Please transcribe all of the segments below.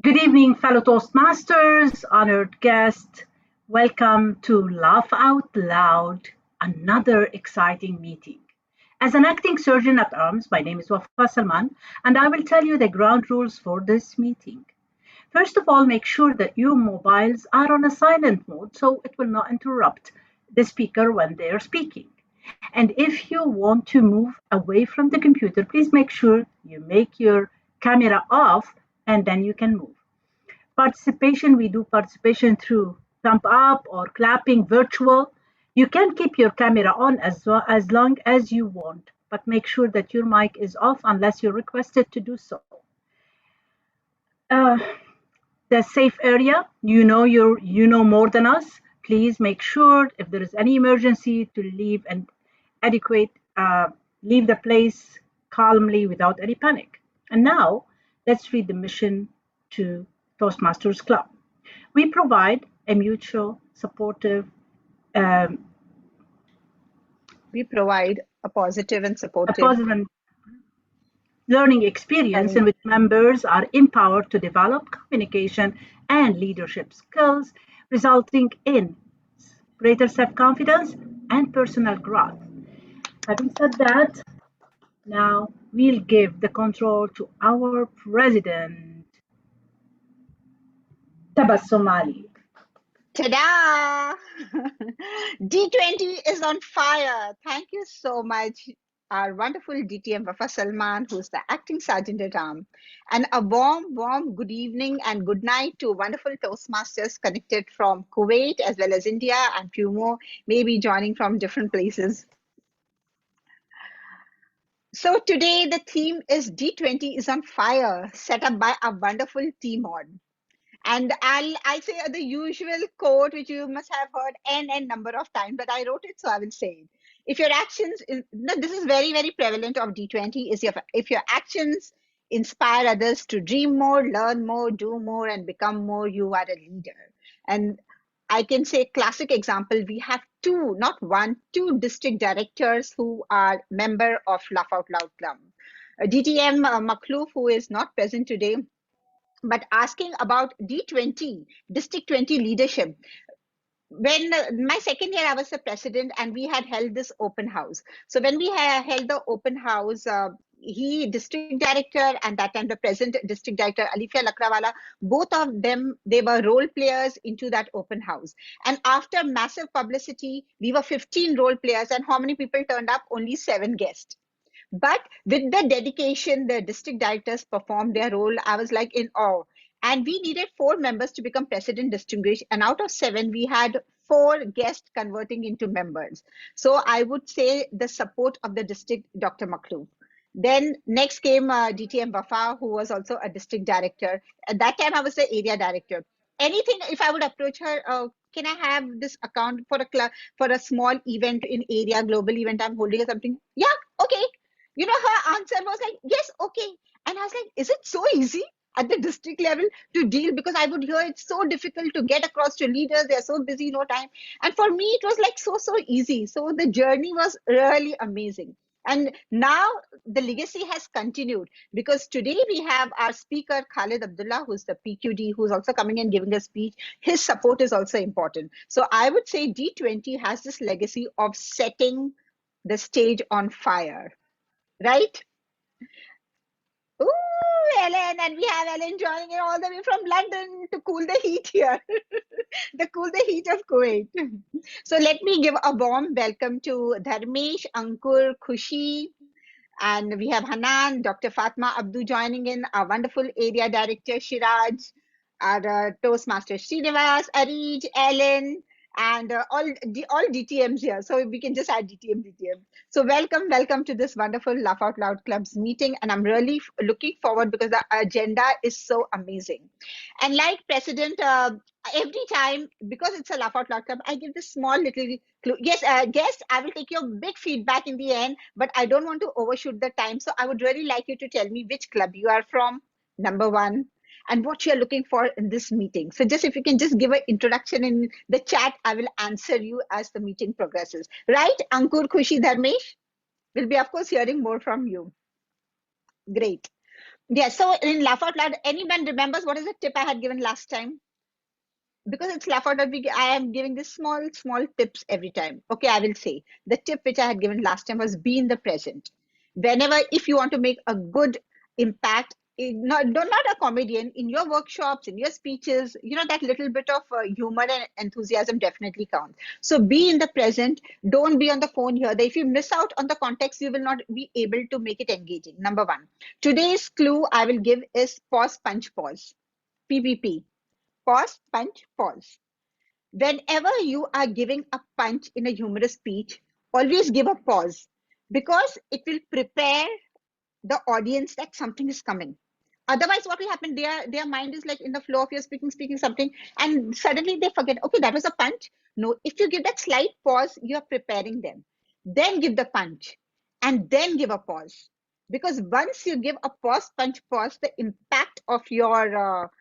Good evening, fellow Toastmasters, honored guests. Welcome to Laugh Out Loud, another exciting meeting. As an acting surgeon at arms, my name is Wafa Salman, and I will tell you the ground rules for this meeting. First of all, make sure that your mobiles are on a silent mode so it will not interrupt the speaker when they are speaking. And if you want to move away from the computer, please make sure you make your camera off and then you can move. Participation, we do participation through thumb up or clapping virtual. You can keep your camera on as long as you want, but make sure that your mic is off unless you're requested to do so. Uh, the safe area, you know more than us. Please make sure if there is any emergency to leave and adequate leave the place calmly without any panic. And now let's read the mission to Toastmasters Club. We provide a mutual, supportive, um, We provide a positive and a supportive positive learning experience in learning. which members are empowered to develop communication and leadership skills, resulting in greater self confidence and personal growth. Having said that, now we'll give the control to our president, Tabassum. Ta-da! D20 is on fire. Thank you so much, our wonderful DTM Wafa Salman, who's the acting sergeant at arms. And a warm good evening and good night to wonderful Toastmasters connected from Kuwait as well as India and few more, maybe joining from different places. So today the theme is D20 is on fire, set up by a wonderful team on. And I'll say the usual quote which you must have heard n number of times, but I wrote it, so I will say it. If your actions, no, this is very prevalent of D20. Is if your actions inspire others to dream more, learn more, do more, and become more, you are a leader. And I can say classic example. We have two, not one, two district directors who are member of Laugh Out Loud Club. DTM Makhlouf, who is not present today, but asking about D20, District 20 leadership. When my second year, I was the president and we had held this open house. So when we held the open house, he, district director, and that time the present district director, Alifia Lakrawala, both of them, they were role players into that open house. And after massive publicity, we were 15 role players, and how many people turned up? Only 7 guests. But with the dedication, the district directors performed their role. I was like in awe. And we needed 4 members to become president distinguished. And out of 7, we had 4 guests converting into members. So I would say the support of the district, Dr. Makhlouf. Then next came DTM Wafa, who was also a district director. At that time, I was the area director. Anything, if I would approach her, can I have this account for a club, for a small event in area, global event I'm holding or something? Yeah, okay. Her answer was like, yes, okay. And I was like, is it so easy at the district level to deal? Because I would hear it's so difficult to get across to leaders. They're so busy, no time. And for me, it was like so easy. So the journey was really amazing. And now the legacy has continued because today we have our speaker, Khalid Abdullah, who's the PQD, who's also coming and giving a speech. His support is also important. So I would say D20 has this legacy of setting the stage on fire. Right? Ooh, Ellen, and we have Ellen joining in all the way from London to cool the heat here, to cool the heat of Kuwait. So let me give a warm welcome to Dharmesh, Ankur, Khushi, and we have Hanan, Dr. Fatma Abdu joining in, our wonderful area director Shiraj, our Toastmaster Srinivas, Arij, Ellen, and all DTMs here. So we can just add DTM. So welcome to this wonderful Laugh Out Loud Club's meeting, and I'm really looking forward because the agenda is so amazing. And like President, every time, because it's a Laugh Out Loud Club, I give this small little clue. Yes, guest, I will take your big feedback in the end, but I don't want to overshoot the time. So I would really like you to tell me which club you are from, number one, and what you're looking for in this meeting. So just if you can just give an introduction in the chat, I will answer you as the meeting progresses. Right, Ankur, Khushi, Dharmesh? We'll be, of course, hearing more from you. Great. Yeah, so in Laugh Out Loud, anyone remembers what is the tip I had given last time? Because it's Laugh Out Loud, I am giving this small tips every time. Okay, I will say the tip which I had given last time was be in the present. Whenever, if you want to make a good impact, not a comedian, in your workshops, in your speeches, that little bit of humor and enthusiasm definitely counts. So be in the present. Don't be on the phone here. If you miss out on the context, you will not be able to make it engaging. Number one. Today's clue I will give is pause, punch, pause. PPP. Pause, punch, pause. Whenever you are giving a punch in a humorous speech, always give a pause because it will prepare the audience that something is coming. Otherwise, what will happen? Their mind is like in the flow of your speaking something, and suddenly they forget. Okay, that was a punch. No, if you give that slight pause, you are preparing them. Then give the punch, and then give a pause. Because once you give a pause, punch, pause, the impact of your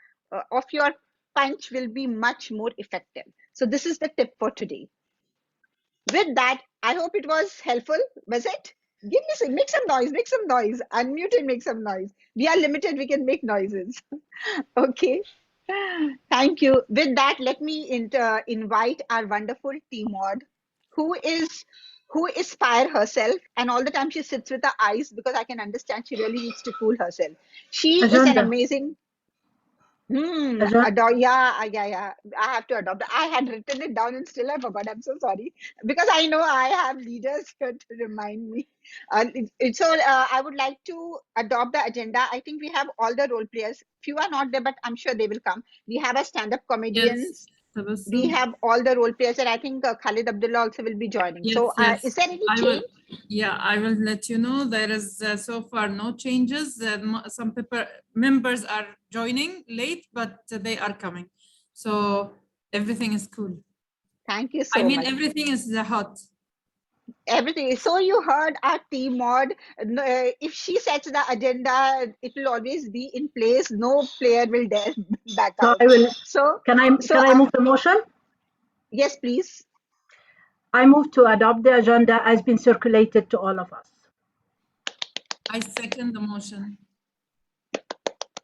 punch will be much more effective. So this is the tip for today. With that, I hope it was helpful. Was it? Make some noise, make some noise. Unmute and make some noise. We are limited, we can make noises. Okay. Thank you. With that, let me invite our wonderful team mod who is fire herself, and all the time she sits with her eyes because I can understand she really needs to cool herself. She is an Agenda. amazing. Agenda. Yeah. I have to adopt. I had written it down and still I forgot. I'm so sorry because I know I have leaders here to remind me. I would like to adopt the agenda. I think we have all the role players. Few are not there, but I'm sure they will come. We have a stand-up Yes, comedians. We Tabassum. have all the role players, and I think Khalid Abdullah also will be joining. So, is Yes. there any I will. change? Yeah, I will let you know. There is so far no changes. Some members are joining late, but they are coming. So everything is cool. Thank you I so mean, much. everything is hot. Everything. So you heard our team mod. If she sets the agenda, it will always be in place. No player will dare back So out. I will. So, Can I so can I move the motion? yes, please. I move to adopt the agenda as been circulated to all of us. I second the motion.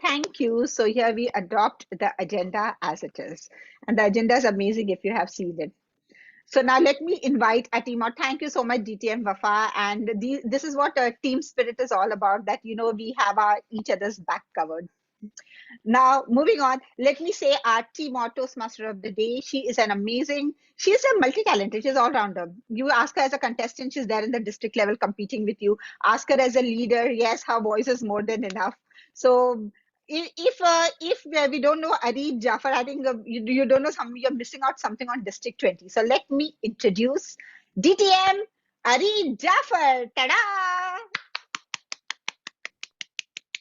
Thank you. So here we adopt the agenda as it is, and the agenda is amazing if you have seen it. So now let me invite our team out. Thank you so much, DTM Wafa. And this is what team spirit is all about. That we have our each other's back covered. Now, moving on, let me say our team Toastmaster of the day. She's a multi-talented, she's all-rounder. You ask her as a contestant, she's there in the district level competing with you. Ask her as a leader, yes, her voice is more than enough. So if we don't know Ari Jafar, I think you don't know you're missing out something on District 20. So let me introduce DTM Ari Jafar. Ta-da!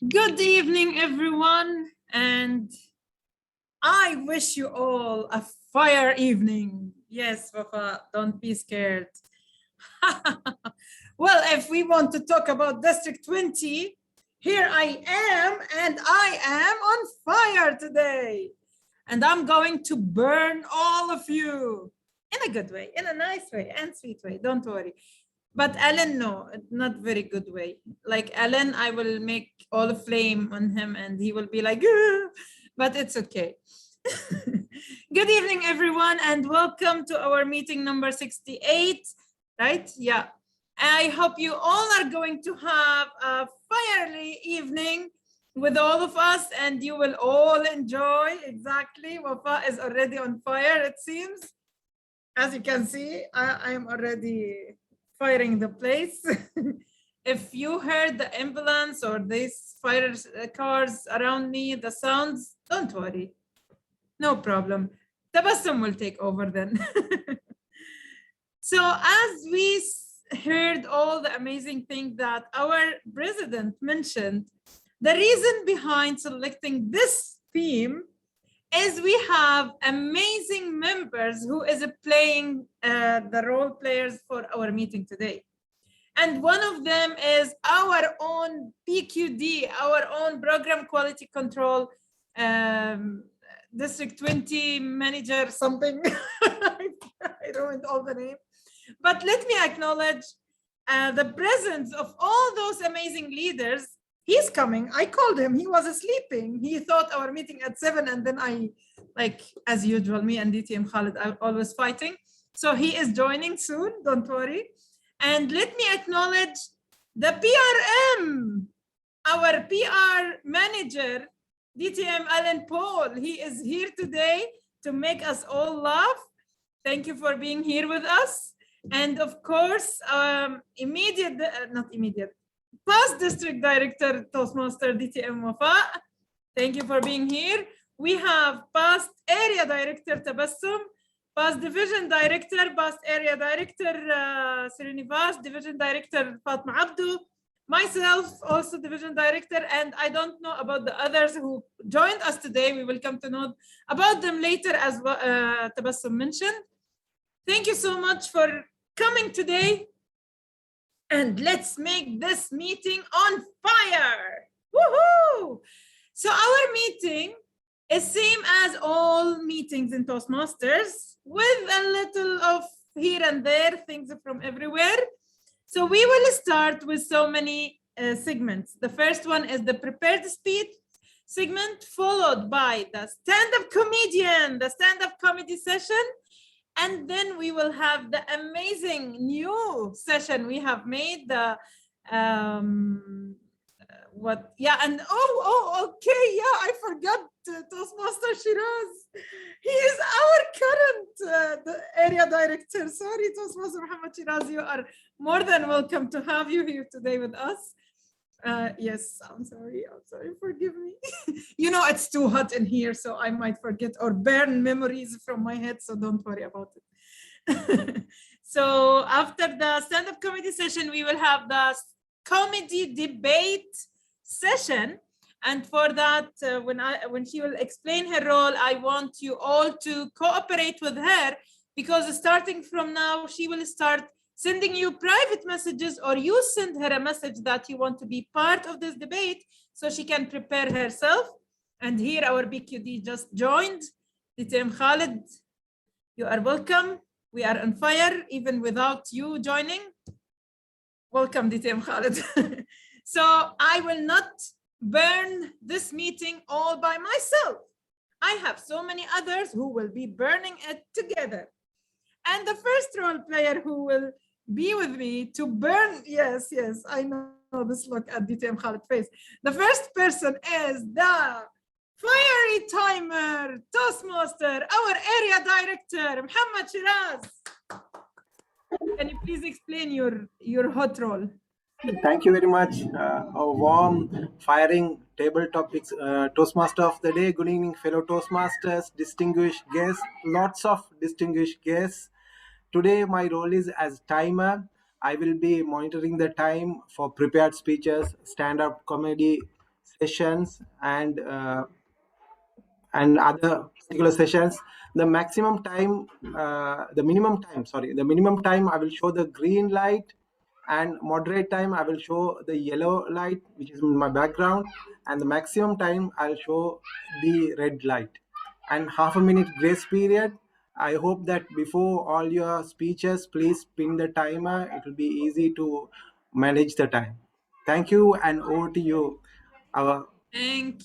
Good evening, everyone, and I wish you all a fire evening. Yes, Wafa, don't be scared. Well, if we want to talk about District 20, here I am, and I am on fire today. And I'm going to burn all of you in a good way, in a nice way and sweet way. Don't worry. But Alan, no, not very good way. Like Alan, I will make all the flame on him and he will be like, "Ugh," but it's okay. Good evening, everyone, and welcome to our meeting number 68, right? Yeah. I hope you all are going to have a fiery evening with all of us and you will all enjoy. Exactly. Wafa is already on fire, it seems. As you can see, I am already firing the place. If you heard the ambulance or these fire cars around me, the sounds, don't worry. No problem. Tabassum will take over then. So as we heard all the amazing things that our president mentioned, the reason behind selecting this theme is we have amazing members who is playing the role players for our meeting today. And one of them is our own PQD, our own Program Quality Control District 20 manager something. I ruined all the name. But let me acknowledge the presence of all those amazing leaders he's coming. I called him. He was sleeping. He thought our meeting at 7, and then I, like as usual, me and DTM Khalid are always fighting. So he is joining soon. Don't worry. And let me acknowledge the PRM, our PR manager, DTM Alan Paul. He is here today to make us all laugh. Thank you for being here with us. And of course, past District Director Toastmaster DTM Wafa. Thank you for being here. We have past Area Director Tabassum, past Division Director, past Area Director Srinivas, Division Director Fatma Abdu, myself also Division Director, and I don't know about the others who joined us today. We will come to know about them later, as Tabassum mentioned. Thank you so much for coming today, and let's make this meeting on fire. Woohoo! So our meeting is same as all meetings in Toastmasters, with a little of here and there, things from everywhere. So we will start with so many segments. The first one is the prepared speech segment, followed by the stand-up comedian, the stand-up comedy session. And then we will have the amazing new session we have made, the I forgot Toastmaster Shiraz. He is our current area director. Sorry, Toastmaster Muhammad Shiraz, you are more than welcome to have you here today with us. Yes, I'm sorry, forgive me. You know, it's too hot in here, so I might forget or burn memories from my head, so don't worry about it. So after the stand-up comedy session, we will have the comedy debate session. And for that, when she will explain her role, I want you all to cooperate with her, because starting from now, she will start sending you private messages, or you send her a message that you want to be part of this debate, so she can prepare herself. And here our BQD just joined. DTM Khalid, you are welcome. We are on fire even without you joining. Welcome, DTM Khalid. So I will not burn this meeting all by myself. I have so many others who will be burning it together. And the first role player who will be with me to burn, yes, I know this look at DTM Khalid's face. The first person is the fiery timer, Toastmaster, our area director, Muhammad Shiraz. Can you please explain your hot role? Thank you very much. A warm, firing table topics, Toastmaster of the day. Good evening, fellow Toastmasters, distinguished guests, lots of distinguished guests. Today, my role is as timer. I will be monitoring the time for prepared speeches, stand-up comedy sessions, and other particular sessions. The minimum time I will show the green light, and moderate time I will show the yellow light, which is in my background, and the maximum time I'll show the red light, and half a minute grace period. I hope that before all your speeches, please pin the timer. It will be easy to manage the time. Thank you, and over to you. Thank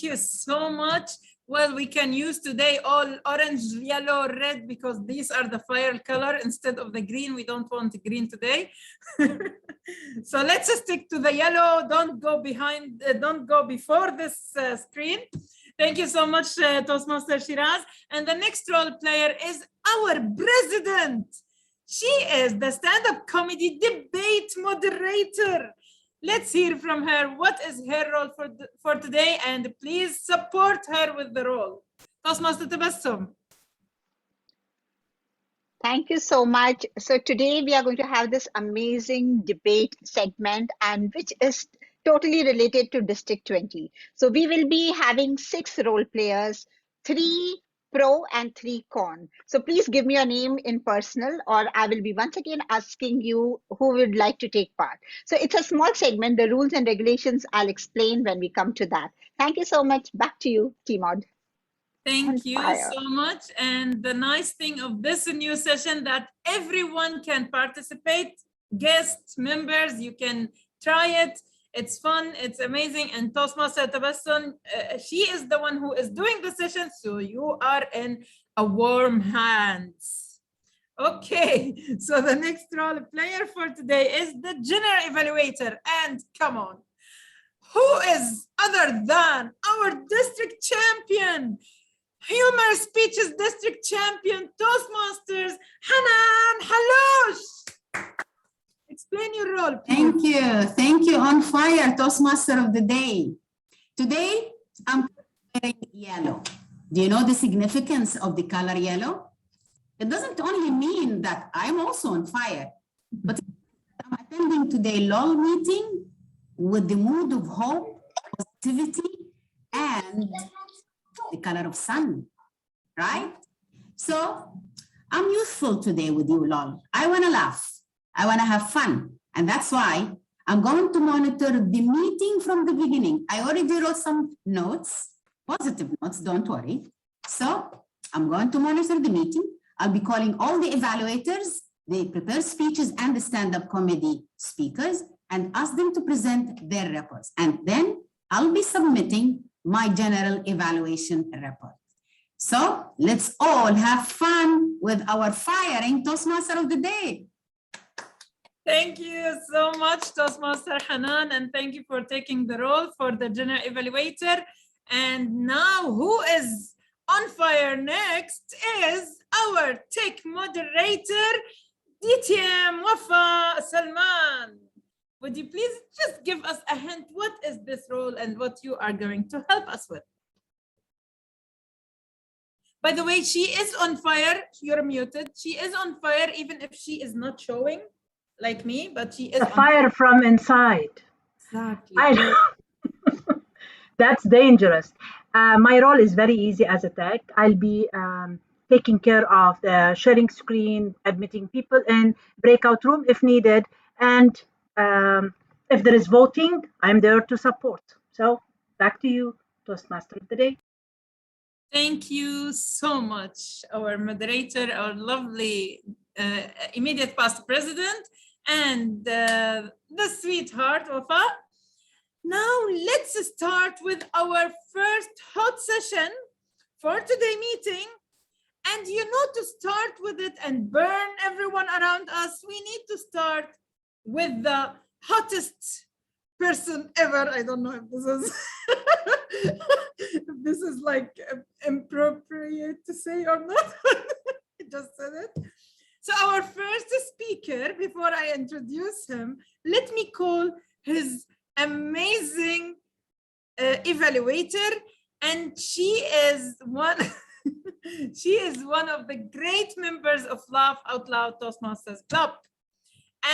you so much. Well, we can use today all orange, yellow, red, because these are the fire color instead of the green. We don't want green today. So let's stick to the yellow. Don't go before this screen. Thank you so much, Toastmaster Shiraz. And the next role player is our president. She is the stand-up comedy debate moderator. Let's hear from her. What is her role for today? And please support her with the role. Toastmaster Tabassum. Thank you so much. So today we are going to have this amazing debate segment, and which is totally related to District 20. So we will be having 6 role players, 3 pro and 3 con. So please give me your name in personal, or I will be once again asking you who would like to take part. So it's a small segment. The rules and regulations I'll explain when we come to that. Thank you so much. Back to you, T-Mod. Thank you so much. And the nice thing of this new session that everyone can participate, guests, members, you can try it. It's fun, it's amazing. And Toastmaster Tabassum, she is the one who is doing the session, so you are in a warm hands. Okay, so the next role player for today is the general evaluator. And come on, who is other than our district champion, humor speeches district champion, Toastmasters, Hanan Haloush. Explain your role, please. Thank you, on fire, Toastmaster of the day. Today, I'm wearing yellow. Do you know the significance of the color yellow? It doesn't only mean that I'm also on fire, but I'm attending today LOL meeting with the mood of hope, positivity, and the color of sun, right? So I'm youthful today with you, LOL. I want to laugh. I want to have fun. And that's why I'm going to monitor the meeting from the beginning. I already wrote some notes, positive notes, don't worry. So I'm going to monitor the meeting. I'll be calling all the evaluators, the prepared speeches and the stand-up comedy speakers, and ask them to present their reports. And then I'll be submitting my general evaluation report. So let's all have fun with our firing Toastmaster of the day. Thank you so much, Toastmaster Hanan, and thank you for taking the role for the general evaluator. And now who is on fire next is our tech moderator, DTM Wafa Salman. Would you please just give us a hint, what is this role and what you are going to help us with? By the way, she is on fire. You're muted. She is on fire even if she is not showing like me, but she is The fire from inside. Exactly. That's dangerous. My role is very easy as a tech. I'll be taking care of the sharing screen, admitting people in, breakout room if needed, and if there is voting, I'm there to support. So back to you, Toastmaster of the day. Thank you so much, our moderator, our lovely immediate past president, and the sweetheart, Wafa. Now let's start with our first hot session for today's meeting. And you know, to start with it and burn everyone around us, we need to start with the hottest person ever. I don't know if this is if this is like appropriate to say or not. I just said it. So our first speaker, before I introduce him, let me call his amazing evaluator, and she is one she is one of the great members of Laugh Out Loud Toastmasters Club,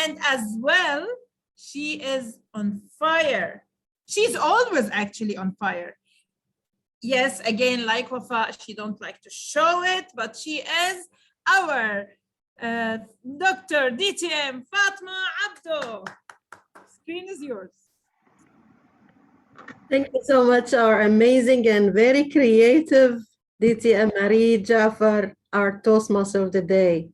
and as well she is on fire. She's always actually on fire. Yes, again, like Wafa, she don't like to show it, but she is our Dr. DTM Fatma Abdo. Screen is yours. Thank you so much, our amazing and very creative DTM Marie Jafar, our Toastmaster of the day.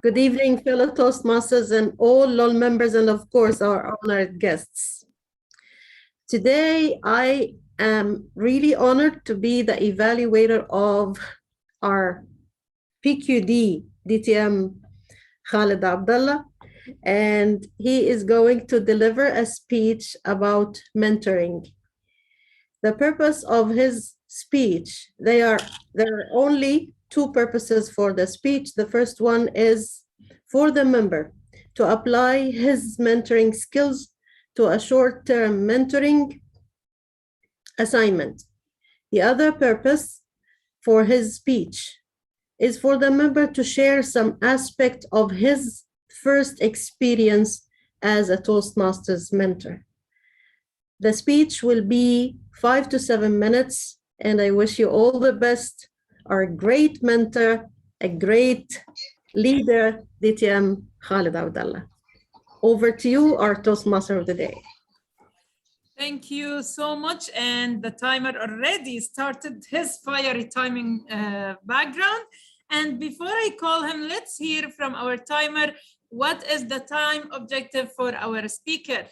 Good evening, fellow Toastmasters and all LOL members, and of course, our honored guests. Today, I am really honored to be the evaluator of our PQD DTM Khalid Abdullah, and he is going to deliver a speech about mentoring. The purpose of his speech, there are only two purposes for the speech. The first one is for the member to apply his mentoring skills to a short-term mentoring assignment. The other purpose for his speech is for the member to share some aspect of his first experience as a Toastmasters mentor. The speech will be 5 to 7 minutes, and I wish you all the best. Our great mentor, a great leader, DTM Khalid Abdullah. Over to you, our Toastmaster of the day. Thank you so much. And the timer already started his fiery timing background. And before I call him, let's hear from our timer, what is the time objective for our speaker?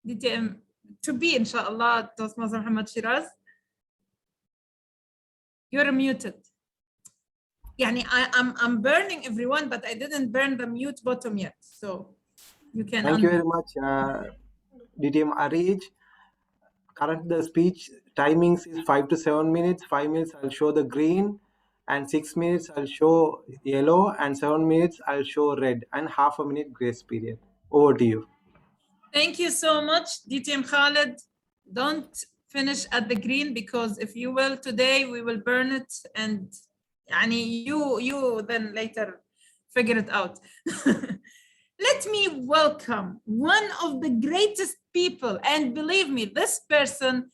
DTM to be, inshallah, Toastmaster Muhammad Shiraz. You're muted. Yani I'm burning everyone, but I didn't burn the mute button yet. So you can Thank you very much, DTM Arij. Current the speech timings is 5 to 7 minutes. 5 minutes I'll show the green, and 6 minutes I'll show yellow, and 7 minutes I'll show red, and half a minute grace period. Over to you. Thank you so much, DTM Khaled. Don't finish at the green, because if you will today, we will burn it, and you then later figure it out. Let me welcome one of the greatest people, and believe me, this person,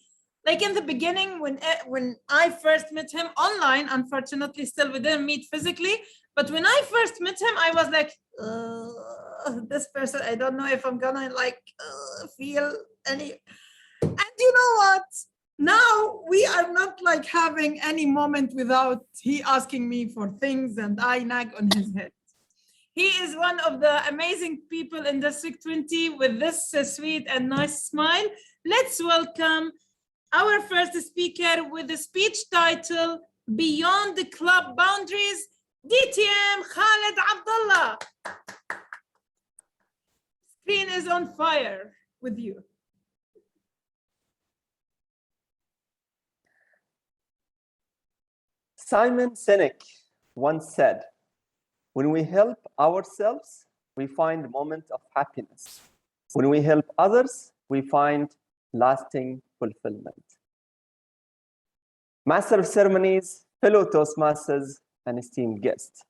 like in the beginning, when I first met him online, unfortunately, still we didn't meet physically, but when I first met him, I was like, this person, I don't know if I'm gonna feel any. And you know what? Now we are not like having any moment without he asking me for things and I nag on his head. He is one of the amazing people in District 20 with this sweet and nice smile. Let's welcome our first speaker with the speech title, Beyond the Club Boundaries, DTM Khaled Abdullah. Screen is on fire with you. Simon Sinek once said, when we help ourselves, we find a moment of happiness. When we help others, we find lasting fulfillment. Master of Ceremonies, fellow Toastmasters, and esteemed guests,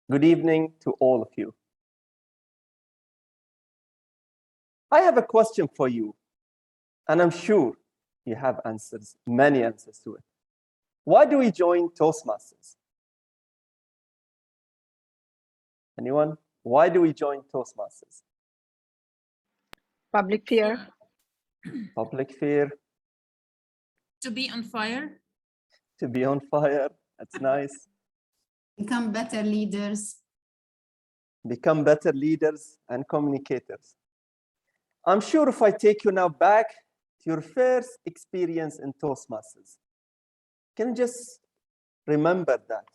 good evening to all of you. I have a question for you, and I'm sure you have answers, many answers to it. Why do we join Toastmasters? Anyone? Why do we join Toastmasters? Public fear. Public fear. To be on fire. To be on fire. That's nice. Become better leaders. Become better leaders and communicators. I'm sure if I take you now back to your first experience in Toastmasters, can you just remember that?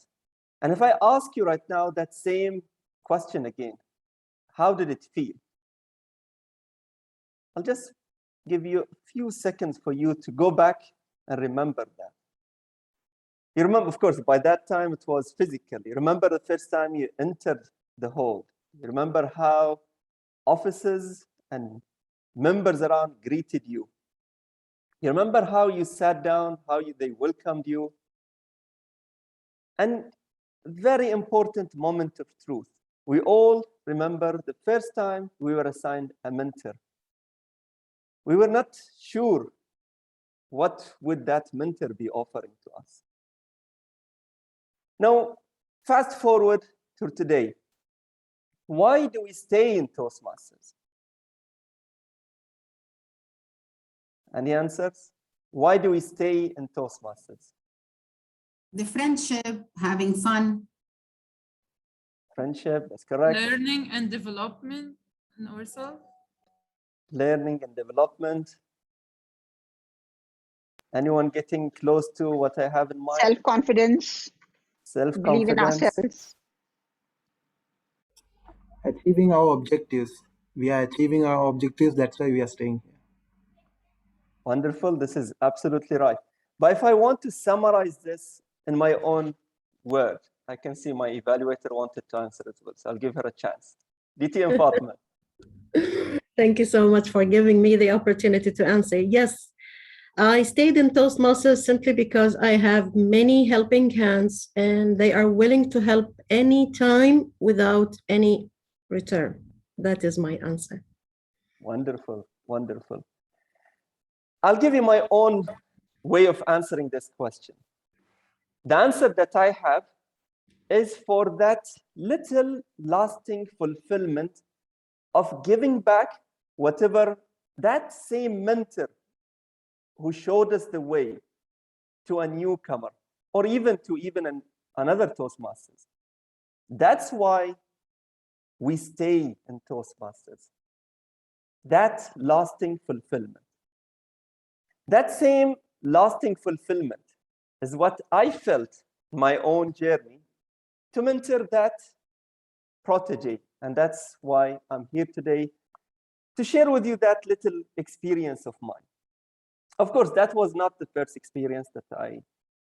And if I ask you right now that same question again, how did it feel? I'll just give you a few seconds for you to go back and remember that. You remember, of course, by that time it was physical. You remember the first time you entered the hall. You remember how officers and members around greeted you. You remember how you sat down, how they welcomed you. And very important moment of truth. We all remember the first time we were assigned a mentor. We were not sure what would that mentor be offering to us. Now, fast forward to today. Why do we stay in Toastmasters? Any answers? Why do we stay in Toastmasters? The friendship, having fun. Friendship, that's correct. Learning and development in ourselves. Learning and development. Anyone getting close to what I have in mind? Self-confidence. Believe in Self-confidence. ourselves. Achieving our objectives. We are achieving our objectives. That's why we are staying here. Wonderful. This is absolutely right. But if I want to summarize this in my own word, I can see my evaluator wanted to answer as well, so I'll give her a chance. DTM Fatima. Thank you so much for giving me the opportunity to answer. Yes, I stayed in Toastmasters simply because I have many helping hands and they are willing to help anytime without any return. That is my answer. Wonderful, wonderful. I'll give you my own way of answering this question. The answer that I have is for that little lasting fulfillment of giving back whatever that same mentor who showed us the way to a newcomer, or even to another Toastmasters. That's why we stay in Toastmasters. That lasting fulfillment. That same lasting fulfillment is what I felt in my own journey to mentor that protege. And that's why I'm here today to share with you that little experience of mine. Of course, that was not the first experience that I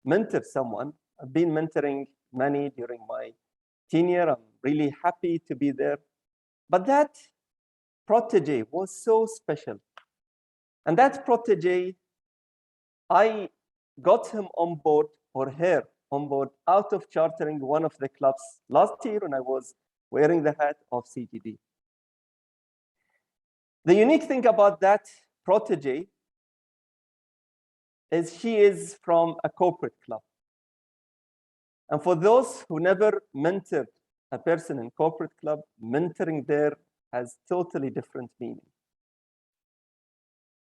mentored someone. I've been mentoring many during my tenure. I'm really happy to be there. But that protege was so special. And that protege, I got him on board, or her on board, out of chartering one of the clubs last year when I was wearing the hat of CGD. The unique thing about that protege is she is from a corporate club. And for those who never mentored a person in corporate club, mentoring there has totally different meaning.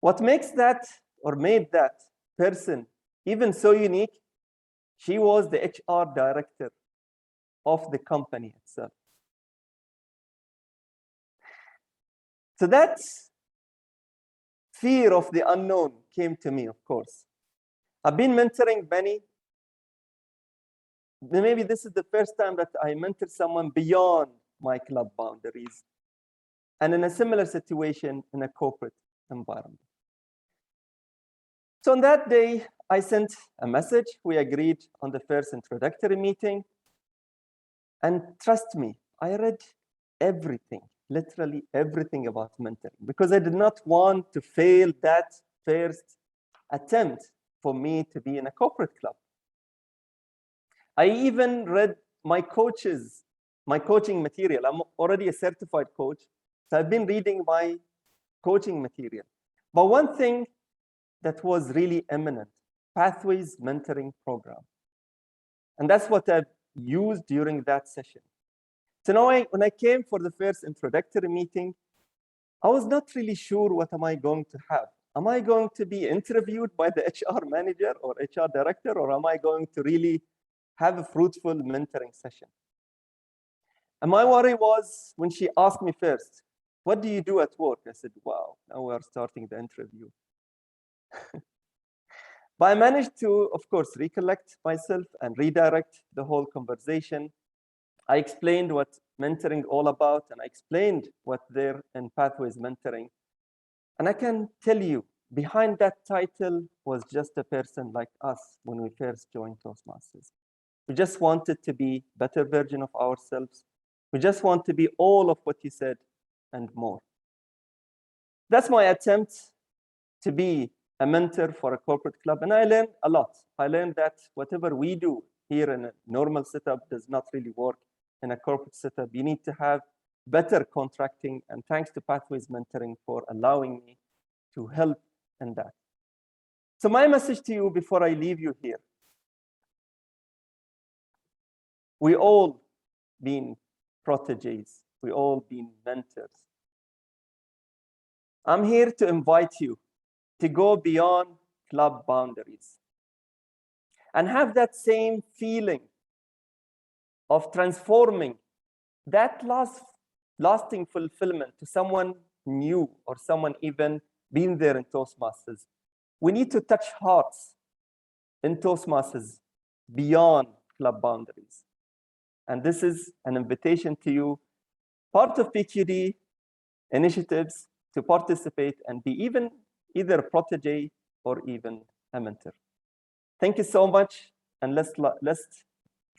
What makes that or made that person even so unique, she was the HR director of the company itself. So that fear of the unknown came to me, of course. I've been mentoring many. Maybe this is the first time that I mentor someone beyond my club boundaries and in a similar situation in a corporate environment. So on that day, I sent a message. We agreed on the first introductory meeting. And trust me, I read everything, literally everything about mentoring, because I did not want to fail that first attempt for me to be in a corporate club. I even read my coaching material. I'm already a certified coach, so I've been reading my coaching material. But one thing that was really eminent, Pathways Mentoring Program. And that's what I've used during that session. So now when I came for the first introductory meeting, I was not really sure what am I going to have. Am I going to be interviewed by the HR manager or HR director, or am I going to really have a fruitful mentoring session? And my worry was when she asked me first, what do you do at work? I said, wow, now we're starting the interview. But I managed to, of course, recollect myself and redirect the whole conversation. I explained what mentoring all about, and I explained what there in Pathways Mentoring. And I can tell you, behind that title was just a person like us when we first joined Toastmasters. We just wanted to be a better version of ourselves. We just want to be all of what you said and more. That's my attempt to be a mentor for a corporate club. And I learned a lot. I learned that whatever we do here in a normal setup does not really work in a corporate setup. You need to have better contracting. And thanks to Pathways Mentoring for allowing me to help in that. So my message to you before I leave you here, we all been proteges. We all been mentors. I'm here to invite you to go beyond club boundaries and have that same feeling of transforming that lasting fulfillment to someone new or someone even been there in Toastmasters. We need to touch hearts in Toastmasters beyond club boundaries. And this is an invitation to you, part of PQD initiatives, to participate and be either a protege or even a mentor. Thank you so much, and let's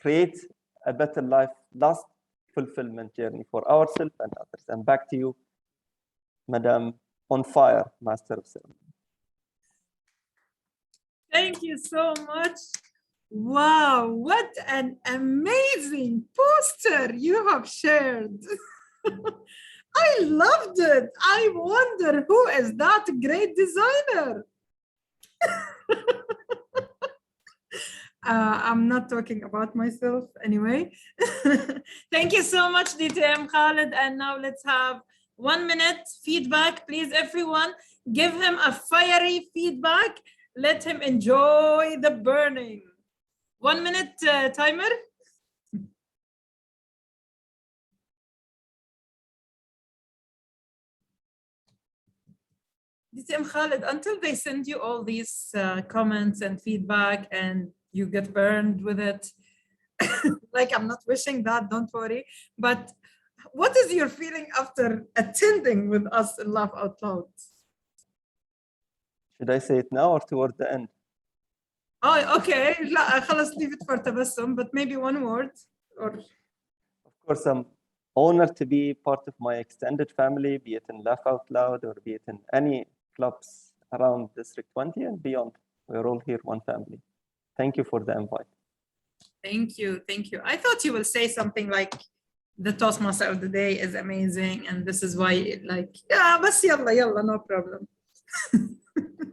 create a better life, last fulfillment journey for ourselves and others. And back to you, Madam On Fire, Master of Ceremony. Thank you so much. Wow, what an amazing poster you have shared. I loved it. I wonder who is that great designer? I'm not talking about myself anyway. Thank you so much, DTM Khalid. And now let's have 1 minute feedback. Please, everyone, give him a fiery feedback. Let him enjoy the burning. 1 minute timer. DTM Khalid, until they send you all these comments and feedback and you get burned with it, like I'm not wishing that, don't worry. But what is your feeling after attending with us in Laugh Out Loud? Should I say it now or toward the end? Oh, okay. لا خلاص leave it for تبسم, but maybe one word. Or... Of course, I'm honored to be part of my extended family, be it in Laugh Out Loud or be it in any clubs around District 20 and beyond. We're all here, one family. Thank you for the invite. Thank you. Thank you. I thought you will say something like the Toastmaster of the day is amazing and this is why, like, yeah, بس يلا يلا, no problem.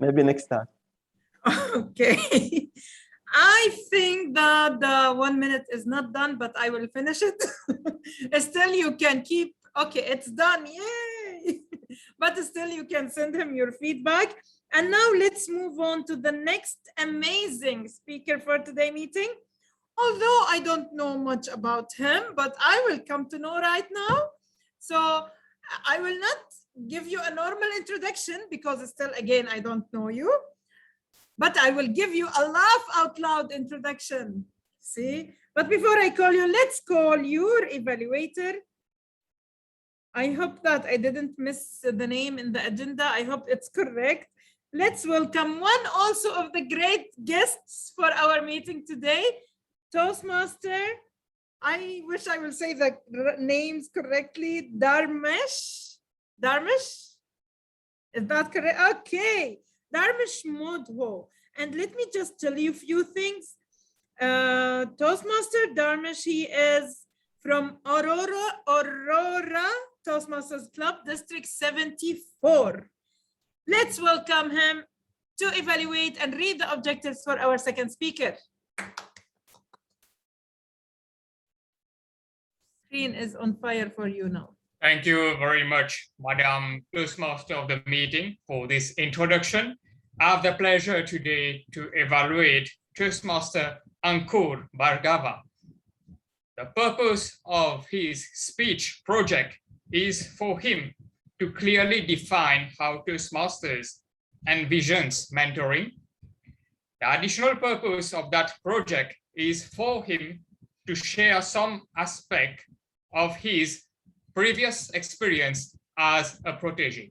Maybe next time. Okay. I think that the 1 minute is not done, but I will finish it. Still, you can keep, okay, it's done, yay! But still, you can send him your feedback. And now let's move on to the next amazing speaker for today's meeting. Although I don't know much about him, but I will come to know right now. So I will not give you a normal introduction because still, again, I don't know you. But I will give you a laugh out loud introduction. See? But before I call you, let's call your evaluator. I hope that I didn't miss the name in the agenda. I hope it's correct. Let's welcome one also of the great guests for our meeting today, Toastmaster. I wish I will say the names correctly. Dharmesh. Dharmesh? Is that correct? Okay. Dharmesh Modho. And let me just tell you a few things. Toastmaster Dharmesh, he is from Aurora Toastmasters Club, District 74. Let's welcome him to evaluate and read the objectives for our second speaker. Screen is on fire for you now. Thank you very much, Madam Toastmaster of the meeting, for this introduction. I have the pleasure today to evaluate Toastmaster Ankur Bhargava. The purpose of his speech project is for him to clearly define how Toastmasters envisions mentoring. The additional purpose of that project is for him to share some aspect of his previous experience as a protege.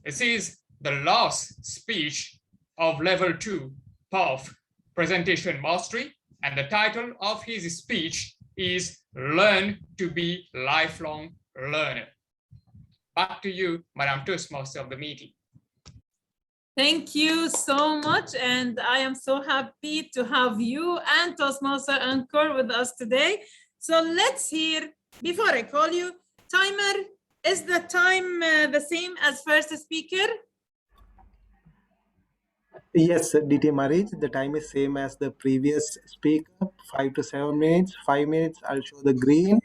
This is the last speech of level 2 POF presentation mastery, and the title of his speech is Learn to be Lifelong Learner. Back to you, Madam Toastmaster of the meeting. Thank you so much, and I am so happy to have you and Toastmaster Ankur with us today. So let's hear, before I call you, timer, is the time the same as first speaker? Yes, DT Marij, the time is same as the previous speaker, 5 to 7 minutes. 5 minutes, I'll show the green.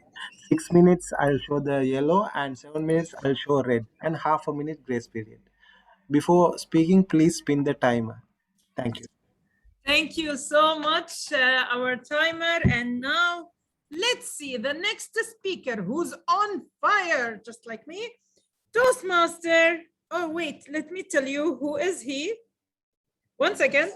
6 minutes, I'll show the yellow, and 7 minutes, I'll show red, and half a minute grace period. Before speaking, please spin the timer. Thank you. Thank you so much, our timer. And now let's see the next speaker who's on fire, just like me. Toastmaster. Oh, wait, let me tell you, who is he? One second.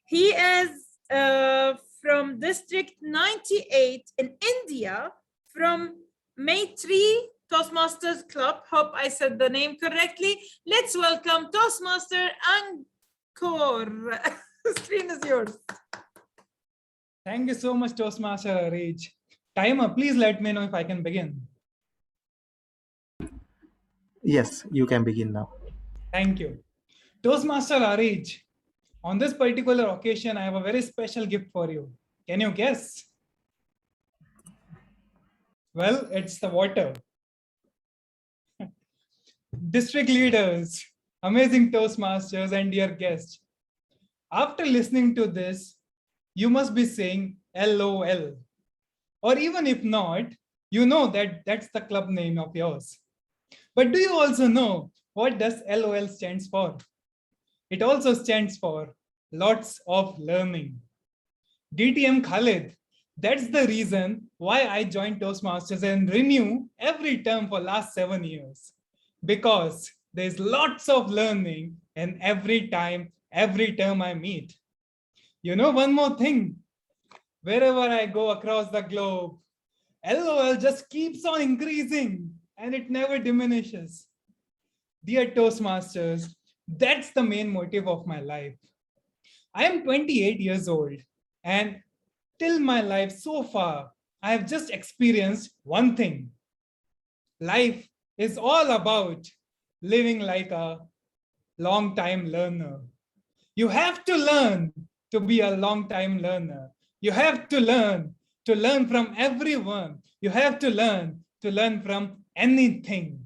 He is from District 98 in India, from Maitri Toastmasters Club. Hope I said the name correctly. Let's welcome Toastmaster Ankur. The screen is yours. Thank you so much, Toastmaster Arij. Timer, please let me know if I can begin. Yes, you can begin now. Thank you. Toastmaster Arij, on this particular occasion, I have a very special gift for you. Can you guess? Well, it's the water. District leaders, amazing Toastmasters, and dear guests. After listening to this, you must be saying LOL. Or even if not, you know that that's the club name of yours. But do you also know what does LOL stands for? It also stands for lots of learning. DTM Khalid, that's the reason why I joined Toastmasters and renew every term for last 7 years. Because there's lots of learning and every term I meet. You know, one more thing, wherever I go across the globe, LOL just keeps on increasing and it never diminishes. Dear Toastmasters, that's the main motive of my life. I am 28 years old, and till my life so far, I have just experienced one thing. Life is all about living like a long-time learner. You have to learn to be a long-time learner. You have to learn from everyone. You have to learn from anything.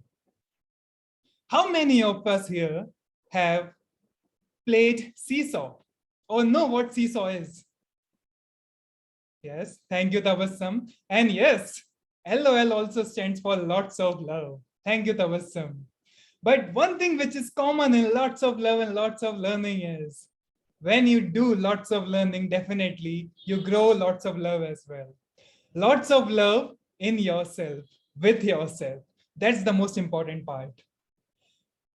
How many of us here have played seesaw or know what seesaw is? Yes, thank you, Tabassum. And yes, LOL also stands for lots of love. Thank you, Tabassum. But one thing which is common in lots of love and lots of learning is when you do lots of learning, definitely you grow lots of love as well. Lots of love in yourself, with yourself. That's the most important part.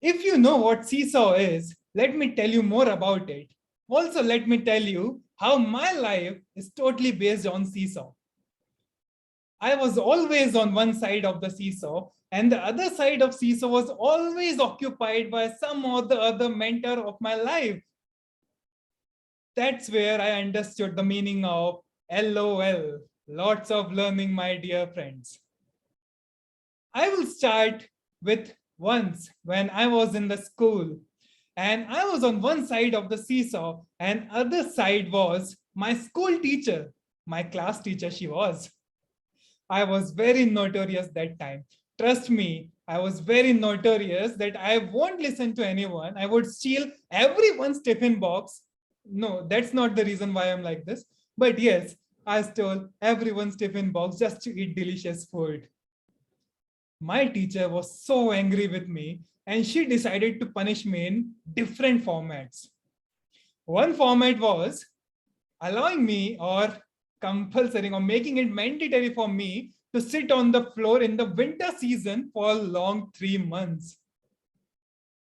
If you know what seesaw is, let me tell you more about it. Also, let me tell you how my life is totally based on seesaw. I was always on one side of the seesaw, and the other side of seesaw was always occupied by some or the other mentor of my life. That's where I understood the meaning of LOL, lots of learning, my dear friends. I will start with once when I was in the school, and I was on one side of the seesaw, and other side was my school teacher, my class teacher she was. I was very notorious that time. Trust me, I was very notorious that I won't listen to anyone. I would steal everyone's tiffin box. No, that's not the reason why I'm like this. But yes, I stole everyone's tiffin box just to eat delicious food. My teacher was so angry with me and she decided to punish me in different formats. One format was allowing me or compulsory or making it mandatory for me to sit on the floor in the winter season for a long 3 months.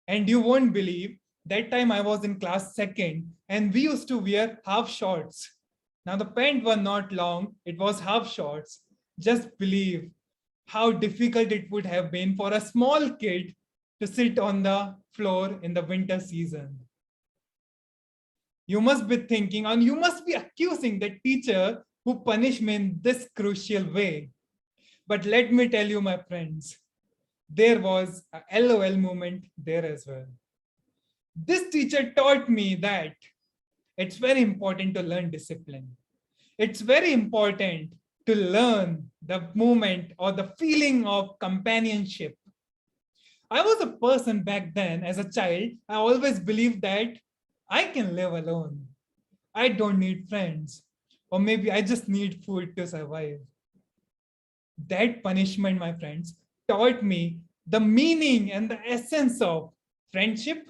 And you won't believe, that time I was in class 2nd and we used to wear half shorts. Now the pants were not long, it was half shorts. Just believe how difficult it would have been for a small kid to sit on the floor in the winter season. You must be thinking and you must be accusing the teacher who punished me in this crucial way. But let me tell you, my friends, there was a LOL moment there as well. This teacher taught me that it's very important to learn discipline. It's very important to learn the moment or the feeling of companionship. I was a person back then as a child, I always believed that I can live alone. I don't need friends. Or maybe I just need food to survive. That punishment, my friends, taught me the meaning and the essence of friendship,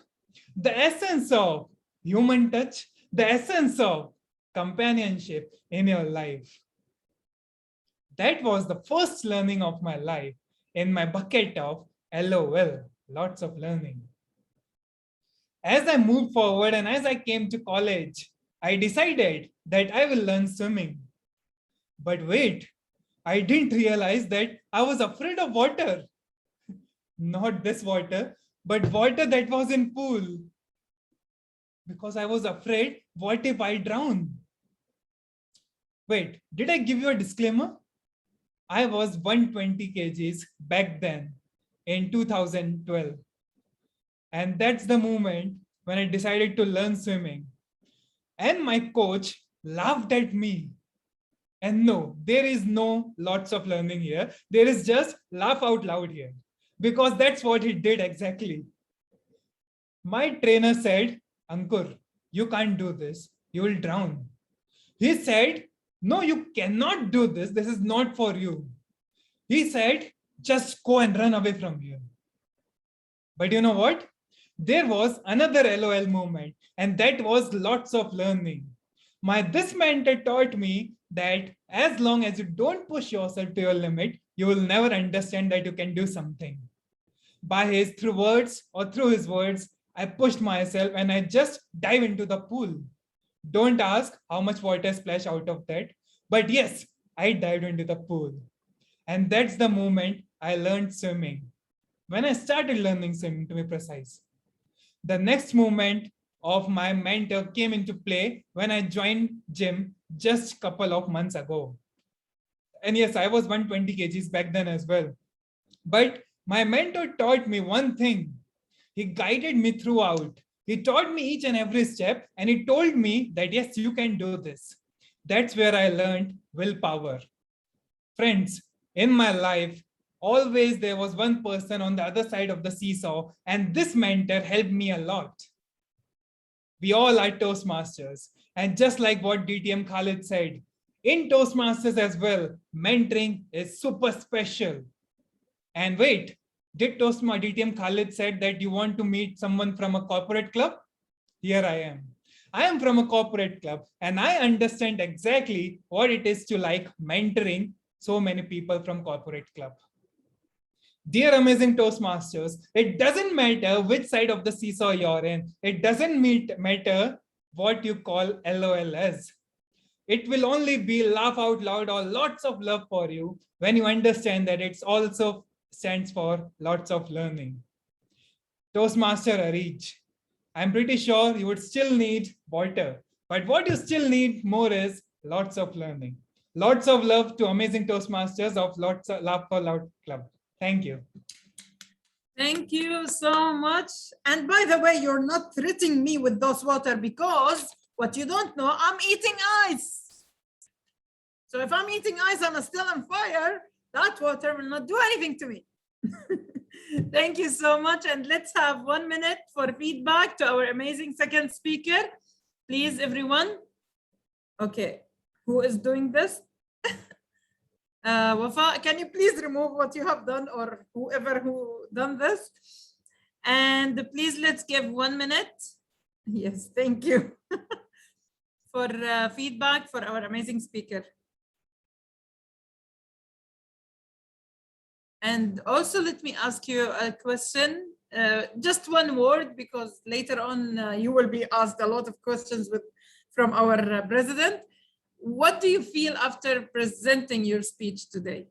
the essence of human touch, the essence of companionship in your life. That was the first learning of my life in my bucket of LOL, lots of learning. As I moved forward and as I came to college, I decided that I will learn swimming. But wait, I didn't realize that I was afraid of water. Not this water, but water that was in pool. Because I was afraid, what if I drown? Wait, did I give you a disclaimer? I was 120 kgs back then in 2012. And that's the moment when I decided to learn swimming. And my coach laughed at me. And no, there is no lots of learning here. There is just laugh out loud here. Because that's what he did exactly. My trainer said, Ankur, you can't do this. You will drown. He said, no, you cannot do this. This is not for you. He said, just go and run away from here. But you know what? There was another LOL moment, and that was lots of learning. This mentor taught me that as long as you don't push yourself to your limit, you will never understand that you can do something. Through his words, I pushed myself and I just dive into the pool. Don't ask how much water splashed out of that. But yes, I dived into the pool. And that's the moment I learned swimming. When I started learning swimming, to be precise. The next moment of my mentor came into play when I joined gym just a couple of months ago. And yes, I was 120 kgs back then as well. But my mentor taught me one thing. He guided me throughout. He taught me each and every step, and he told me that yes, you can do this. That's where I learned willpower. Friends, in my life, always there was one person on the other side of the seesaw, and this mentor helped me a lot. We all are Toastmasters. And just like what DTM Khalid said, in Toastmasters as well, mentoring is super special. And wait, did DTM Khalid said that you want to meet someone from a corporate club? Here I am. I am from a corporate club and I understand exactly what it is to like mentoring so many people from corporate club. Dear amazing Toastmasters, it doesn't matter which side of the seesaw you're in. It doesn't matter what you call LOL as. It will only be laugh out loud or lots of love for you when you understand that it's also stands for lots of learning. Toastmaster Arij, I'm pretty sure you would still need water, but what you still need more is lots of learning. Lots of love to amazing Toastmasters of Lots of Laugh for Loud Club. Thank you. Thank you so much. And by the way, you're not threatening me with those water because what you don't know, I'm eating ice. So if I'm eating ice and I'm still on fire, that water will not do anything to me. Thank you so much. And let's have 1 minute for feedback to our amazing second speaker. Please, everyone. Okay, who is doing this? Wafa, can you please remove what you have done or whoever who done this? And please, let's give 1 minute. Yes, thank you for feedback for our amazing speaker. And also let me ask you a question, just one word, because later on you will be asked a lot of questions from our president. What do you feel after presenting your speech today?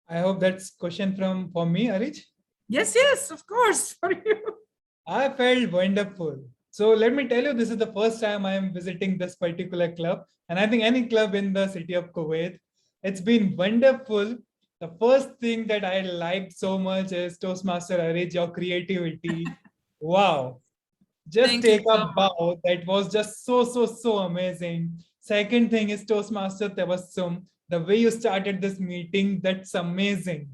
I hope that's question for me, Arij. Yes, yes, of course, for you. I felt wonderful. So let me tell you, this is the first time I am visiting this particular club. And I think any club in the city of Kuwait, it's been wonderful. The first thing that I liked so much is Toastmaster Arij, your creativity. Wow. Just Thank take you a so bow. That was just so amazing. Second thing is Toastmaster Tabassum. The way you started this meeting, that's amazing.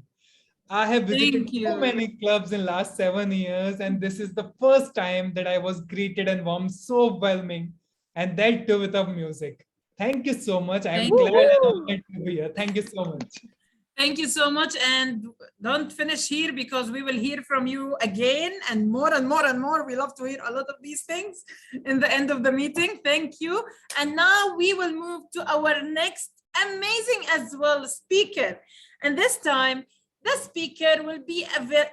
I have visited so many clubs in last 7 years, and this is the first time that I was greeted and warmed so overwhelming, and that too with music. Thank you so much. I am glad and honored to be here. Thank you so much. Thank you so much. And don't finish here because we will hear from you again and more and more and more. We love to hear a lot of these things in the end of the meeting. Thank you. And now we will move to our next amazing as well speaker. And this time, the speaker will be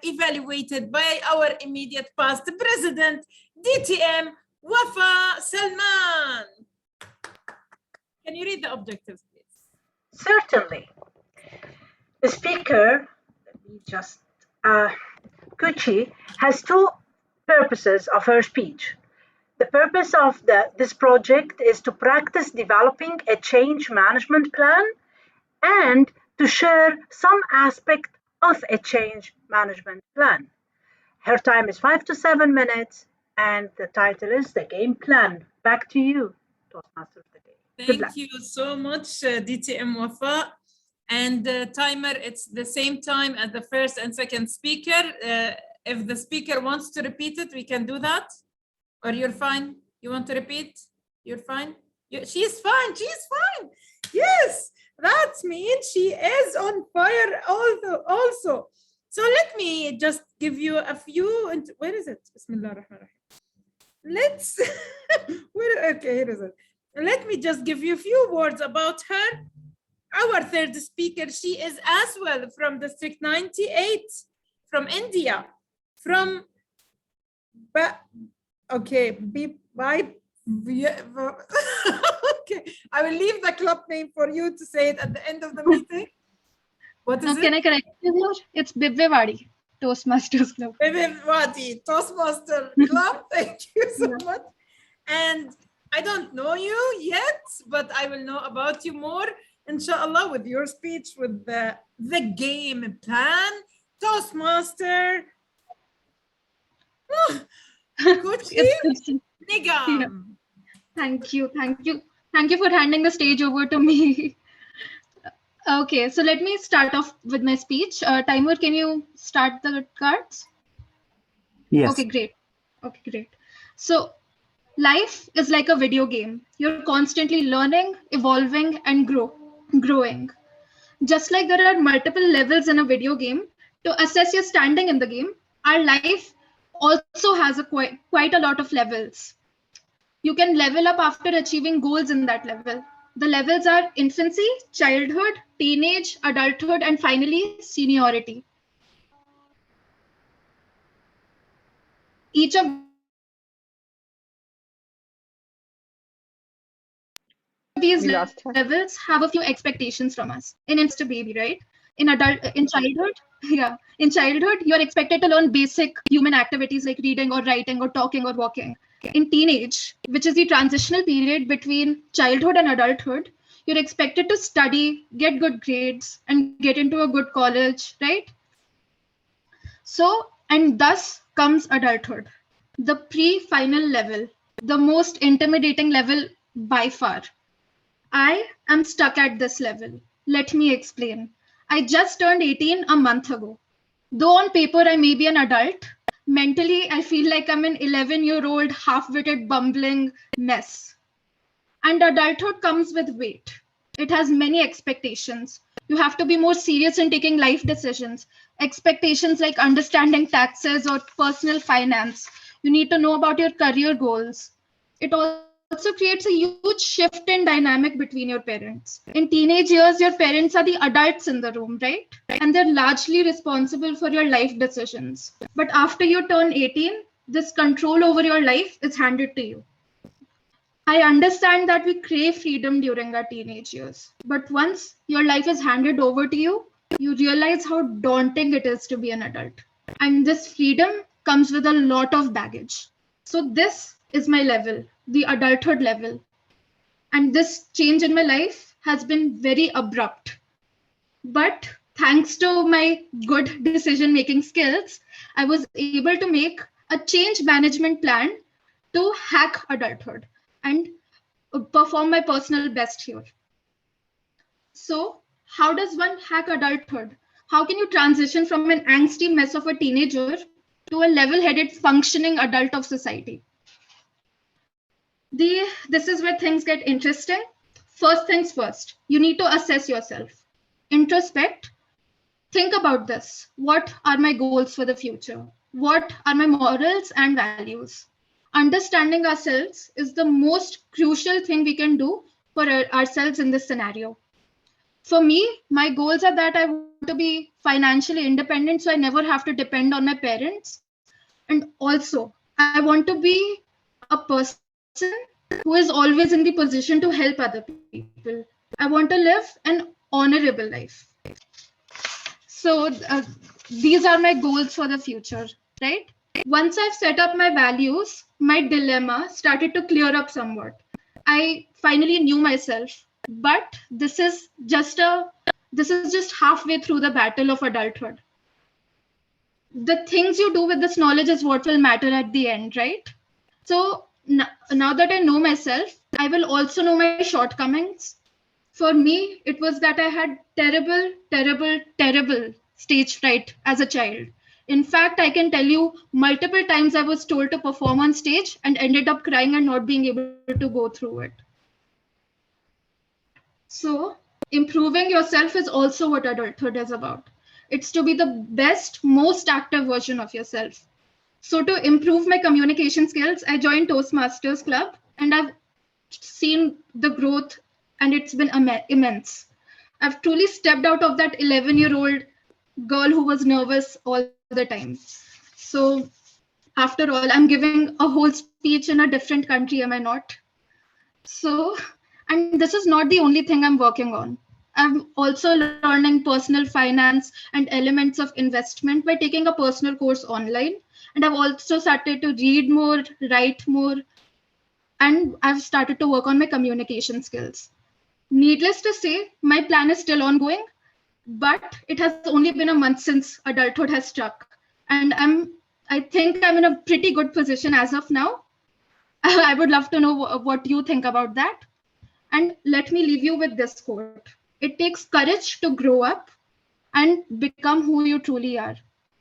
evaluated by our immediate past president, DTM Wafa Salman. Can you read the objectives, please? Certainly. The speaker, let me just, Kuchi, has two purposes of her speech. The purpose of this project is to practice developing a change management plan and to share some aspect of a change management plan. Her time is 5 to 7 minutes, and the title is The Game Plan. Back to you, Toastmaster of the Day. Thank you so much, DTM Wafa. And timer, it's the same time as the first and second speaker. If the speaker wants to repeat it, we can do that. Or you're fine? You want to repeat? You're fine? She's fine. She's fine. Yes, that means she is on fire also. So let me just give you a few. Where is it? Bismillah ar-Rahman ar-Rahim. Let's. Okay, here is it. Let me just give you a few words about her. Our third speaker, she is as well from District 98 from India, from, okay, okay, I will leave the club name for you to say it at the end of the meeting. What is it? Can I correct you here? It's Bibwewadi Toastmasters Club. Bibwewadi Toastmaster Club. Thank you so much. And I don't know you yet, but I will know about you more, inshallah, with your speech, with the game plan. Toastmaster. Kuchi Nigam. Yeah. Thank you for handing the stage over to me. Okay, so let me start off with my speech. Timer, can you start the cards? Yes. Okay, great. So life is like a video game. You're constantly learning, evolving, and growing. Just like there are multiple levels in a video game, to assess your standing in the game, our life also has quite a lot of levels. You can level up after achieving goals in that level. The levels are infancy, childhood, teenage, adulthood, and finally seniority. Each of these levels have a few expectations from us. In a baby, right? In childhood, you are expected to learn basic human activities like reading or writing or talking or walking. In teenage, which is the transitional period between childhood and adulthood, you're expected to study, get good grades, and get into a good college, right? So, and thus comes adulthood, the pre-final level, the most intimidating level by far. I am stuck at this level. Let me explain. I just turned 18 a month ago. Though on paper I may be an adult, mentally I feel like I'm an 11-year-old half-witted bumbling mess. And adulthood comes with weight. It has many expectations. You have to be more serious in taking life decisions. Expectations like understanding taxes or personal finance. You need to know about your career goals. It also creates a huge shift in dynamic between your parents. In teenage years, your parents are the adults in the room, right? And they're largely responsible for your life decisions. But after you turn 18, this control over your life is handed to you. I understand that we crave freedom during our teenage years. But once your life is handed over to you, you realize how daunting it is to be an adult. And this freedom comes with a lot of baggage. So this is my level, the adulthood level. And this change in my life has been very abrupt. But thanks to my good decision-making skills, I was able to make a change management plan to hack adulthood and perform my personal best here. So how does one hack adulthood? How can you transition from an angsty mess of a teenager to a level-headed functioning adult of society? This is where things get interesting. First things first, you need to assess yourself. Introspect. Think about this. What are my goals for the future? What are my morals and values? Understanding ourselves is the most crucial thing we can do for ourselves in this scenario. For me, my goals are that I want to be financially independent so I never have to depend on my parents. And also, I want to be a person who is always in the position to help other people. I want to live an honorable life. So these are my goals for the future, right? Once I've set up my values, my dilemma started to clear up somewhat. I finally knew myself, but this is just halfway through the battle of adulthood. The things you do with this knowledge is what will matter at the end, right? So now that I know myself, I will also know my shortcomings. For me, it was that I had terrible stage fright as a child. In fact, I can tell you multiple times I was told to perform on stage and ended up crying and not being able to go through it. So improving yourself is also what adulthood is about. It's to be the best, most active version of yourself. So to improve my communication skills, I joined Toastmasters Club and I've seen the growth and it's been immense. I've truly stepped out of that 11-year-old girl who was nervous all the time. So after all, I'm giving a whole speech in a different country, am I not? So, and this is not the only thing I'm working on. I'm also learning personal finance and elements of investment by taking a personal course online. And I've also started to read more, write more, and I've started to work on my communication skills. Needless to say, my plan is still ongoing, but it has only been a month since adulthood has struck. And I think I'm in a pretty good position as of now. I would love to know what you think about that. And let me leave you with this quote. It takes courage to grow up and become who you truly are.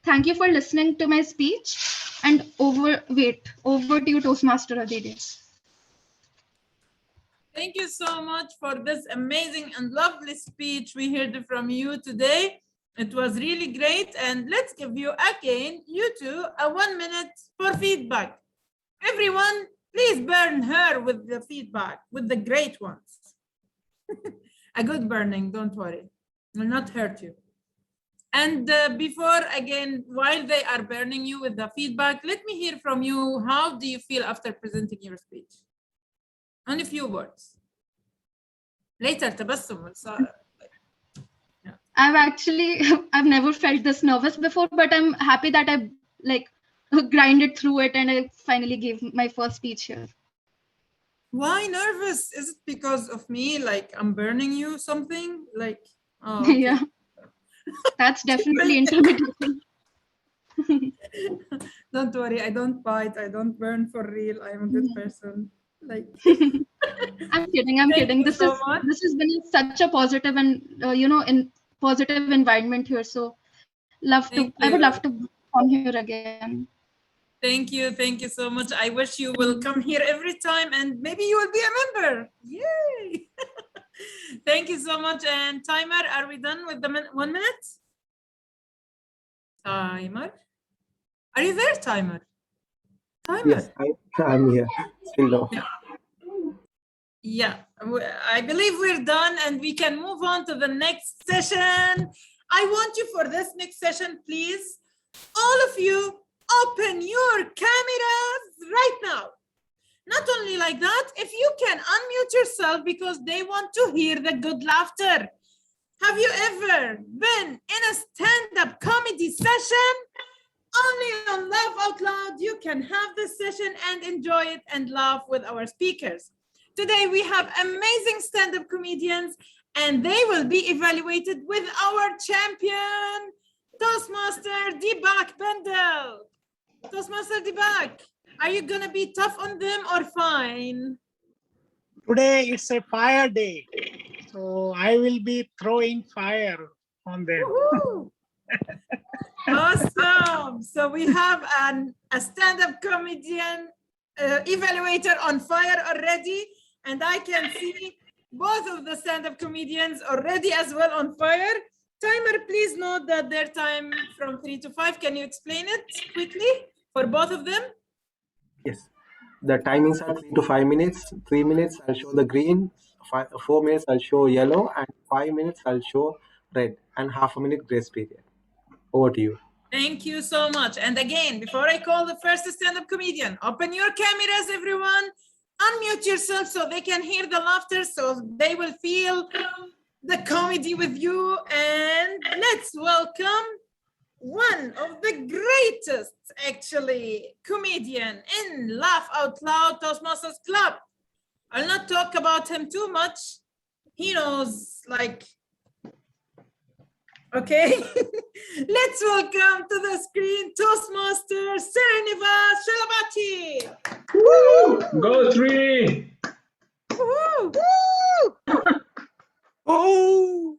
Thank you for listening to my speech. And over to you, Toastmaster Aditi. Thank you so much for this amazing and lovely speech we heard from you today. It was really great. And let's give you again, you two, a 1 minute for feedback. Everyone, please burn her with the feedback, with the great ones. A good burning, don't worry. It will not hurt you. And before, again, while they are burning you with the feedback, let me hear from you. How do you feel after presenting your speech? Only a few words. Later, tabassum. I've never felt this nervous before, but I'm happy that I grinded through it and I finally gave my first speech here. Why nervous? Is it because of me? Like I'm burning you something? Like, oh, okay. Yeah, that's definitely intimidating. Don't worry, I don't bite, I don't burn for real. I'm a good person. Like, I'm kidding. This has been such a positive and in positive environment here. So I would love to come here again. Thank you so much. I wish you will come here every time and maybe you will be a member. Yay! Thank you so much. And timer, are we done with the 1 minute? Timer? Are you there, timer? Timer? Yes, I'm here. Still no. Yeah, I believe we're done and we can move on to the next session. I want you for this next session, please, all of you, open your cameras right now. Not only like that, if you can unmute yourself because they want to hear the good laughter. Have you ever been in a stand-up comedy session? Only on Laugh Out Loud, you can have this session and enjoy it and laugh with our speakers. Today, we have amazing stand-up comedians and they will be evaluated with our champion, Toastmaster Dibak Bendel. Toastmaster Dibak, are you gonna be tough on them or fine? Today it's a fire day, so I will be throwing fire on them. Awesome. So we have a stand-up comedian evaluator on fire already, and I can see both of the stand-up comedians already as well on fire. Timer, please note that their time from 3 to 5. Can you explain it quickly for both of them? Yes. The timings are 3 to 5 minutes. 3 minutes, I'll show the green. 4 minutes, I'll show yellow. And 5 minutes, I'll show red. And half a minute grace period. Over to you. Thank you so much. And again, before I call the first stand-up comedian, open your cameras, everyone. Unmute yourself so they can hear the laughter, so they will feel the comedy with you. And let's welcome one of the greatest, actually, comedian in Laugh Out Loud Toastmasters Club. I'll not talk about him too much. He knows, like, okay. Let's welcome to the screen Toastmaster Sernivas Shalabati. Woo! Go 3! Woo! Oh!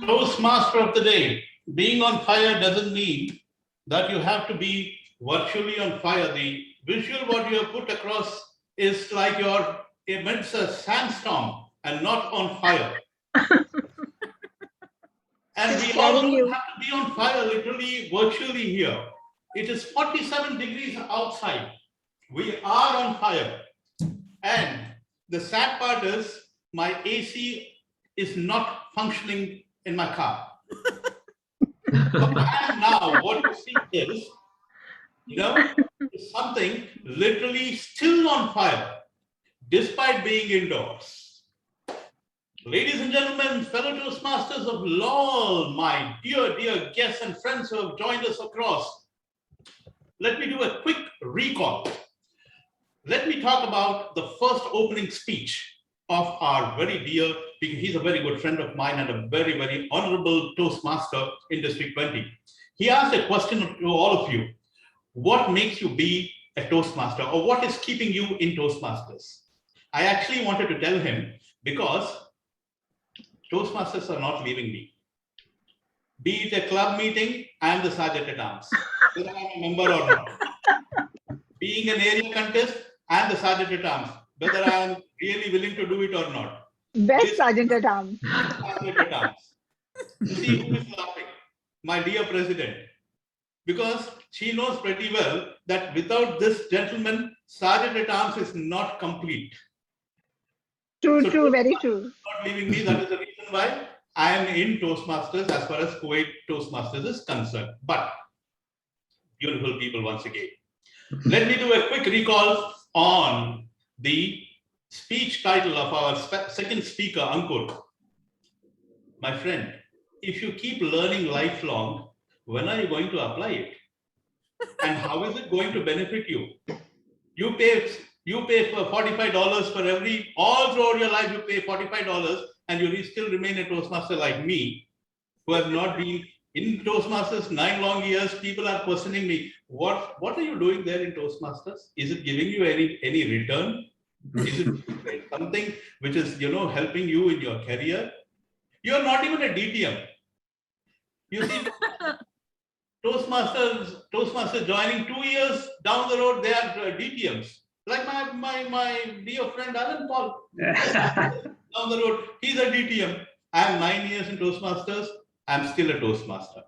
Toastmaster of the day. Being on fire doesn't mean that you have to be virtually on fire. The visual what you have put across is like you're amidst a sandstorm and not on fire. And we all don't have to be on fire literally virtually here. It is 47 degrees outside. We are on fire. And the sad part is my AC is not functioning in my car. And now what you see is, is something literally still on fire, despite being indoors. Ladies and gentlemen, fellow Toastmasters of LOL, my dear, dear guests and friends who have joined us across, let me do a quick recall. Let me talk about the first opening speech of our very dear, because he's a very good friend of mine and a very, very honorable Toastmaster in District 20. He asked a question to all of you. What makes you be a Toastmaster, or what is keeping you in Toastmasters? I actually wanted to tell him because Toastmasters are not leaving me. Be it a club meeting, I am the sergeant at arms, whether I'm a member or not. Being an area contest, I am the sergeant at arms, whether I am really willing to do it or not. Best sergeant at arms. Sergeant at arms. You see who is laughing? My dear president. Because she knows pretty well that without this gentleman, sergeant at arms is not complete. True, So true, very true. Not leaving me, that is the reason why I am in Toastmasters as far as Kuwait Toastmasters is concerned. But beautiful people once again. Let me do a quick recall on the speech title of our second speaker, Ankur. My friend, if you keep learning lifelong, when are you going to apply it? And how is it going to benefit you? You pay for $45 for all throughout your life, you pay $45 and you still remain a Toastmaster like me, who have not been in Toastmasters 9 long years. People are questioning me, what are you doing there in Toastmasters? Is it giving you any return? Is it something which is helping you in your career? You're not even a DTM. You see, Toastmasters joining 2 years down the road, they are DTMs. Like my dear friend Alan Paul. Down the road, he's a DTM. I'm 9 years in Toastmasters. I'm still a Toastmaster.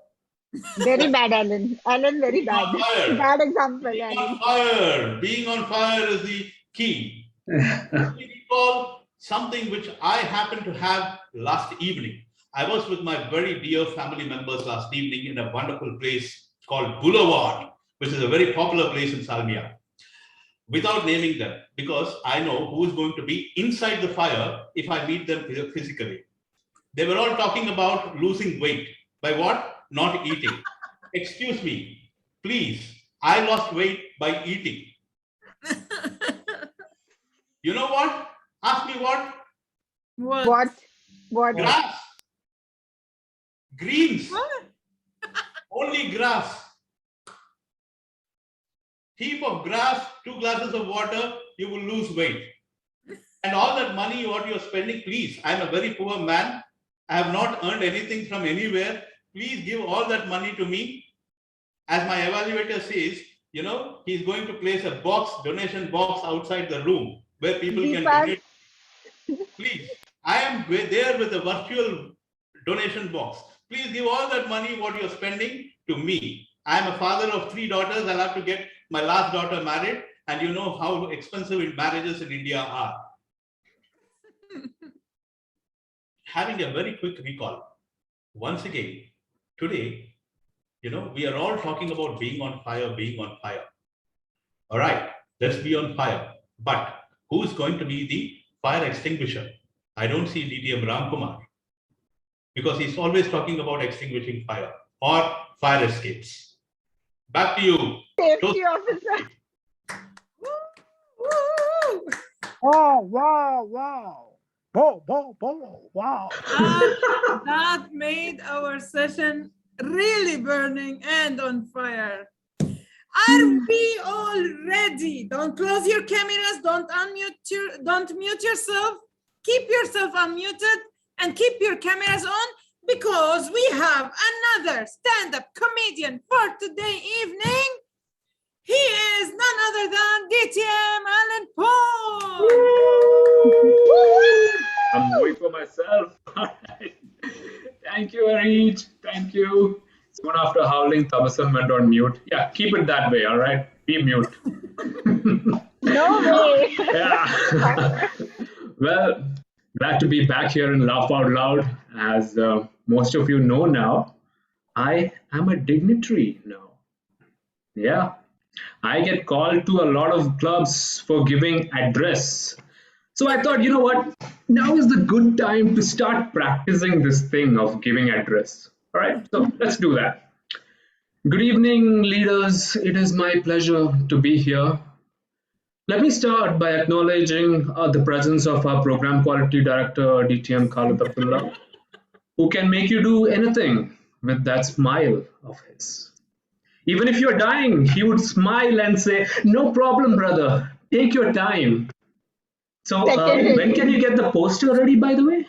Very bad, Alan. Alan, very bad. Bad example, Being Alan. on fire. Being on fire is the key. Let me recall something which I happened to have last evening. I was with my very dear family members last evening in a wonderful place called Boulevard, which is a very popular place in Salmia. Without naming them, because I know who is going to be inside the fire if I meet them physically. They were all talking about losing weight. By what? Not eating. Excuse me, please. I lost weight by eating. You know what? Ask me what? What? Grass. Greens. What? Only grass. Heap of grass, 2 glasses of water, you will lose weight. And all that money what you're spending, please, I'm a very poor man. I have not earned anything from anywhere. Please give all that money to me. As my evaluator says, he's going to place a donation box outside the room where people can donate. Please, I am there with a virtual donation box. Please give all that money what you're spending to me. I am a father of 3 daughters. I'll have to get my last daughter married, and you know how expensive marriages in India are. Having a very quick recall. Once again, today, we are all talking about being on fire, being on fire. All right, let's be on fire. But who is going to be the fire extinguisher? I don't see DTM Ramkumar, because he's always talking about extinguishing fire or fire escapes. Back to you. Safety officer. Oh, wow. Wow. That made our session really burning and on fire. Are we all ready? Don't close your cameras, don't mute yourself. Keep yourself unmuted and keep your cameras on, because we have another stand-up comedian for today evening. He is none other than DTM Alan Paul. I'm going for myself. Thank you, Areej. Thank you. Soon after howling, Tabasum went on mute. Yeah, keep it that way, all right? Be mute. No way. Yeah. Well, glad to be back here in Laugh Out Loud. As most of you know now, I am a dignitary now. Yeah, I get called to a lot of clubs for giving address. So I thought, you know what? Now is the good time to start practicing this thing of giving address. All right, so let's do that. Good evening, leaders. It is my pleasure to be here. Let me start by acknowledging the presence of our program quality director, DTM Khalid Abdullah, who can make you do anything with that smile of his. Even if you're dying, he would smile and say, "No problem, brother. Take your time." So, Second it. when can you get the poster ready, by the way?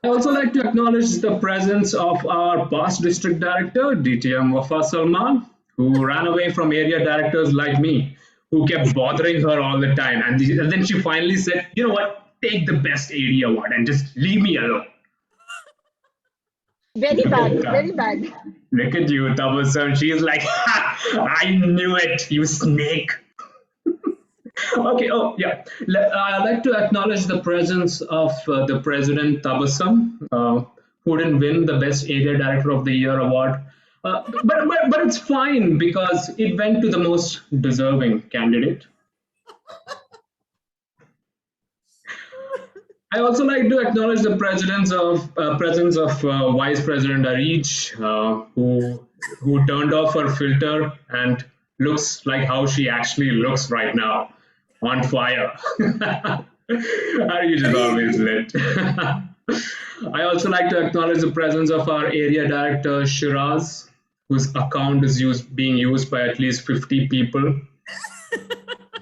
I also like to acknowledge the presence of our past district director, DTM Wafa Salman, who ran away from area directors like me, who kept bothering her all the time. And then she finally said, "You know what? Take the best AD award and just leave me alone." Very bad. Very bad. Look at you, Tabassum. She's like, "I knew it, you snake." Okay, oh yeah. I'd like to acknowledge the presence of the president Tabassum, who didn't win the Best Area Director of the Year award. But it's fine because it went to the most deserving candidate. I also like to acknowledge the presence of Vice President Arij, who turned off her filter and looks like how she actually looks right now, on fire. Arij is always lit. I also like to acknowledge the presence of our area director Shiraz, whose account is being used by at least 50 people.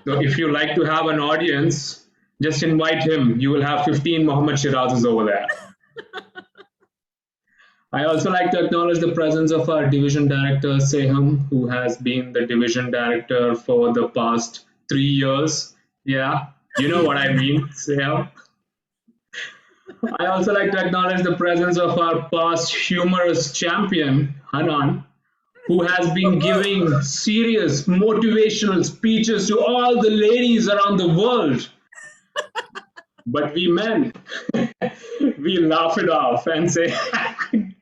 So if you like to have an audience, just invite him. You will have 15 Muhammad Shirazes over there. I also like to acknowledge the presence of our division director, Seham, who has been the division director for the past 3 years. Yeah, you know what I mean, Seham. I also like to acknowledge the presence of our past humorous champion, Hanan, who has been giving serious motivational speeches to all the ladies around the world. But we men, we laugh it off and say,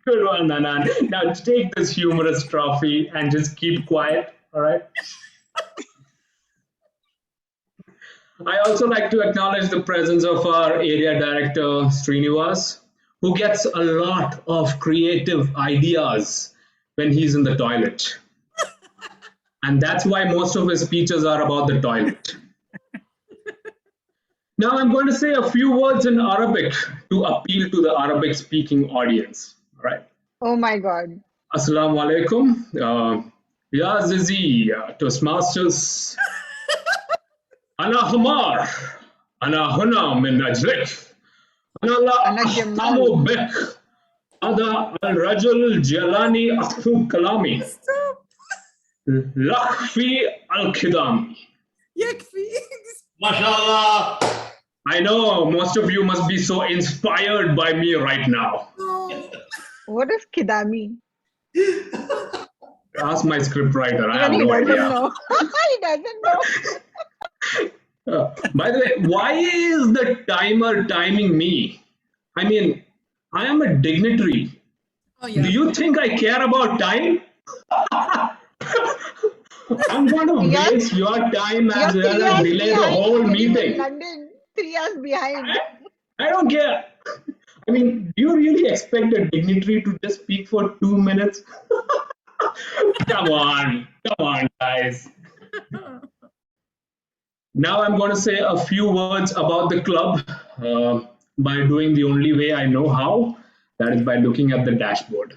"Good one, Hanan. Now take this humorous trophy and just keep quiet, all right?" I also like to acknowledge the presence of our area director, Srinivas, who gets a lot of creative ideas when he's in the toilet. And that's why most of his speeches are about the toilet. Now I'm going to say a few words in Arabic to appeal to the Arabic speaking audience. All right. Oh my God. Assalamu alaikum. Ya Zizi, Toastmasters. Ana Hamar. Ana Huna min Ajlik. Ana la Ana Ahtamu Jamal. Bek. Ada al Rajul Jalani Akhtu Kalami. Lakfi al Khidami. MashaAllah. I know most of you must be so inspired by me right now. What is Kidami? Ask my scriptwriter. I have Even he no doesn't idea. know. He doesn't know. By the way, why is the timer timing me? I mean, I am a dignitary. Oh, yeah. Do you think I care about time? I'm going to Yes. waste your time as You're well 3 and hours delay the behind. whole You're in meeting. London, 3 hours behind. I don't care. I mean, do you really expect a dignitary to just speak for 2 minutes? Come on, guys. Now I'm going to say a few words about the club by doing the only way I know how. That is by looking at the dashboard.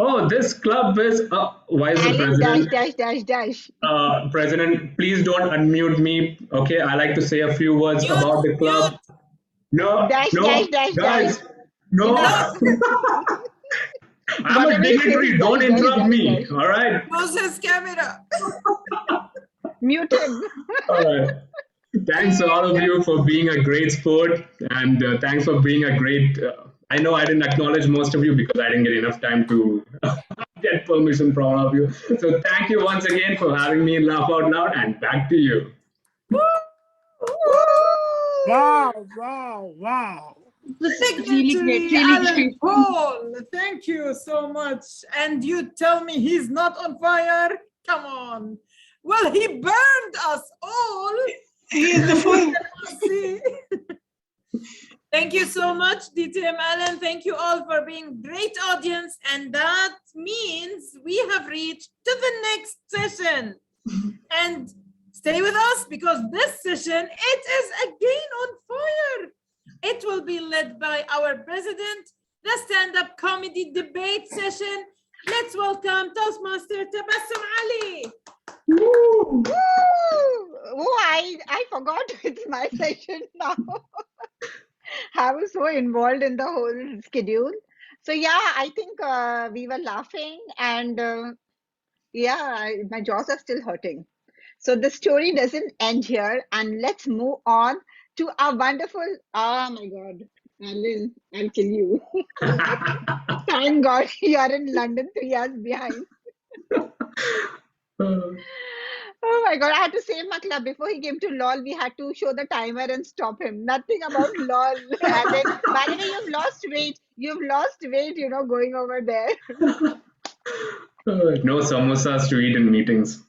Oh, this club is. Why is the Alan president? -- President, please don't unmute me. Okay, I like to say a few words about the club. No, dash, guys, no. I'm a Whatever he says, dignitary. Don't interrupt me. All right. Close his camera. Mute him. All right. Thanks all of you for being a great sport, and thanks for being a great. I know I didn't acknowledge most of you because I didn't get enough time to get permission from all of you. So thank you once again for having me in Laugh Out Loud, and back to you. Woo! Wow. This is really Signatory great, really Alan great. Paul, thank you so much. And you tell me he's not on fire? Come on. Well, he burned us all. He is the full. See? Thank you so much, DTM Alan. Thank you all for being great audience. And that means we have reached to the next session. And stay with us because this session, it is again on fire. It will be led by our president, the stand-up comedy debate session. Let's welcome Toastmaster Tabassum Ali. Woo! Oh, I forgot it's my session now. I was so involved in the whole schedule. So yeah, I think we were laughing and my jaws are still hurting. So the story doesn't end here, and let's move on to our wonderful. Oh my God, Alan, I'll kill you. Thank God you are in London 3 hours behind. Oh my God, I had to save my club. Before he came to LOL, we had to show the timer and stop him. Nothing about LOL. And then, by the way, you've lost weight. You've lost weight, going over there. No samosas to eat in meetings.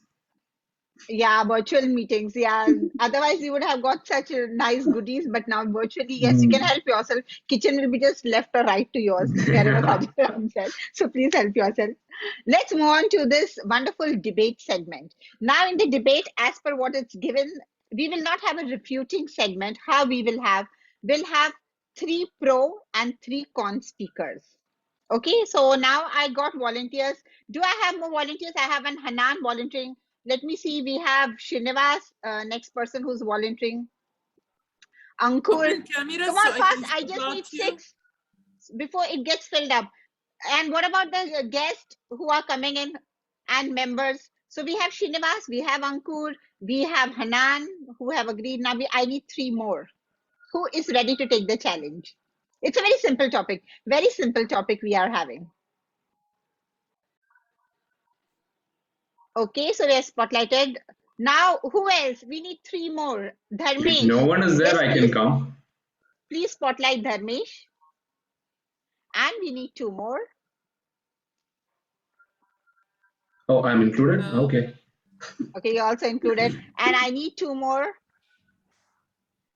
Yeah, virtual meetings. Yeah. Otherwise, you would have got such nice goodies, but now virtually, yes, you can help yourself. Kitchen will be just left or right to yours, wherever Sajid said. So please help yourself. Let's move on to this wonderful debate segment. Now, in the debate, as per what it's given, we will not have a refuting segment. How we'll have 3 pro and 3 con speakers. Okay, so now I got volunteers. Do I have more volunteers? I have an Hanan volunteering. Let me see. We have Srinivas, next person who's volunteering. Ankur. Come on, fast. I just need 6 before it gets filled up. And what about the guests who are coming in and members? So we have Srinivas, we have Ankur, we have Hanan who have agreed. Now I need 3 more. Who is ready to take the challenge? It's a very simple topic. Very simple topic we are having. Okay, so we are spotlighted. Now, who else? We need 3 more. Dharmesh. If no one is there, Yes, I can come. Please spotlight Dharmesh. And we need 2 more. Oh, I'm included? Okay. Okay, you're also included. And I need 2 more.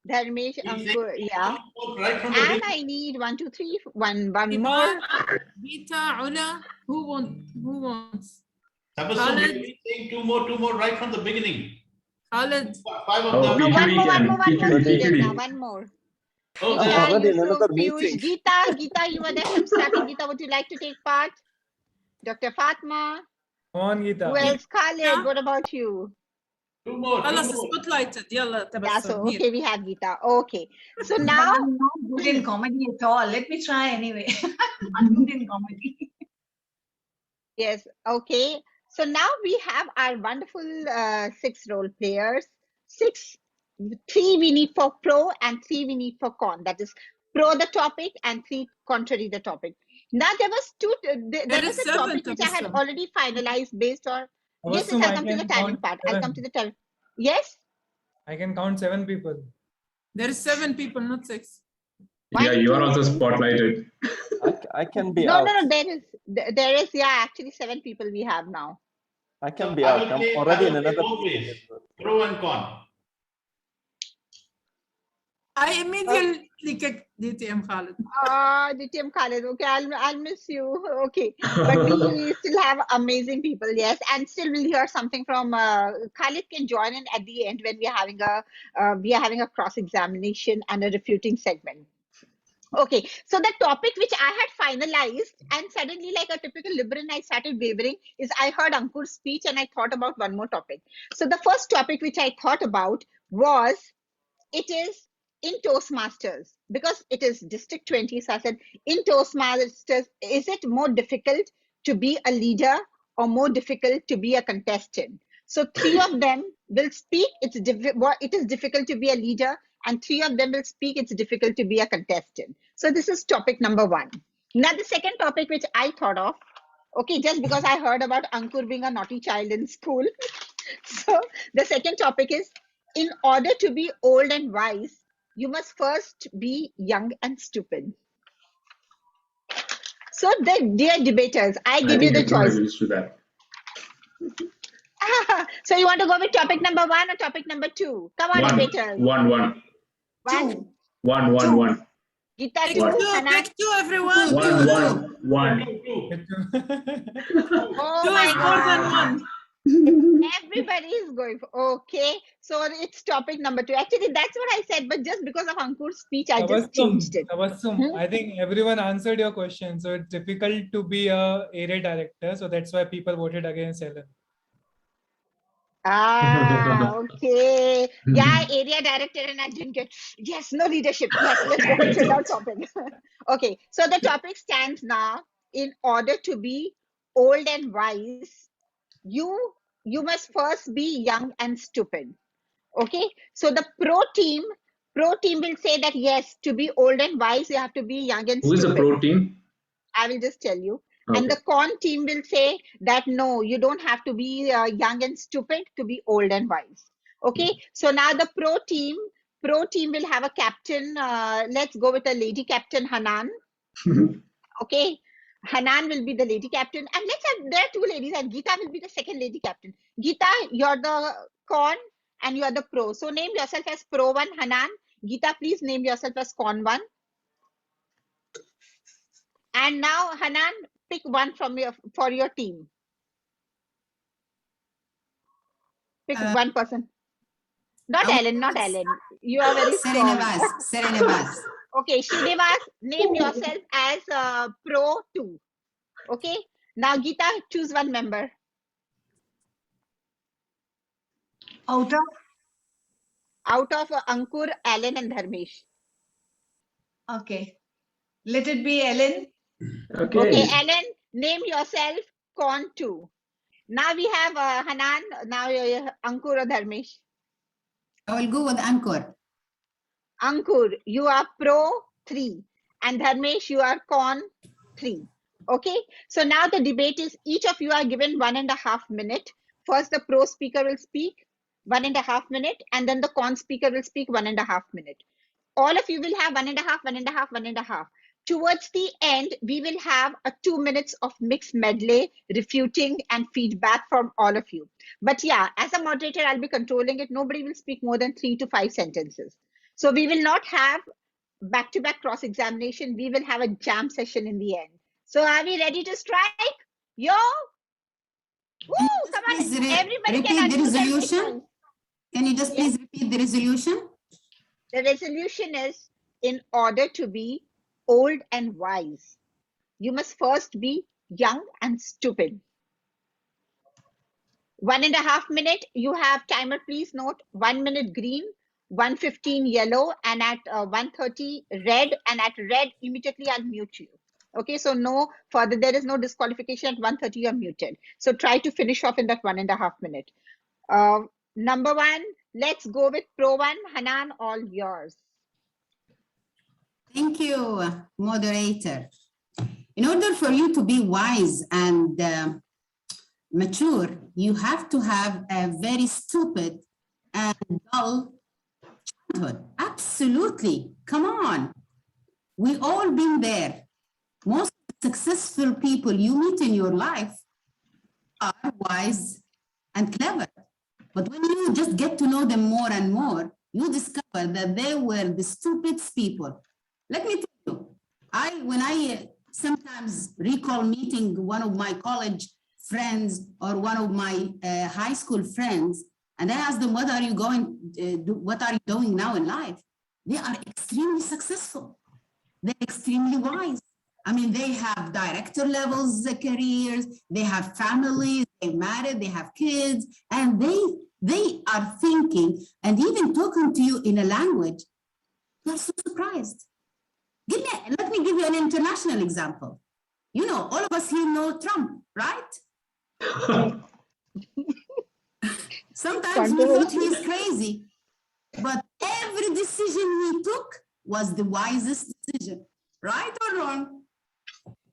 Dharmesh, Ankur, yeah. Right from And I need 1, 2, 3, one more. Gita, Ula, who wants? Tabassum, we're saying 2 more right from the beginning. Khalid. 5 of Oh, them. No, one more. PQD. One more. I'm Gita, already in Yusuf, another Piyush, meeting. Gita, you were there from starting. Gita, would you like to take part? Dr. Fatma. Come on, Gita. Who else? Khalid, what about you? 2 more. خلاص spotlighted. يلا Yeah, تبسم. so okay, we have Gita. Okay. So now I'm not good in comedy at all. Let me try anyway. I'm good in comedy. yes, okay. So now we have our wonderful 6 role players. 3 we need for pro and 3 we need for con. That is pro the topic and 3 contrary the topic. Now there was a topic which I had already finalized based on. Yes, I'll come to the timing part. I'll come to the time. Yes? I can count 7 people. There is 7 people, not 6. Yeah, you are also spotlighted. I can be no, out. No, there is, actually 7 people we have now. I can be out. I'm already in another meeting. Pro and con. I immediately kicked DTM Khalid. DTM Khalid. Okay, I'll miss you. Okay, but we still have amazing people. Yes, and still we'll hear something from Khalid. Can join in at the end when we are having a cross examination and a refuting segment. Okay, so the topic which I had finalized, and suddenly, like a typical liberal, I started wavering, is I heard Ankur's speech and I thought about one more topic. So the first topic which I thought about was, it is in Toastmasters, because it is District 20. So I said, in Toastmasters, is it more difficult to be a leader or more difficult to be a contestant? So 3 of them will speak, it is difficult to be a leader, and 3 of them will speak, it's difficult to be a contestant. So this is topic number 1. Now the second topic which I thought of, okay, just because I heard about Ankur being a naughty child in school. So the second topic is, in order to be old and wise, you must first be young and stupid. So, dear debaters, I give you the choice. Used to that. So, you want to go with topic number 1 or topic number 2? Come on, debaters. One. One. One. Gita, Pick 2. two, Hannah? pick two, everyone. One. Oh Two my is more than God. one. Everybody is going for, okay. So it's topic number 2. Actually, that's what I said, but just because of Ankur's speech, I just changed it. I think everyone answered your question. So it's difficult to be a area director. So that's why people voted against Ellen. Okay. Yeah, area director, and I didn't get, yes, no leadership. Yes, let's go into the topic. Okay, so the topic stands now. In order to be old and wise, you must first be young and stupid. Okay, so the pro team will say that yes, to be old and wise, you have to be young and Who is stupid. the pro team? I will just tell you. Okay. And the con team will say that no, you don't have to be young and stupid to be old and wise. Okay, so now the pro team will have a captain. Let's go with a lady captain, Hanan. Okay, Hanan will be the lady captain, and there are 2 ladies, and Geeta will be the second lady captain. Geeta, you're the con and you are the pro. So name yourself as pro 1, Hanan. Geeta, please name yourself as con 1. And now, Hanan, pick one for your team. Pick one person. Not Ellen. You are very strong. Serenivas. Okay, Srinivas, name yourself as pro 2. Okay. Now, Geeta, choose one member. Out of Ankur, Alan, and Dharmesh. Okay. Let it be Ellen. Okay, Alan, name yourself con 2. Now we have Hanan, now Ankur or Dharmesh. I will go with Ankur. Ankur, you are pro 3. And Dharmesh, you are con 3. Okay, so now the debate is each of you are given 1.5 minutes. First, the pro speaker will speak 1.5 minutes, and then the con speaker will speak 1.5 minutes. All of you will have 1.5. Towards the end, we will have a 2 minutes of mixed medley, refuting and feedback from all of you. But yeah, as a moderator, I'll be controlling it. Nobody will speak more than 3 to 5 sentences. So we will not have back-to-back cross-examination. We will have a jam session in the end. So are we ready to strike? Yo! Woo! Come on, everybody can repeat the resolution. Can you just please repeat the resolution? The resolution is, in order to be old and wise, you must first be young and stupid. 1.5 minutes, you have timer, please note, 1 minute green, 1:15 yellow, and at 1:30 red, and at red, immediately I'll mute you. Okay, so no further, there is no disqualification. At 1:30 you're muted. So try to finish off in that 1.5 minutes. Number 1, let's go with pro 1. Hanan, all yours. Thank you, moderator. In order for you to be wise and mature, you have to have a very stupid and dull childhood. Absolutely. Come on. We all been there. Most successful people you meet in your life are wise and clever. But when you just get to know them more and more, you discover that they were the stupidest people. Let me tell you, when I sometimes recall meeting one of my college friends or one of my high school friends, and I ask them, what are you doing now in life? They are extremely successful. They're extremely wise. I mean, they have director levels careers, they have families, they married, they have kids, and they are thinking and even talking to you in a language. You're so surprised. Let me give you an international example. You know, all of us here know Trump, right? Sometimes we thought he's crazy, but every decision he took was the wisest decision, right or wrong?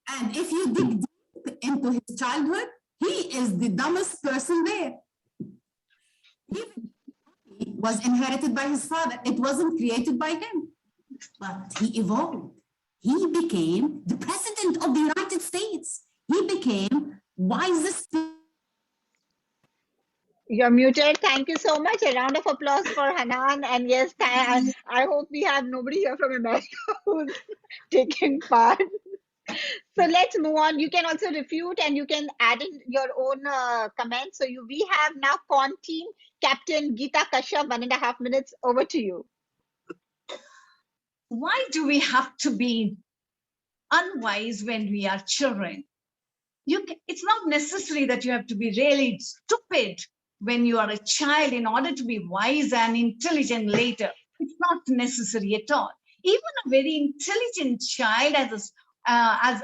And if you dig deep into his childhood, he is the dumbest person there. was inherited by his father. It wasn't created by him, but he evolved. He became the president of the United States. He became wisest. You're muted. Thank you so much. A round of applause for Hanan. And yes, I hope we have nobody here from America who's taking part. So let's move on. You can also refute and you can add in your own comments. So we have now con team captain Geeta Kashyap, 1.5 minutes. Over to you. Why do we have to be unwise when we are children? It's not necessary that you have to be really stupid when you are a child in order to be wise and intelligent later. It's not necessary at all. Even a very intelligent child as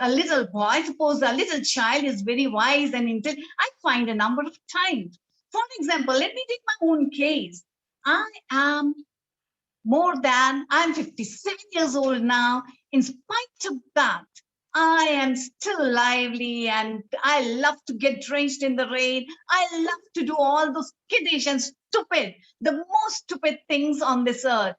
a little boy, suppose a little child is very wise and intelligent, I find a number of times. For example, let me take my own case. I'm 57 years old now. In spite of that, I am still lively and I love to get drenched in the rain. I love to do all those kiddish and stupid, the most stupid things on this earth.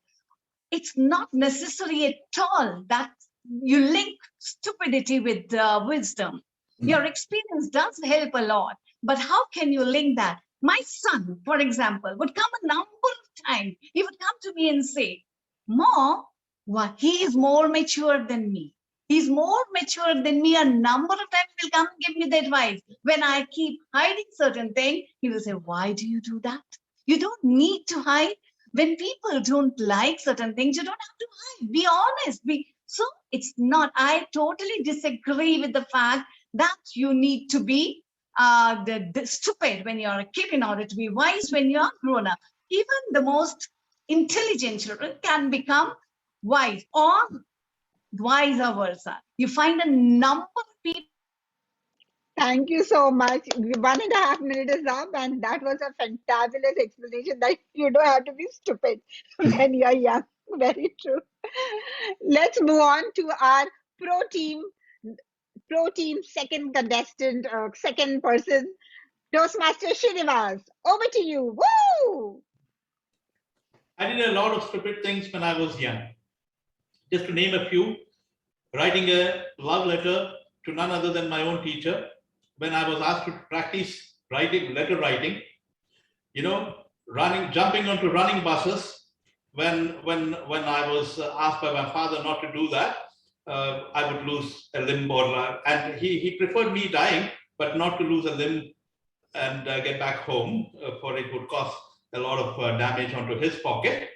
It's not necessary at all that you link stupidity with wisdom. Your experience does help a lot, but how can you link that? My son, for example, would come a number of times. He would come to me and say, Mom, he is more mature than me. He's more mature than me. A number of times he'll come and give me the advice. When I keep hiding certain things, he will say, why do you do that? You don't need to hide. When people don't like certain things, you don't have to hide. Be honest. So it's not, I totally disagree with the fact that you need to be the stupid when you're a kid in order to be wise when you're grown up. Even the most intelligent children can become wise, or vice versa. You find a number of people. Thank you so much. 1.5 minutes is up, and that was a fantabulous explanation that you don't have to be stupid when you're young. Very true. Let's move on to our pro team second contestant, second person, Toastmaster Srinivas. Over to you. Woo! I did a lot of stupid things when I was young. Just to name a few, writing a love letter to none other than my own teacher when I was asked to practice letter writing, jumping onto running buses when I was asked by my father not to do that. I would lose a limb and he preferred me dying, but not to lose a limb and get back home, for it would cause a lot of damage onto his pocket.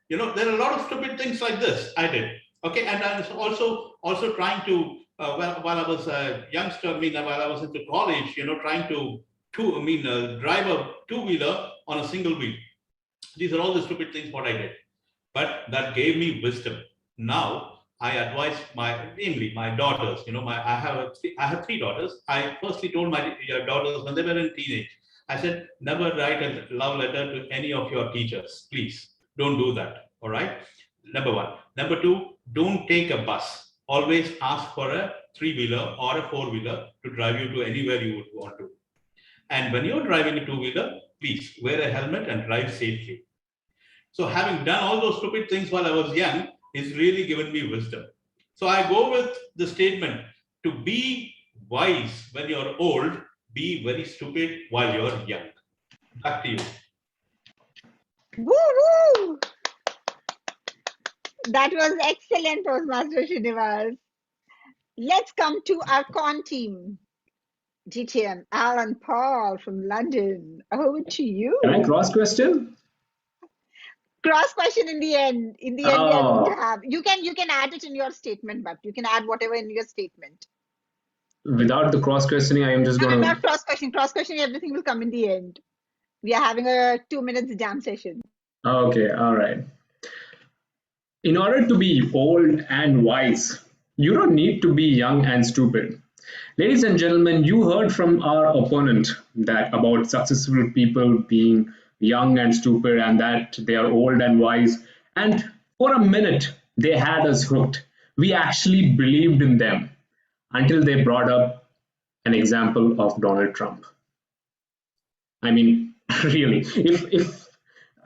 There are a lot of stupid things like this I did. Okay, and I was also trying to while I was a youngster, while I was into college, trying to drive a two-wheeler on a single wheel. These are all the stupid things what I did, but that gave me wisdom. Now I advise mainly my daughters. I have 3 daughters. I firstly told my daughters when they were in teenage, I said, never write a love letter to any of your teachers. Please don't do that. All right. Number 1. Number 2, don't take a bus. Always ask for a 3-wheeler or a 4-wheeler to drive you to anywhere you would want to. And when you're driving a 2-wheeler, please wear a helmet and drive safely. So having done all those stupid things while I was young is really given me wisdom. So I go with the statement, to be wise when you're old, be very stupid while you're young. Back to you. Woo-hoo! That was excellent, Toastmaster Srinivas. Let's come to our con team. GTM, Alan Paul from London. Over to you. Can I cross question? Cross question in the end. In the end, we are going to have. You can add it in your statement, but you can add whatever in your statement. Without the cross questioning, I am just going to. Not cross questioning. Cross questioning, everything will come in the end. We are having a 2 minutes jam session. Okay, all right. In order to be old and wise, you don't need to be young and stupid. Ladies and gentlemen, you heard from our opponent that about successful people being young and stupid and that they are old and wise. And for a minute, they had us hooked. We actually believed in them until they brought up an example of Donald Trump. I mean, really, if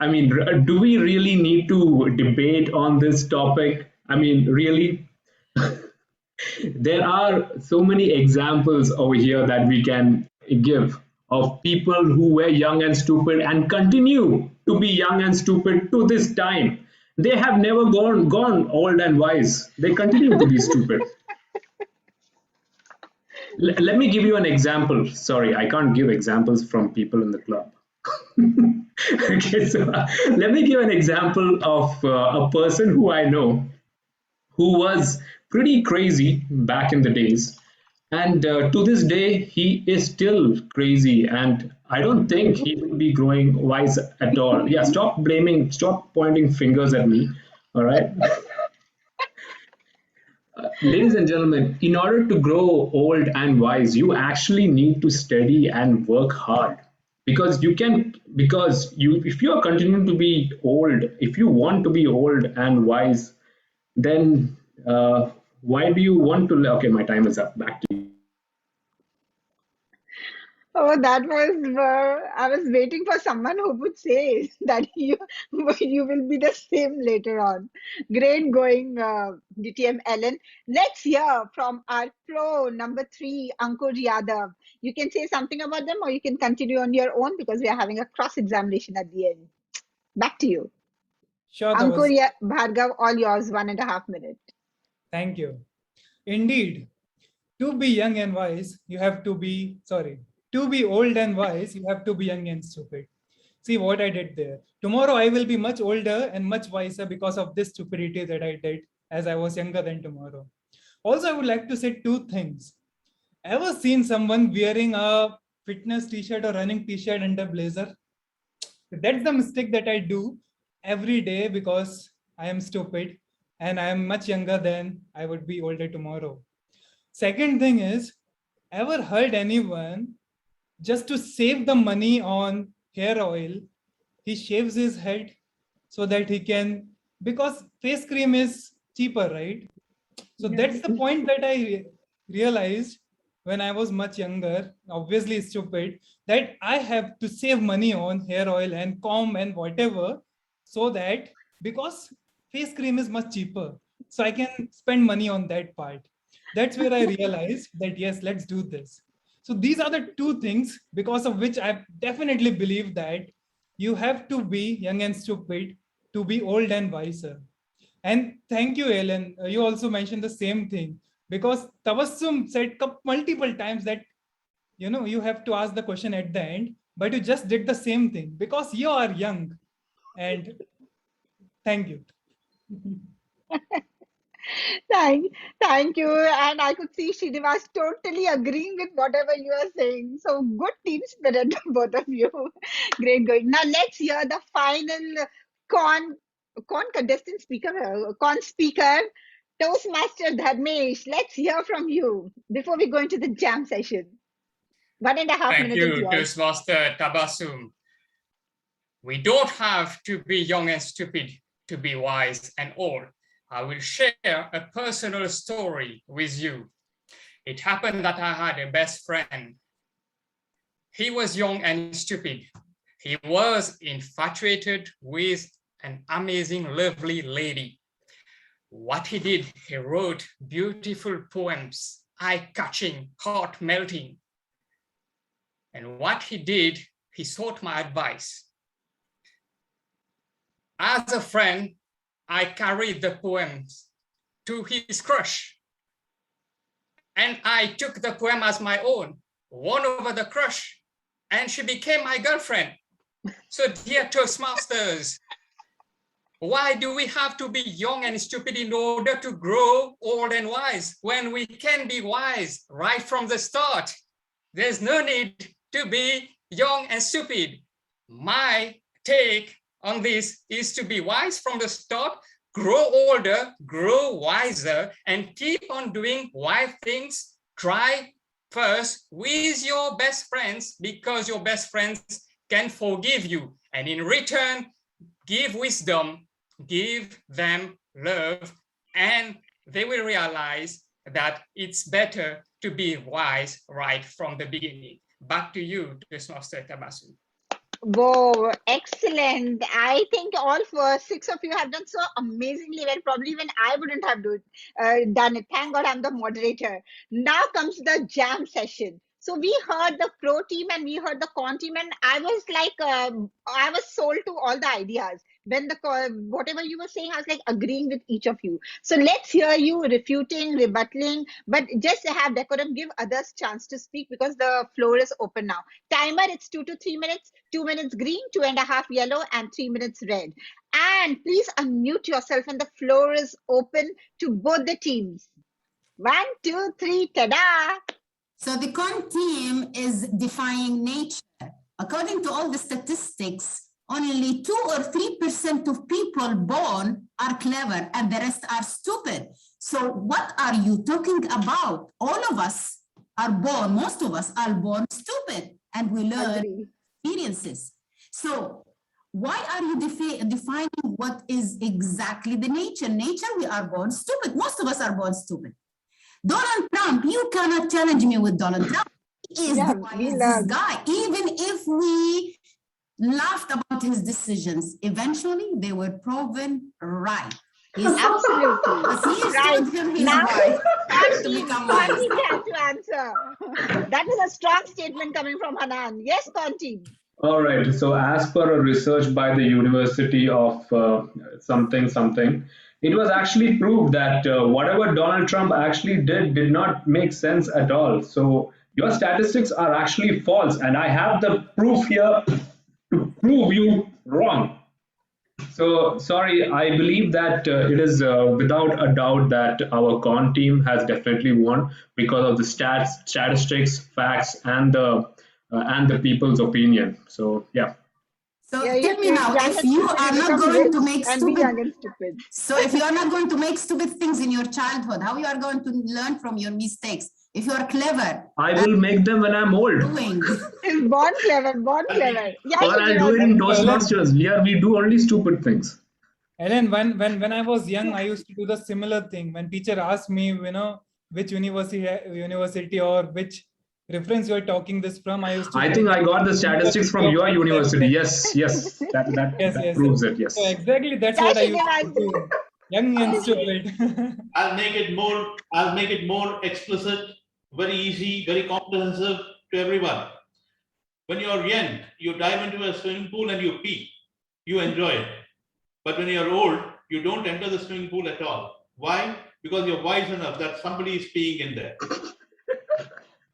I mean, do we really need to debate on this topic? I mean, really, there are so many examples over here that we can give of people who were young and stupid and continue to be young and stupid to this time. They have never gone old and wise. They continue to be stupid. Let me give you an example. Sorry, I can't give examples from people in the club. Okay, so let me give an example of a person who I know who was pretty crazy back in the days. And to this day, he is still crazy. And I don't think he will be growing wise at all. Yeah, stop pointing fingers at me. All right. Ladies and gentlemen, in order to grow old and wise, you actually need to study and work hard. Because if you are continuing to be old, if you want to be old and wise, then why do you want to? Okay, my time is up. Back to you. Oh, that was, I was waiting for someone who would say that you will be the same later on. Great going, DTM Ellen. Let's hear from our pro number 3, Ankur Yadav. You can say something about them or you can continue on your own because we are having a cross examination at the end. Back to you. Sure, that Ankur was. Bhargav, all yours, 1.5 minutes. Thank you. Indeed, to be young and wise, you have to be, sorry, to be old and wise, you have to be young and stupid. See what I did there. Tomorrow I will be much older and much wiser because of this stupidity that I did as I was younger than tomorrow. Also, I would like to say 2 things. Ever seen someone wearing a fitness t-shirt or running t-shirt under blazer? That's the mistake that I do every day because I am stupid and I am much younger than I would be older tomorrow. Second thing is, ever heard anyone just to save the money on hair oil, he shaves his head so that he can, because face cream is cheaper, right? So that's the point that I realized when I was much younger, obviously stupid, that I have to save money on hair oil and comb and whatever, so that because face cream is much cheaper, so I can spend money on that part. That's where I realized that yes, let's do this. So these are the 2 things because of which I definitely believe that you have to be young and stupid to be old and wiser. And thank you, Ellen. You also mentioned the same thing because Tabassum said multiple times that you have to ask the question at the end, but you just did the same thing because you are young. And thank you. Thank you. And I could see Srinivas totally agreeing with whatever you are saying. So good team spirit, both of you. Great going. Now let's hear the final con contestant speaker, con speaker, Toastmaster Dharmesh. Let's hear from you before we go into the jam session. 1.5 Thank minutes is you, yours. Toastmaster Tabassum. We don't have to be young and stupid to be wise and old. I will share a personal story with you. It happened that I had a best friend. He was young and stupid. He was infatuated with an amazing, lovely lady. What he did, he wrote beautiful poems, eye-catching, heart-melting. And what he did, he sought my advice. As a friend, I carried the poems to his crush. And I took the poem as my own, won over the crush, and she became my girlfriend. So dear Toastmasters, why do we have to be young and stupid in order to grow old and wise when we can be wise right from the start? There's no need to be young and stupid. My take on this is to be wise from the start, grow older, grow wiser, and keep on doing wise things. Try first with your best friends because your best friends can forgive you. And in return, give wisdom, give them love, and they will realize that it's better to be wise right from the beginning. Back to you, Toastmaster Tabassum. Whoa, excellent. I think all six of you have done so amazingly well. Probably even I wouldn't have done it. Thank God I'm the moderator. Now comes the jam session. So we heard the pro team and we heard the con team, and I was like, I was sold to all the ideas. When whatever you were saying, I was like agreeing with each of you. So let's hear you refuting, rebutting, but just have decorum, give others chance to speak because the floor is open now. Timer, it's 2 to 3 minutes, 2 minutes green, 2.5 yellow, and 3 minutes red. And please unmute yourself and the floor is open to both the teams. 1, 2, 3, ta-da! So the con team is defying nature. According to all the statistics, only 2 or 3% of people born are clever and the rest are stupid. So what are you talking about? All of us are born, most of us are born stupid and we learn experiences. So why are you defining what is exactly the nature? Nature, we are born stupid. Most of us are born stupid. Donald Trump, you cannot challenge me with Donald Trump. He is the wisest guy. Even if we laughed about his decisions, eventually they were proven right. Absolutely. Right. Now, Conti has to answer. That is a strong statement coming from Hanan. Yes, Conti. All right. So, as per a research by the University of something, it was actually proved that whatever Donald Trump actually did not make sense at all. So, your statistics are actually false, and I have the proof here to prove you wrong. So, sorry, I believe that it is without a doubt that our con team has definitely won because of the statistics, facts, and the people's opinion. So, yeah. So tell me now, if you are not going to make stupid, so if you are not going to make stupid things in your childhood, how you are going to learn from your mistakes? If you are clever, I will make them when I'm old. Born clever, born clever. Yeah, or I'll do it in Toastmasters. We do only stupid things. Ellen, when I was young, I used to do the similar thing. When teacher asked me, which university or which reference you are talking this from, I used to. I think I got the statistics from your university. Yes, that proves it. Yes. So exactly, that's what I used to do. Young and stupid. I'll make it more explicit, very easy, very comprehensive to everyone. When you're young, you dive into a swimming pool and you pee. You enjoy it. But when you're old, you don't enter the swimming pool at all. Why? Because you're wise enough that somebody is peeing in there.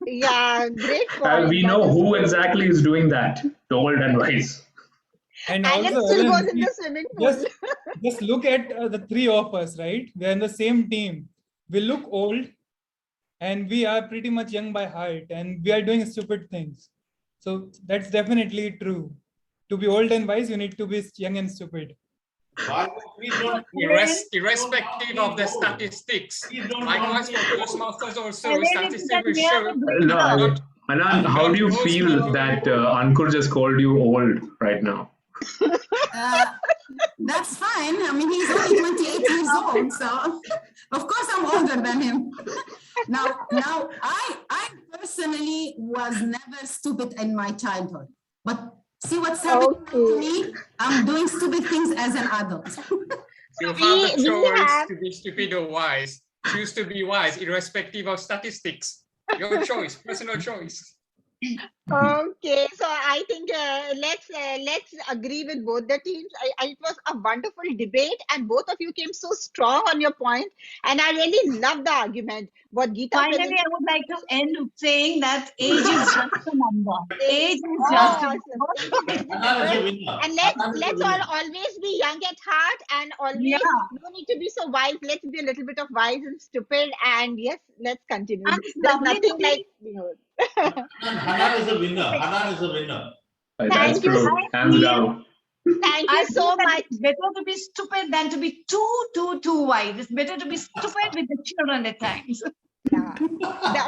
Yeah, great point. We know who exactly is doing that, the old and wise. And Ellen also, still goes in the swimming pool. Just look at the three of us, right? We're in the same team. We look old and we are pretty much young by heart and we are doing stupid things. So that's definitely true. To be old and wise, you need to be young and stupid. Irrespective of the statistics. Likewise for Toastmasters also, statistics will show. No, Anand, how do you feel that Ankur just called you old right now? That's fine. I mean, he's only 28 years old, so of course I'm older than him. Now, I personally was never stupid in my childhood, but see what's happening to me? I'm doing stupid things as an adult. You have the choice to be stupid or wise. Choose to be wise, irrespective of statistics. Your choice, personal choice. Okay, so I think let's agree with both the teams. It was a wonderful debate, and both of you came so strong on your point, and I really love the argument. What Geeta Finally, I would like to end saying that age is just a number. Age is just a number. And let's all always be young at heart, and always no need to be so wise. Let's be a little bit of wise and stupid, and yes, let's continue. There's nothing like Hanan is a winner. Hanan is a winner. That's true. Hands down. Thank you so much. It's better to be stupid than to be too wise. It's better to be stupid with the children at times. Yeah. They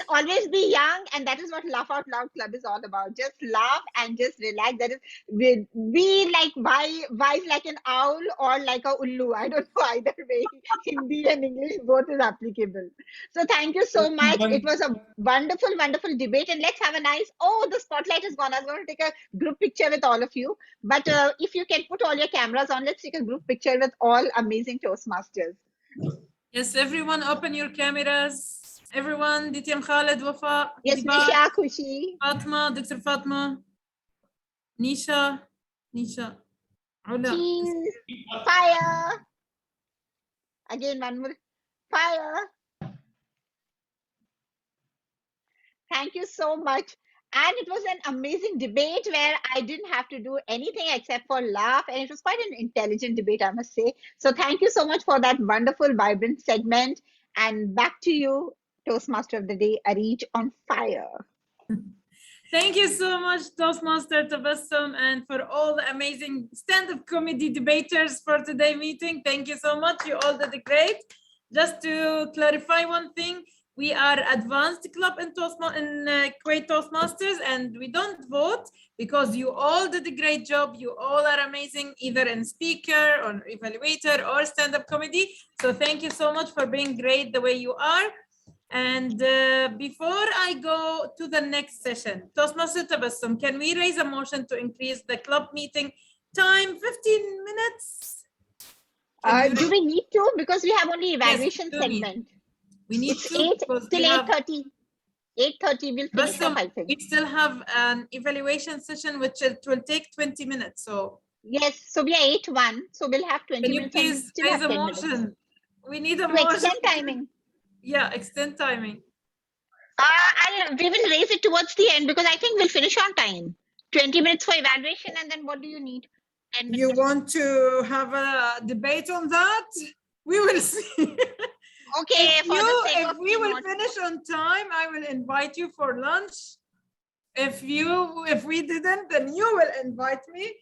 always be young, and that is what Laugh Out Loud Club is all about. Just laugh and just relax. That is, be like wise like an owl or like a ullu. I don't know, either way. Hindi and English both is applicable. So thank you so much. It was a wonderful, wonderful debate, and let's have a nice. Oh, the spotlight is gone. I was going to take a group picture with all of you, but if you can put all your cameras on, let's take a group picture with all amazing Toastmasters. Yes, everyone open your cameras. Everyone, DTM Khaled, Wafa, Yes, Dibat, Nisha, Khushi, Fatma, Dr. Fatma, Nisha, Ula. cheese, fire. Again, one more. Fire. Thank you so much. And it was an amazing debate where I didn't have to do anything except for laugh. And it was quite an intelligent debate, I must say. So thank you so much for that wonderful, vibrant segment. And back to you, Toastmaster of the Day, Arij on fire. Thank you so much, Toastmaster Tabassum, and for all the amazing stand-up comedy debaters for today's meeting. Thank you so much. You all did great. Just to clarify one thing, we are advanced club in Kuwait Toastmasters, and we don't vote because you all did a great job. You all are amazing, either in speaker or evaluator or stand-up comedy. So thank you so much for being great the way you are. And before I go to the next session, Toastmaster Tabassum, can we raise a motion to increase the club meeting time 15 minutes? Do we need to? Because we have only evaluation segment. We need it's to 8 because till 8:30. 8:30 we'll finish up, I think. We still have an evaluation session which will take 20 minutes. So yes, so we are 8:01, so we'll have 20 minutes. Can you please raise a motion? Minutes. We need a motion. Extend timing. Yeah, extend timing. We will raise it towards the end because I think we'll finish on time. 20 minutes for evaluation, and then what do you need? 10 minutes. You want to have a debate on that? We will see. Okay, if we will finish on time, I will invite you for lunch. If we didn't, then you will invite me.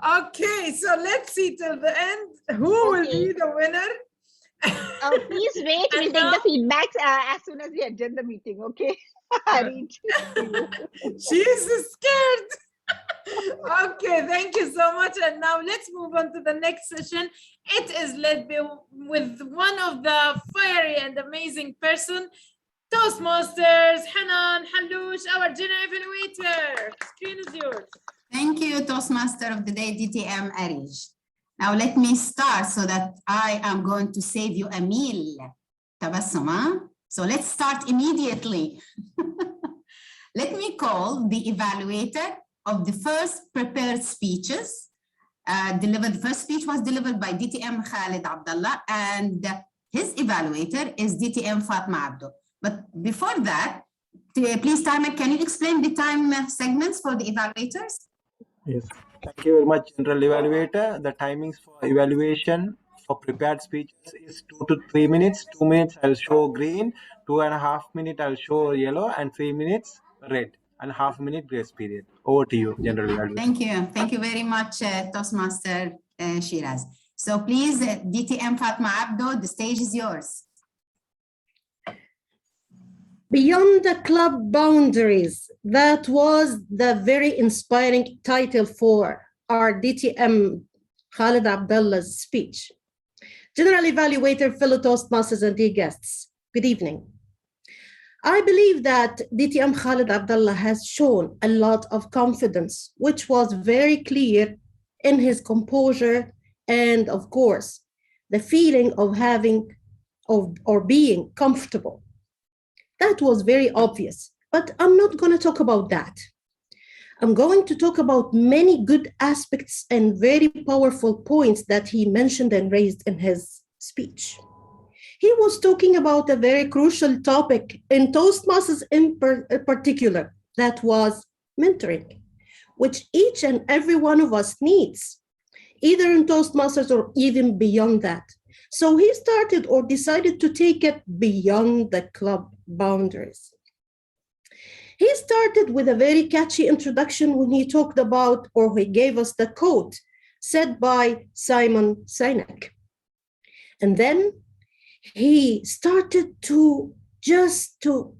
Okay, so let's see till the end who will be the winner. Please wait. We'll take the feedbacks as soon as we adjourn the meeting. Okay. She's scared. Okay, thank you so much. And now let's move on to the next session. It is led with one of the fiery and amazing person, Toastmasters, Hanan Haloush, our general evaluator. Screen is yours. Thank you, Toastmaster of the Day, DTM Arij. Now let me start so that I am going to save you a meal. Tabassum, huh? So let's start immediately. Let me call the evaluator of the first prepared speeches. The first speech was delivered by DTM Khalid Abdullah, and his evaluator is DTM Fatma Abdo. But before that, please, Timer, can you explain the time segments for the evaluators? Yes, thank you very much, General Evaluator. The timings for evaluation for prepared speeches is 2 to 3 minutes. 2 minutes I'll show green, 2.5 minutes I'll show yellow, and 3 minutes red, and half minute grace period. Over to you, General Evaluator. Thank you very much, Toastmaster Shiraz. So please, DTM Fatma Abdo, the stage is yours. Beyond the club boundaries, that was the very inspiring title for our DTM Khalid Abdullah's speech. General Evaluator, fellow Toastmasters and dear guests, good evening. I believe that DTM Khalid Abdullah has shown a lot of confidence, which was very clear in his composure and, of course, the feeling of or being comfortable. That was very obvious, but I'm not going to talk about that. I'm going to talk about many good aspects and very powerful points that he mentioned and raised in his speech. He was talking about a very crucial topic in Toastmasters in particular, that was mentoring, which each and every one of us needs, either in Toastmasters or even beyond that. So he started or decided to take it beyond the club boundaries. He started with a very catchy introduction when he talked about, or he gave us the quote said by Simon Sinek. And then he started to just to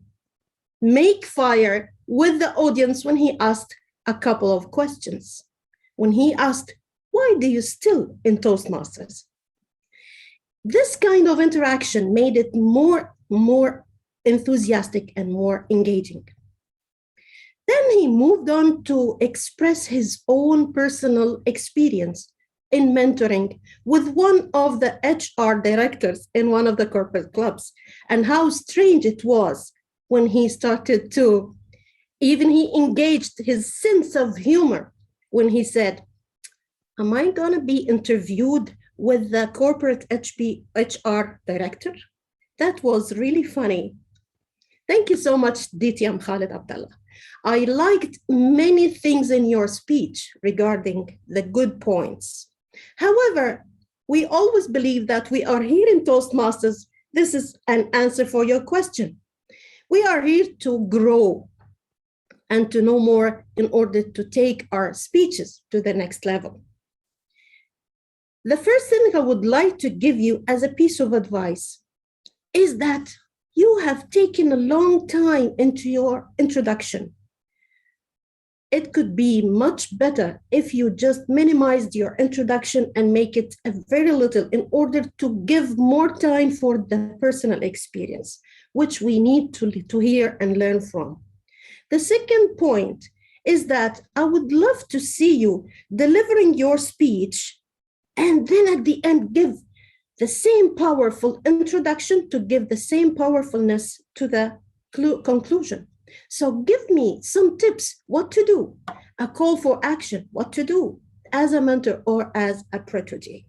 make fire with the audience when he asked a couple of questions. When he asked, why do you still in Toastmasters? This kind of interaction made it more enthusiastic and more engaging. Then he moved on to express his own personal experience in mentoring with one of the HR directors in one of the corporate clubs, and how strange it was when he started to, even he engaged his sense of humor when he said, am I gonna be interviewed with the corporate HR director? That was really funny. Thank you so much, DTM Khalid Abdallah. I liked many things in your speech regarding the good points. However, we always believe that we are here in Toastmasters. This is an answer for your question. We are here to grow and to know more in order to take our speeches to the next level. The first thing I would like to give you as a piece of advice is that you have taken a long time into your introduction. It could be much better if you just minimized your introduction and make it a very little in order to give more time for the personal experience, which we need to hear and learn from. The second point is that I would love to see you delivering your speech and then at the end give the same powerful introduction to give the same powerfulness to the conclusion. So give me some tips, what to do, a call for action, what to do as a mentor or as a protege.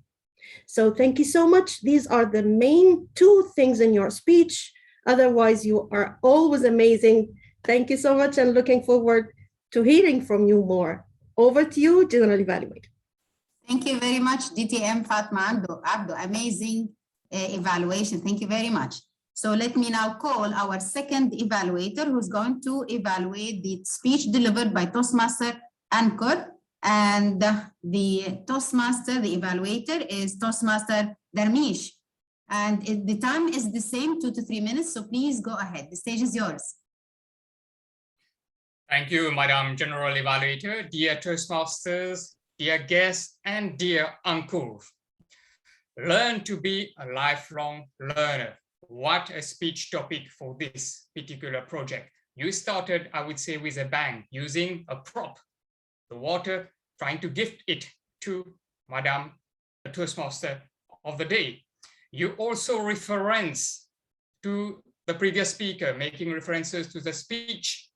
So thank you so much. These are the main two things in your speech. Otherwise, you are always amazing. Thank you so much and looking forward to hearing from you more. Over to you, General Evaluator. Thank you very much, DTM Fatma Abdo. Amazing evaluation. Thank you very much. So let me now call our second evaluator who's going to evaluate the speech delivered by Toastmaster Ankur. And the Toastmaster, the evaluator is Toastmaster Darmish. And the time is the same, 2 to 3 minutes. So please go ahead. The stage is yours. Thank you, Madam General Evaluator, dear Toastmasters, dear guests, and dear Ankur. Learn to be a lifelong learner. What a speech topic for this particular project. You started, I would say, with a bang, using a prop, the water, trying to gift it to Madam Toastmaster of the day. You also reference to the previous speaker, making references to the speech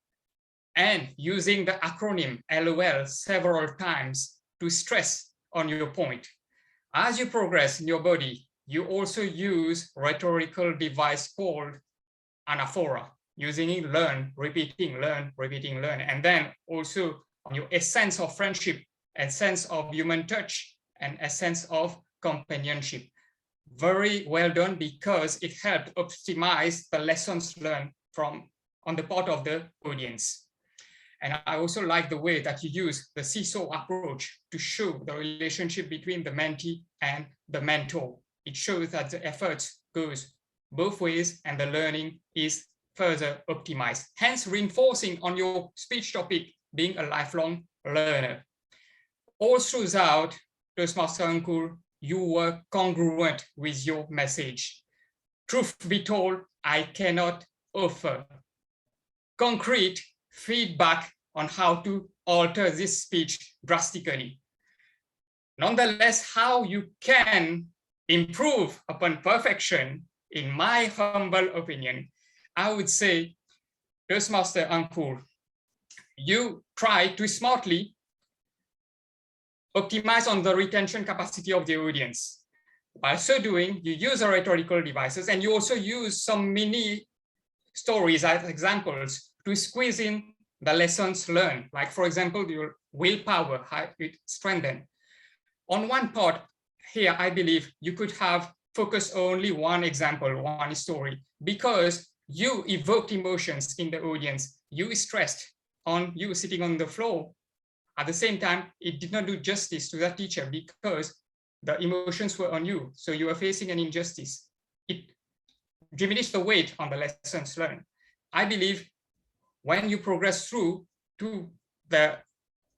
and using the acronym LOL several times to stress on your point. As you progress in your body, you also use rhetorical device called anaphora, using it, learn, repeating, learn. And then also on your essence of friendship, a sense of human touch, and a sense of companionship. Very well done, because it helped optimize the lessons learned on the part of the audience. And I also like the way that you use the seesaw approach to show the relationship between the mentee and the mentor. It shows that the effort goes both ways and the learning is further optimized, hence reinforcing on your speech topic being a lifelong learner. All throughout, Toastmaster Ankur, you were congruent with your message. Truth be told, I cannot offer concrete feedback on how to alter this speech drastically. Nonetheless, how you can improve upon perfection, in my humble opinion, I would say, Toastmaster Ankur, you try to smartly optimize on the retention capacity of the audience. By so doing, you use the rhetorical devices, and you also use some mini stories as examples to squeeze in the lessons learned. Like, for example, your willpower, how it strengthened. On one part here, I believe you could have focused only one example, one story, because you evoked emotions in the audience. You stressed on you sitting on the floor. At the same time, it did not do justice to that teacher because the emotions were on you. So you were facing an injustice. It diminish the weight on the lessons learned. I believe when you progress through to the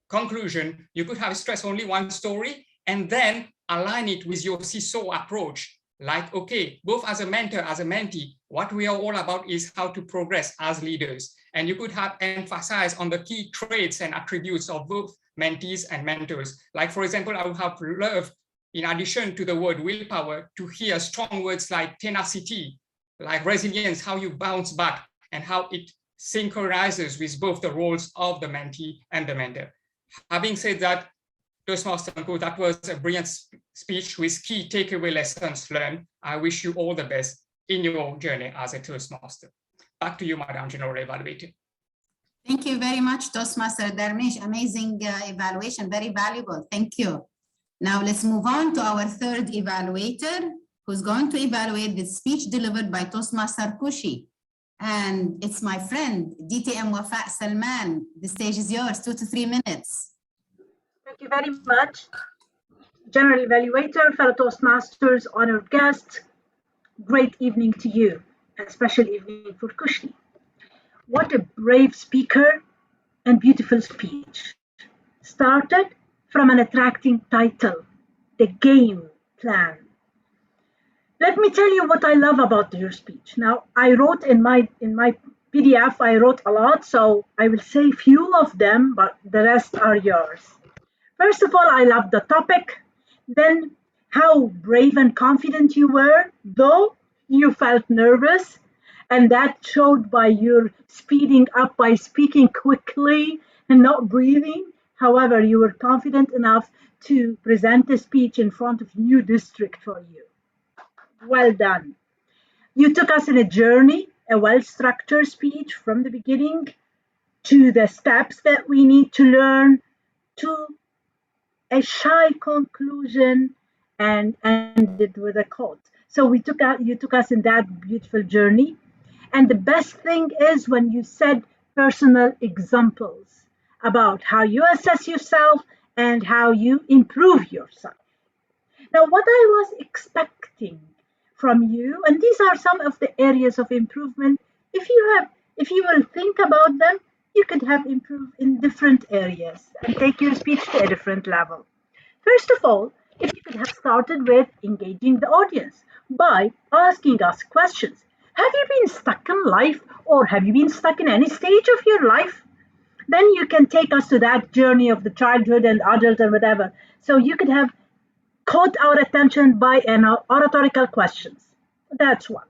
conclusion, you could have stressed only one story and then align it with your seesaw approach. Like, okay, both as a mentor, as a mentee, what we are all about is how to progress as leaders. And you could have emphasized on the key traits and attributes of both mentees and mentors. Like, for example, I would have loved, in addition to the word willpower, to hear strong words like tenacity, like resilience, how you bounce back, and how it synchronizes with both the roles of the mentee and the mentor. Having said that, Toastmaster Ankur, that was a brilliant speech with key takeaway lessons learned. I wish you all the best in your journey as a Toastmaster. Back to you, Madam General Evaluator. Thank you very much, Toastmaster Dharmesh. Amazing evaluation, very valuable. Thank you. Now let's move on to our third evaluator, who's going to evaluate the speech delivered by Toastmaster Kushi. And it's my friend, DTM Wafa Salman. The stage is yours, 2 to 3 minutes. Thank you very much. General Evaluator, fellow Toastmasters, honored guests, great evening to you, a special evening for Kushi. What a brave speaker and beautiful speech. Started from an attracting title, The Game Plan. Let me tell you what I love about your speech. Now, I wrote in my PDF, I wrote a lot, so I will say few of them, but the rest are yours. First of all, I love the topic. Then how brave and confident you were, though you felt nervous. And that showed by your speeding up, by speaking quickly and not breathing. However, you were confident enough to present the speech in front of new district for you. Well done. You took us in a journey, a well-structured speech from the beginning to the steps that we need to learn, to a shy conclusion, and ended with a quote. So you took us in that beautiful journey. And the best thing is when you said personal examples about how you assess yourself and how you improve yourself. Now, what I was expecting from you, and these are some of the areas of improvement, if you will think about them, you could have improved in different areas and take your speech to a different level. First of all, if you could have started with engaging the audience by asking us questions. Have you been stuck in life, or have you been stuck in any stage of your life? Then you can take us to that journey of the childhood and adult and whatever. So you could have caught our attention by an oratorical questions. That's one.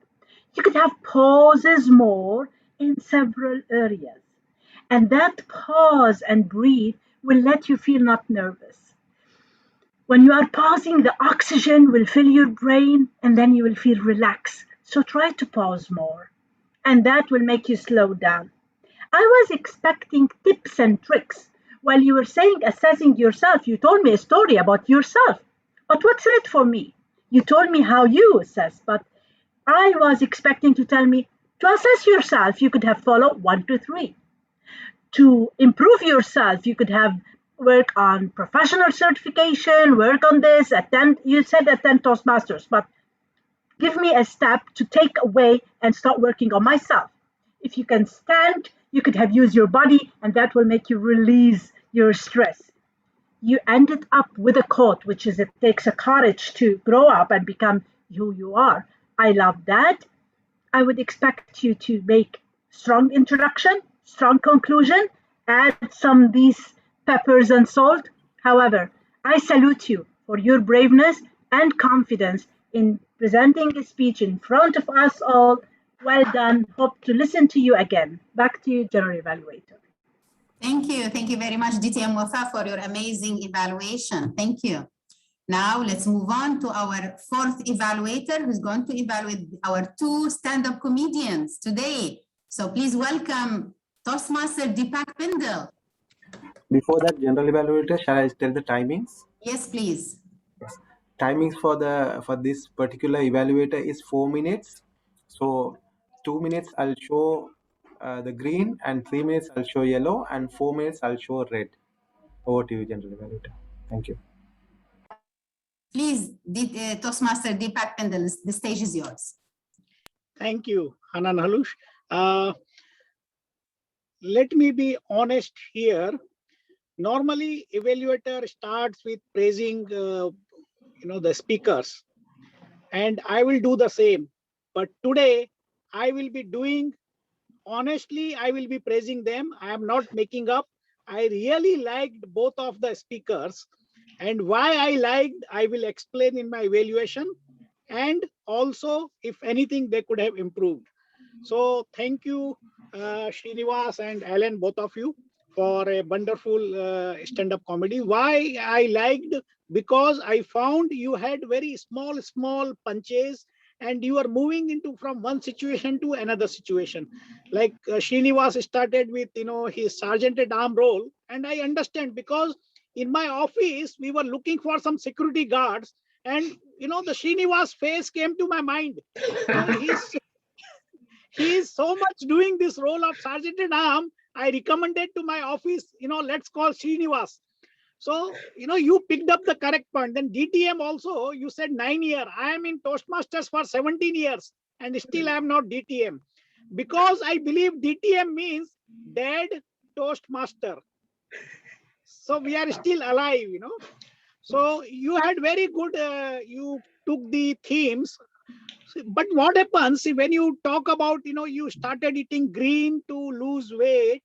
You could have pauses more in several areas. And that pause and breathe will let you feel not nervous. When you are pausing, the oxygen will fill your brain and then you will feel relaxed. So try to pause more, and that will make you slow down. I was expecting tips and tricks. While you were saying assessing yourself, you told me a story about yourself. But what's in it for me? You told me how you assess, but I was expecting to tell me to assess yourself, you could have followed 1, 2, 3. To improve yourself, you could have work on professional certification, work on this, you said attend Toastmasters, but give me a step to take away and start working on myself. If you can stand, you could have used your body, and that will make you release your stress. You ended up with a quote, which is it takes a courage to grow up and become who you are. I love that. I would expect you to make strong introduction, strong conclusion, add some of these peppers and salt. However, I salute you for your braveness and confidence in presenting a speech in front of us all. Well done. Hope to listen to you again. Back to you, General Evaluator. Thank you. Thank you very much, DTM Wafa, for your amazing evaluation. Thank you. Now let's move on to our fourth evaluator, who's going to evaluate our 2 stand-up comedians today. So please welcome Toastmaster Deepak Pindal. Before that, General Evaluator, shall I tell the timings? Yes, please. Yes. Timings for this particular evaluator is 4 minutes. So 2 minutes I'll show the green, and 3 minutes I'll show yellow, and 4 minutes I'll show red. Over to you, General Evaluator. Thank you. Please, Toastmaster Deepak Pindal, the stage is yours. Thank you, Hanan Halush. Let me be honest here. Normally, evaluator starts with praising, the speakers, and I will do the same. But today, I will be doing, honestly, I will be praising them. I am not making up. I really liked both of the speakers, and why I liked, I will explain in my evaluation, and also, if anything, they could have improved. So thank you, Srinivas and Alan, both of you, for a wonderful stand-up comedy. Why I liked, because I found you had very small punches, and you are moving into from one situation to another situation. Like Srinivas started with his sergeant at arm role, and I understand, because in my office we were looking for some security guards, and the Srinivas face came to my mind. He is so much doing this role of sergeant at arm. I recommended to my office, let's call Srinivas. So, you picked up the correct point. Then DTM also, you said 9 years. I am in Toastmasters for 17 years and still I am not DTM. Because I believe DTM means Dead Toastmaster. So we are still alive, So you had very good, you took the themes. But what happens when you talk about, you started eating green to lose weight?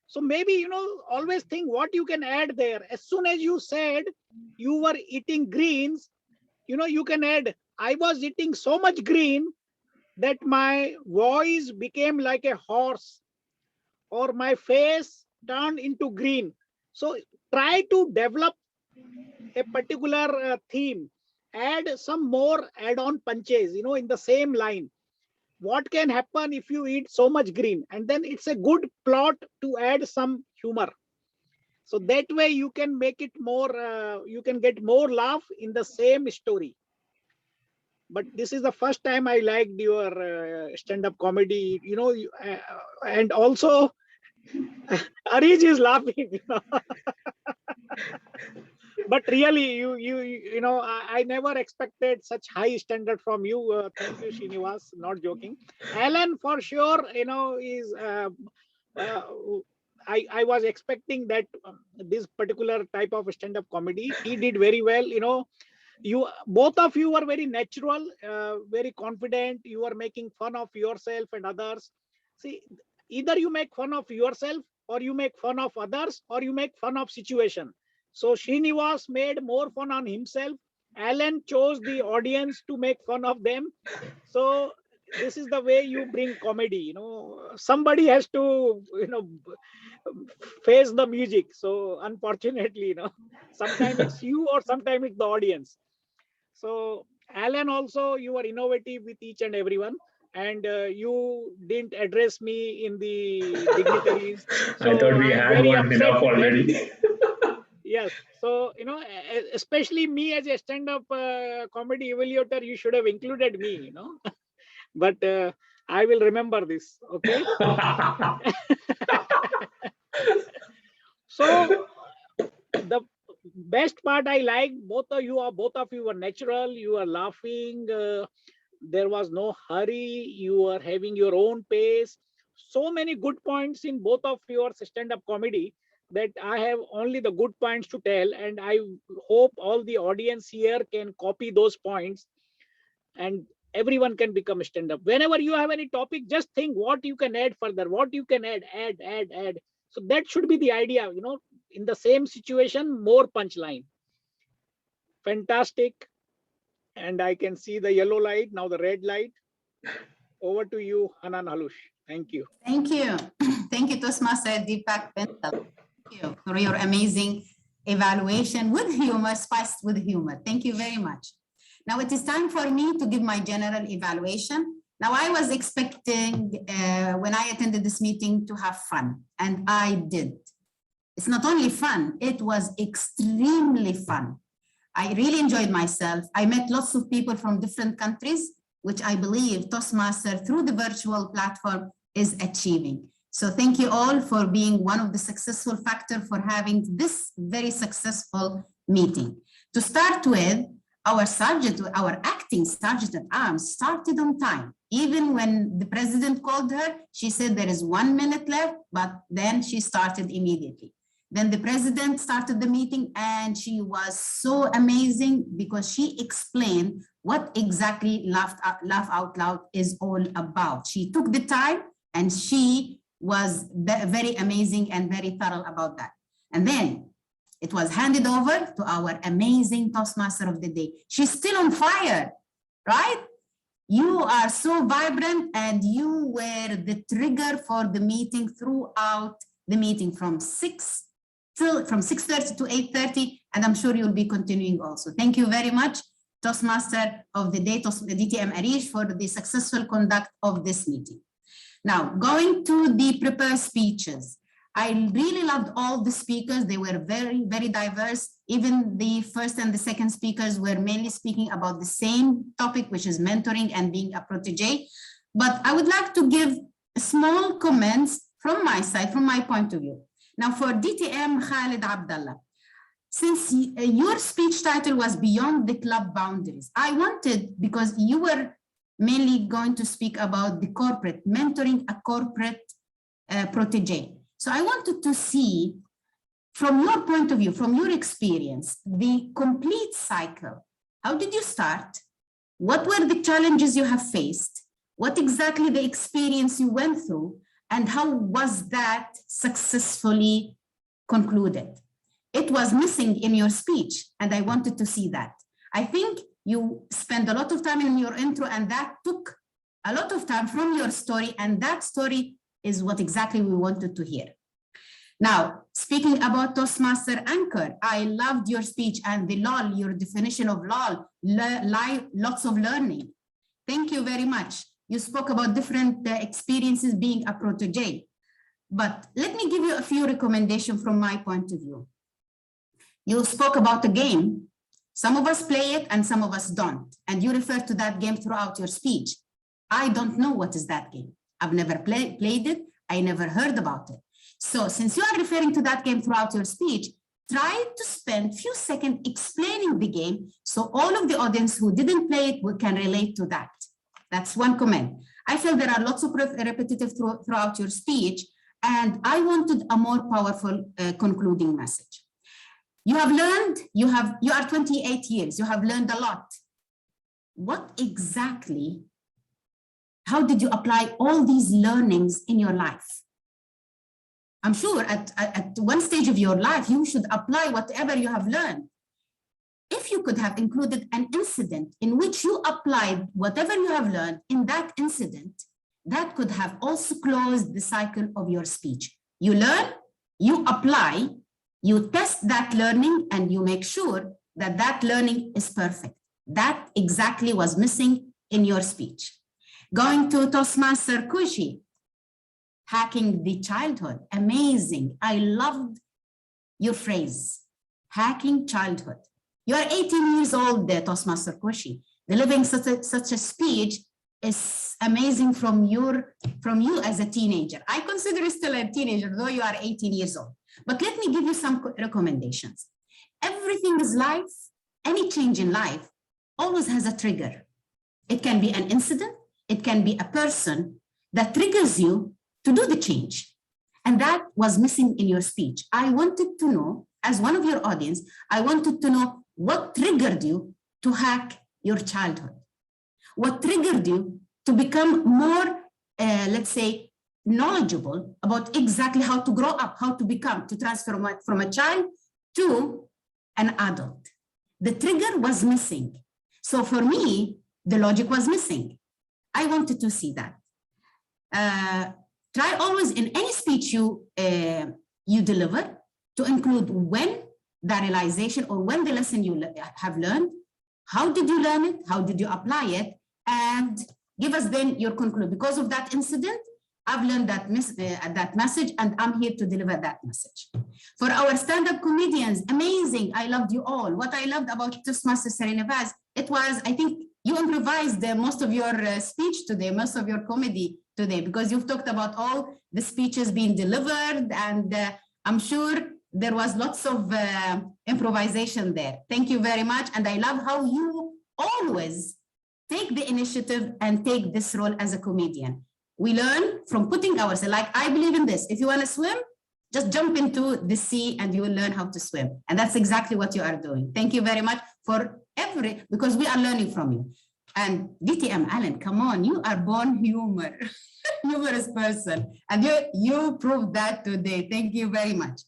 So maybe, always think what you can add there. As soon as you said you were eating greens, you can add, I was eating so much green that my voice became like a horse, or my face turned into green. So try to develop a particular theme, add some more add-on punches, in the same line. What can happen if you eat so much green? And then it's a good plot to add some humor. So that way you can make it more, you can get more laugh in the same story. But this is the first time I liked your stand-up comedy, and also Arij is laughing, But really, I never expected such high standard from you. Thank you, Srinivas. Not joking. Alan, for sure, is. I was expecting that this particular type of stand-up comedy, he did very well. You both of you were very natural, very confident. You are making fun of yourself and others. See, either you make fun of yourself, or you make fun of others, or you make fun of situation. So Srinivas made more fun on himself. Alan chose the audience to make fun of them. So this is the way you bring comedy. Somebody has to, face the music. So unfortunately, sometimes it's you or sometimes it's the audience. So Alan, also you are innovative with each and everyone. And you didn't address me in the dignitaries. So I thought we I'm had very one upset enough with that. already. Yes. So, especially me as a stand-up comedy evaluator, you should have included me, But I will remember this. Okay. So the best part I like, both of you were natural. You are laughing. There was no hurry. You are having your own pace. So many good points in both of your stand-up comedy that I have only the good points to tell. And I hope all the audience here can copy those points and everyone can become a stand-up. Whenever you have any topic, just think what you can add further, what you can add. So that should be the idea, in the same situation, more punchline. Fantastic. And I can see the yellow light, now the red light. Over to you, Hanan Halush. Thank you. Thank you. Thank you, Toastmaster Deepak Bental. Thank you for your amazing evaluation with humor, spiced with humor. Thank you very much. Now it is time for me to give my general evaluation. Now I was expecting when I attended this meeting to have fun, and I did. It's not only fun, it was extremely fun. I really enjoyed myself. I met lots of people from different countries, which I believe Toastmaster through the virtual platform is achieving. So thank you all for being one of the successful factor for having this very successful meeting. To start with, our sergeant, our acting sergeant at arms started on time, Even when the president called her, she said there is 1 minute left, but then she started immediately. Then the president started the meeting and she was so amazing because she explained what exactly Laugh Out Loud is all about. She took the time and she was very amazing and very thorough about that. And then it was handed over to our amazing Toastmaster of the day. She's still on fire, right? You are so vibrant and you were the trigger for the meeting throughout the meeting from 6:30 to 8:30, and I'm sure you'll be continuing also. Thank you very much, Toastmaster of the Day, DTM Arish, for the successful conduct of this meeting. Now, going to the prepared speeches. I really loved all the speakers. They were very, very diverse. Even the first and the second speakers were mainly speaking about the same topic, which is mentoring and being a protege. But I would like to give small comments from my side, from my point of view. Now for DTM Khalid Abdallah, since your speech title was Beyond the Club Boundaries, I wanted, because you were mainly going to speak about the corporate, mentoring a corporate protege. So I wanted to see, from your point of view, from your experience, the complete cycle. How did you start? What were the challenges you have faced? What exactly the experience you went through? And how was that successfully concluded? It was missing in your speech, and I wanted to see that. I think you spent a lot of time in your intro, and that took a lot of time from your story, and that story is what exactly we wanted to hear. Now, speaking about Toastmaster Anchor, I loved your speech and the LOL, your definition of LOL, lots of learning. Thank you very much. You spoke about different experiences being a protege, but let me give you a few recommendations from my point of view. You spoke about a game. Some of us play it and some of us don't. And you refer to that game throughout your speech. I don't know what is that game. I've never played it. I never heard about it. So since you are referring to that game throughout your speech, try to spend a few seconds explaining the game so all of the audience who didn't play it can relate to that. That's one comment. I feel there are lots of repetitive throughout your speech, and I wanted a more powerful concluding message. You have learned, you are 28 years, you have learned a lot. What exactly, how did you apply all these learnings in your life? I'm sure at one stage of your life, you should apply whatever you have learned. If you could have included an incident in which you applied whatever you have learned in that incident, that could have also closed the cycle of your speech. You learn, you apply, you test that learning, and you make sure that that learning is perfect. That exactly was missing in your speech. Going to Toastmaster Kushi, hacking the childhood, amazing. I loved your phrase, hacking childhood. You are 18 years old, Toastmaster Kushi. Delivering such a speech is amazing from you as a teenager. I consider you still a teenager, though you are 18 years old. But let me give you some recommendations. Everything is life. Any change in life always has a trigger. It can be an incident. It can be a person that triggers you to do the change. And that was missing in your speech. I wanted to know, as one of your audience, I wanted to know what triggered you to hack your childhood. What triggered you to become more, let's say, knowledgeable about exactly how to grow up, how to become, to transfer from a child to an adult. The trigger was missing. So for me, the logic was missing. I wanted to see that. Try always in any speech you deliver to include when the realization or when the lesson you have learned, how did you learn it, how did you apply it, and give us then your conclusion. Because of that incident, I've learned that message, and I'm here to deliver that message. For our stand-up comedians, amazing. I loved you all. What I loved about Toastmaster Serinivas, it was, I think you improvised most of your speech today, most of your comedy today, because you've talked about all the speeches being delivered, and I'm sure there was lots of improvisation there. Thank you very much. And I love how you always take the initiative and take this role as a comedian. We learn from putting ourselves, like I believe in this. If you want to swim, just jump into the sea and you will learn how to swim. And that's exactly what you are doing. Thank you very much for because we are learning from you. And DTM, Alan, come on, you are born humorous person. And you proved that today. Thank you very much.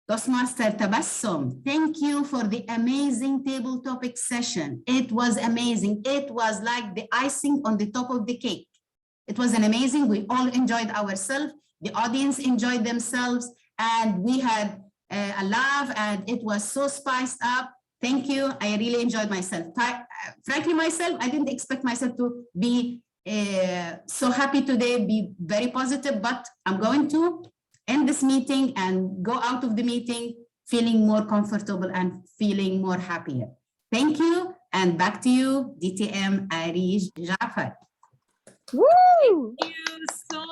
Toastmaster Tabassum, thank you for the amazing table topic session. It was amazing. It was like the icing on the top of the cake. It was an amazing, we all enjoyed ourselves. The audience enjoyed themselves and we had a laugh and it was so spiced up. Thank you. I really enjoyed myself. Frankly, myself, I didn't expect myself to be so happy today, be very positive, but I'm going to end this meeting and go out of the meeting feeling more comfortable and feeling more happier. Thank you. And back to you, DTM Arish Jafar. Woo! Thank you so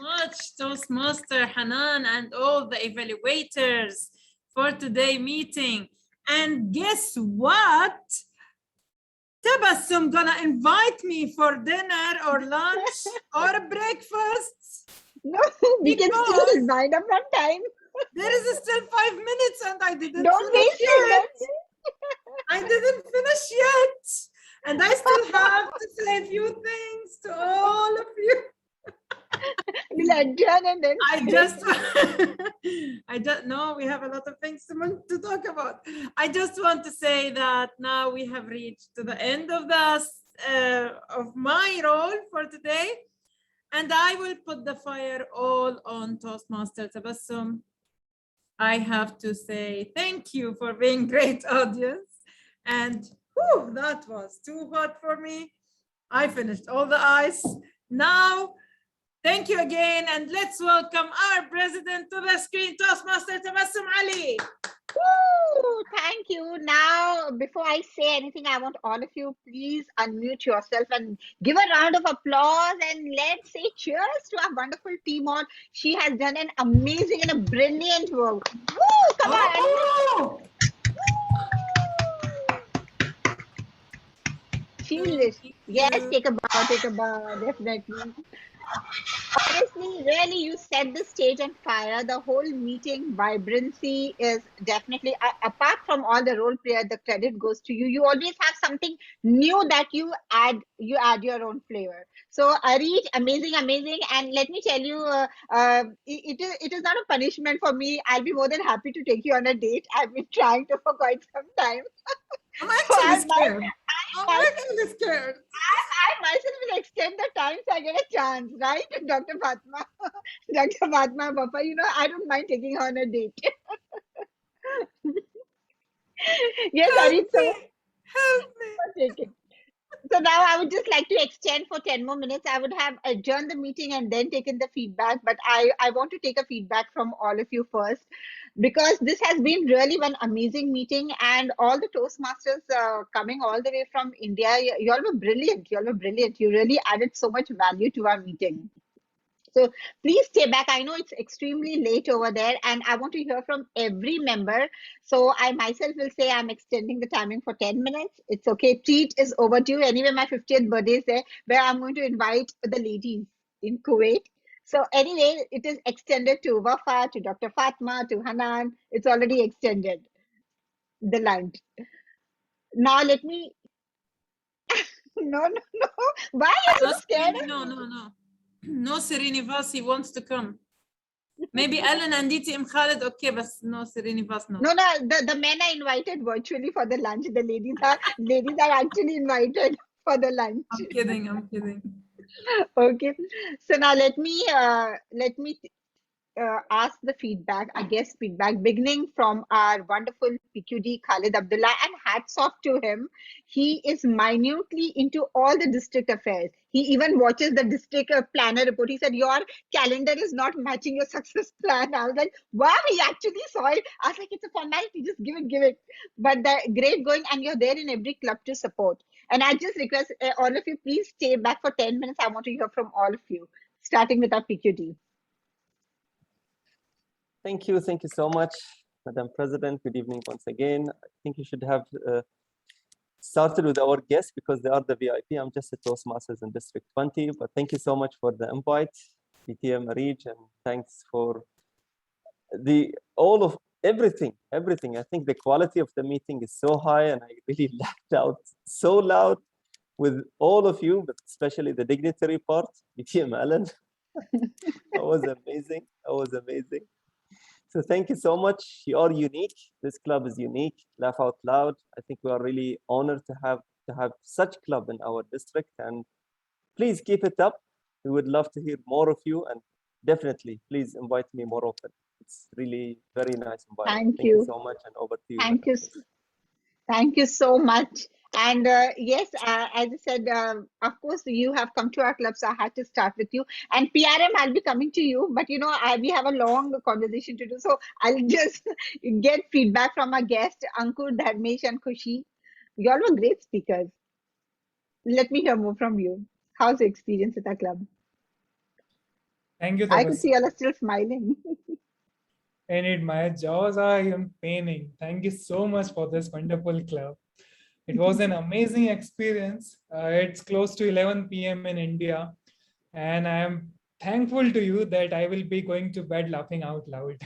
much, Toastmaster Hanan and all the evaluators for today's meeting. And guess what? Tabassum gonna invite me for dinner or lunch or breakfast. No, we can still wind up on time. There is still 5 minutes and I didn't Don't finish waste it. yet. I didn't finish yet. And I still have to say a few things to all of you. We'll adjourn and then I don't know, we have a lot of things to talk about. I just want to say that now we have reached to the end of of my role for today. And I will put the fire all on Toastmaster Tabassum. I have to say thank you for being great audience. And whew, that was too hot for me. I finished all the ice. Now, thank you again. And let's welcome our president to the screen, Toastmaster Tabassum Ali. Woo! Thank you. Now, before I say anything, I want all of you, please unmute yourself and give a round of applause and let's say cheers to our wonderful team on. She has done an amazing and a brilliant work. Woo! Come on. Yes, take a bow, definitely. Honestly, really, you set the stage on fire. The whole meeting vibrancy is definitely, apart from all the role player, the credit goes to you. You always have something new that you add your own flavor. So Arish, amazing. And let me tell you, it is not a punishment for me. I'll be more than happy to take you on a date. I've been trying to for quite some time. I'm actually scared. I'm actually scared. I myself will extend the time so I get a chance, right? Dr. Fatma, Dr. Fatma Bappa, I don't mind taking her on a date. Yes, Arit, so help me. So now I would just like to extend for 10 more minutes. I would have adjourned the meeting and then taken the feedback, but I want to take a feedback from all of you first, because this has been really one amazing meeting, and all the Toastmasters coming all the way from India, you all were brilliant. You really added so much value to our meeting. So please stay back. I know it's extremely late over there and I want to hear from every member. So I myself will say I'm extending the timing for 10 minutes. It's okay. Treat is overdue. Anyway, my 50th birthday is there where I'm going to invite the ladies in Kuwait. So anyway, it is extended to Wafa, to Dr. Fatma, to Hanan. It's already extended, the lunch. Now let me... No. Why are you scared? No, Srinivas, he wants to come. Maybe Alan and DTM Khalid, okay, but no, Srinivas, no. No, the men are invited virtually for the lunch. The ladies are actually invited for the lunch. I'm kidding. Okay, so now let me ask the feedback, I guess feedback, beginning from our wonderful PQD Khalid Abdullah, and hats off to him. He is minutely into all the district affairs. He even watches the district planner report. He said, your calendar is not matching your success plan. I was like, wow, he actually saw it. I was like, it's a formality, just give it. But the great going, and you're there in every club to support. And I just request all of you, please stay back for 10 minutes. I want to hear from all of you, starting with our PQD. Thank you so much, Madam President. Good evening once again. I think you should have started with our guests because they are the VIP. I'm just a Toastmasters in District 20, but thank you so much for the invite, DTM Arij, and thanks for all of everything. I think the quality of the meeting is so high, and I really laughed out so loud with all of you, but especially the dignitary part, DTM Alan. That was amazing. So thank you so much. You are unique. This club is unique. Laugh Out Loud. I think we are really honored to have such club in our district, and please keep it up. We would love to hear more of you, and definitely please invite me more often. It's really very nice environment. Thank you so much, and over to you. Thank you. Thank you so much. And yes, as I said, of course, you have come to our club, so I had to start with you. And PRM, I'll be coming to you, but you know, we have a long conversation to do. So I'll just get feedback from our guests, Ankur, Dharmesh, and Khushi. You all were great speakers. Let me hear more from you. How's the experience at our club? Thank you, I can see you all are still smiling. Indeed, my jaws are even paining. Thank you so much for this wonderful club. It was an amazing experience. It's close to 11 p.m. in India, and I am thankful to you that I will be going to bed laughing out loud.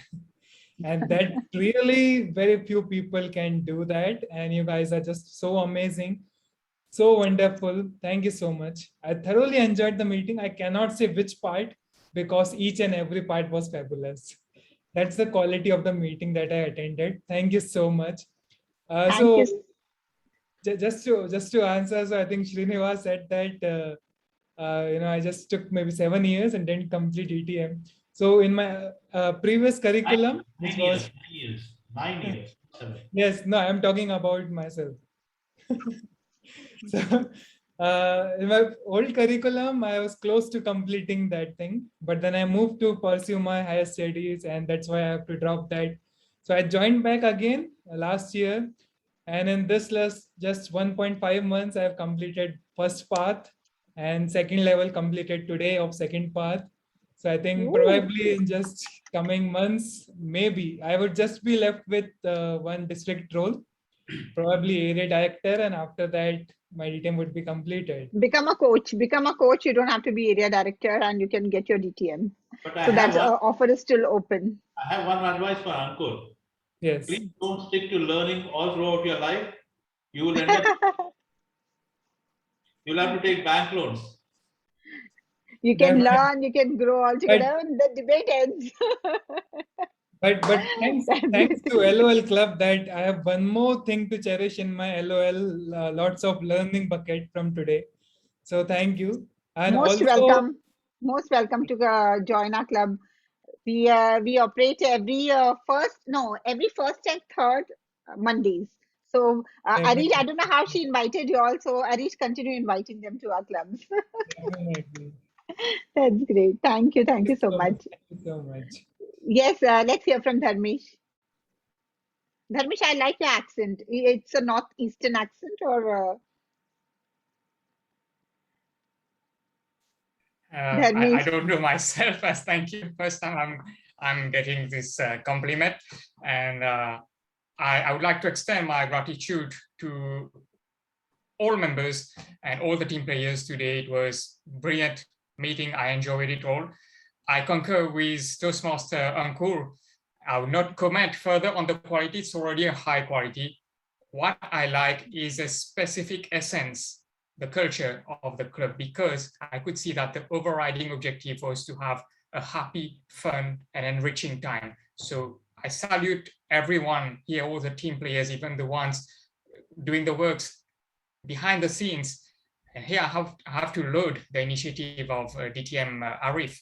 And that really very few people can do that. And you guys are just so amazing, so wonderful. Thank you so much. I thoroughly enjoyed the meeting. I cannot say which part because each and every part was fabulous. That's the quality of the meeting that I attended. Thank you so much. Just to answer, so I think Srinivas said that I just took maybe 7 years and didn't complete ETM. So in my previous curriculum, which was 9 years. 7. Yes, no, I'm talking about myself. So in my old curriculum, I was close to completing that thing, but then I moved to pursue my higher studies, and that's why I have to drop that. So I joined back again last year, and in this last just 1.5 months, I have completed first path, and second level completed today of second path. So I think probably in just coming months, maybe I would just be left with one district role, probably area director, and after that my DTM would be completed. Become a coach. You don't have to be area director, and you can get your DTM. So that offer is still open. I have one advice for Ankur. Yes. Please don't stick to learning all throughout your life. You will end up. You'll have to take bank loans. You can learn, you can grow all together, and the debate ends. But thanks to LOL Club that I have one more thing to cherish in my LOL, lots of learning bucket from today. So thank you. And most welcome to join our club. We operate every first and third Mondays. So Arish, I don't know how she invited you all. So Arish, continue inviting them to our clubs. That's great. Thank you so much. Thank you so much. Yes, let's hear from Dharmesh. Dharmesh, I like your accent. It's a northeastern accent, or I don't know myself. As thank you. First time I'm getting this compliment, and I would like to extend my gratitude to all members and all the team players today. It was brilliant meeting. I enjoyed it all. I concur with Toastmaster Ankur. I will not comment further on the quality. It's already a high quality. What I like is a specific essence, the culture of the club, because I could see that the overriding objective was to have a happy, fun, and enriching time. So I salute everyone here, all the team players, even the ones doing the works behind the scenes. And here I have to load the initiative of DTM Arij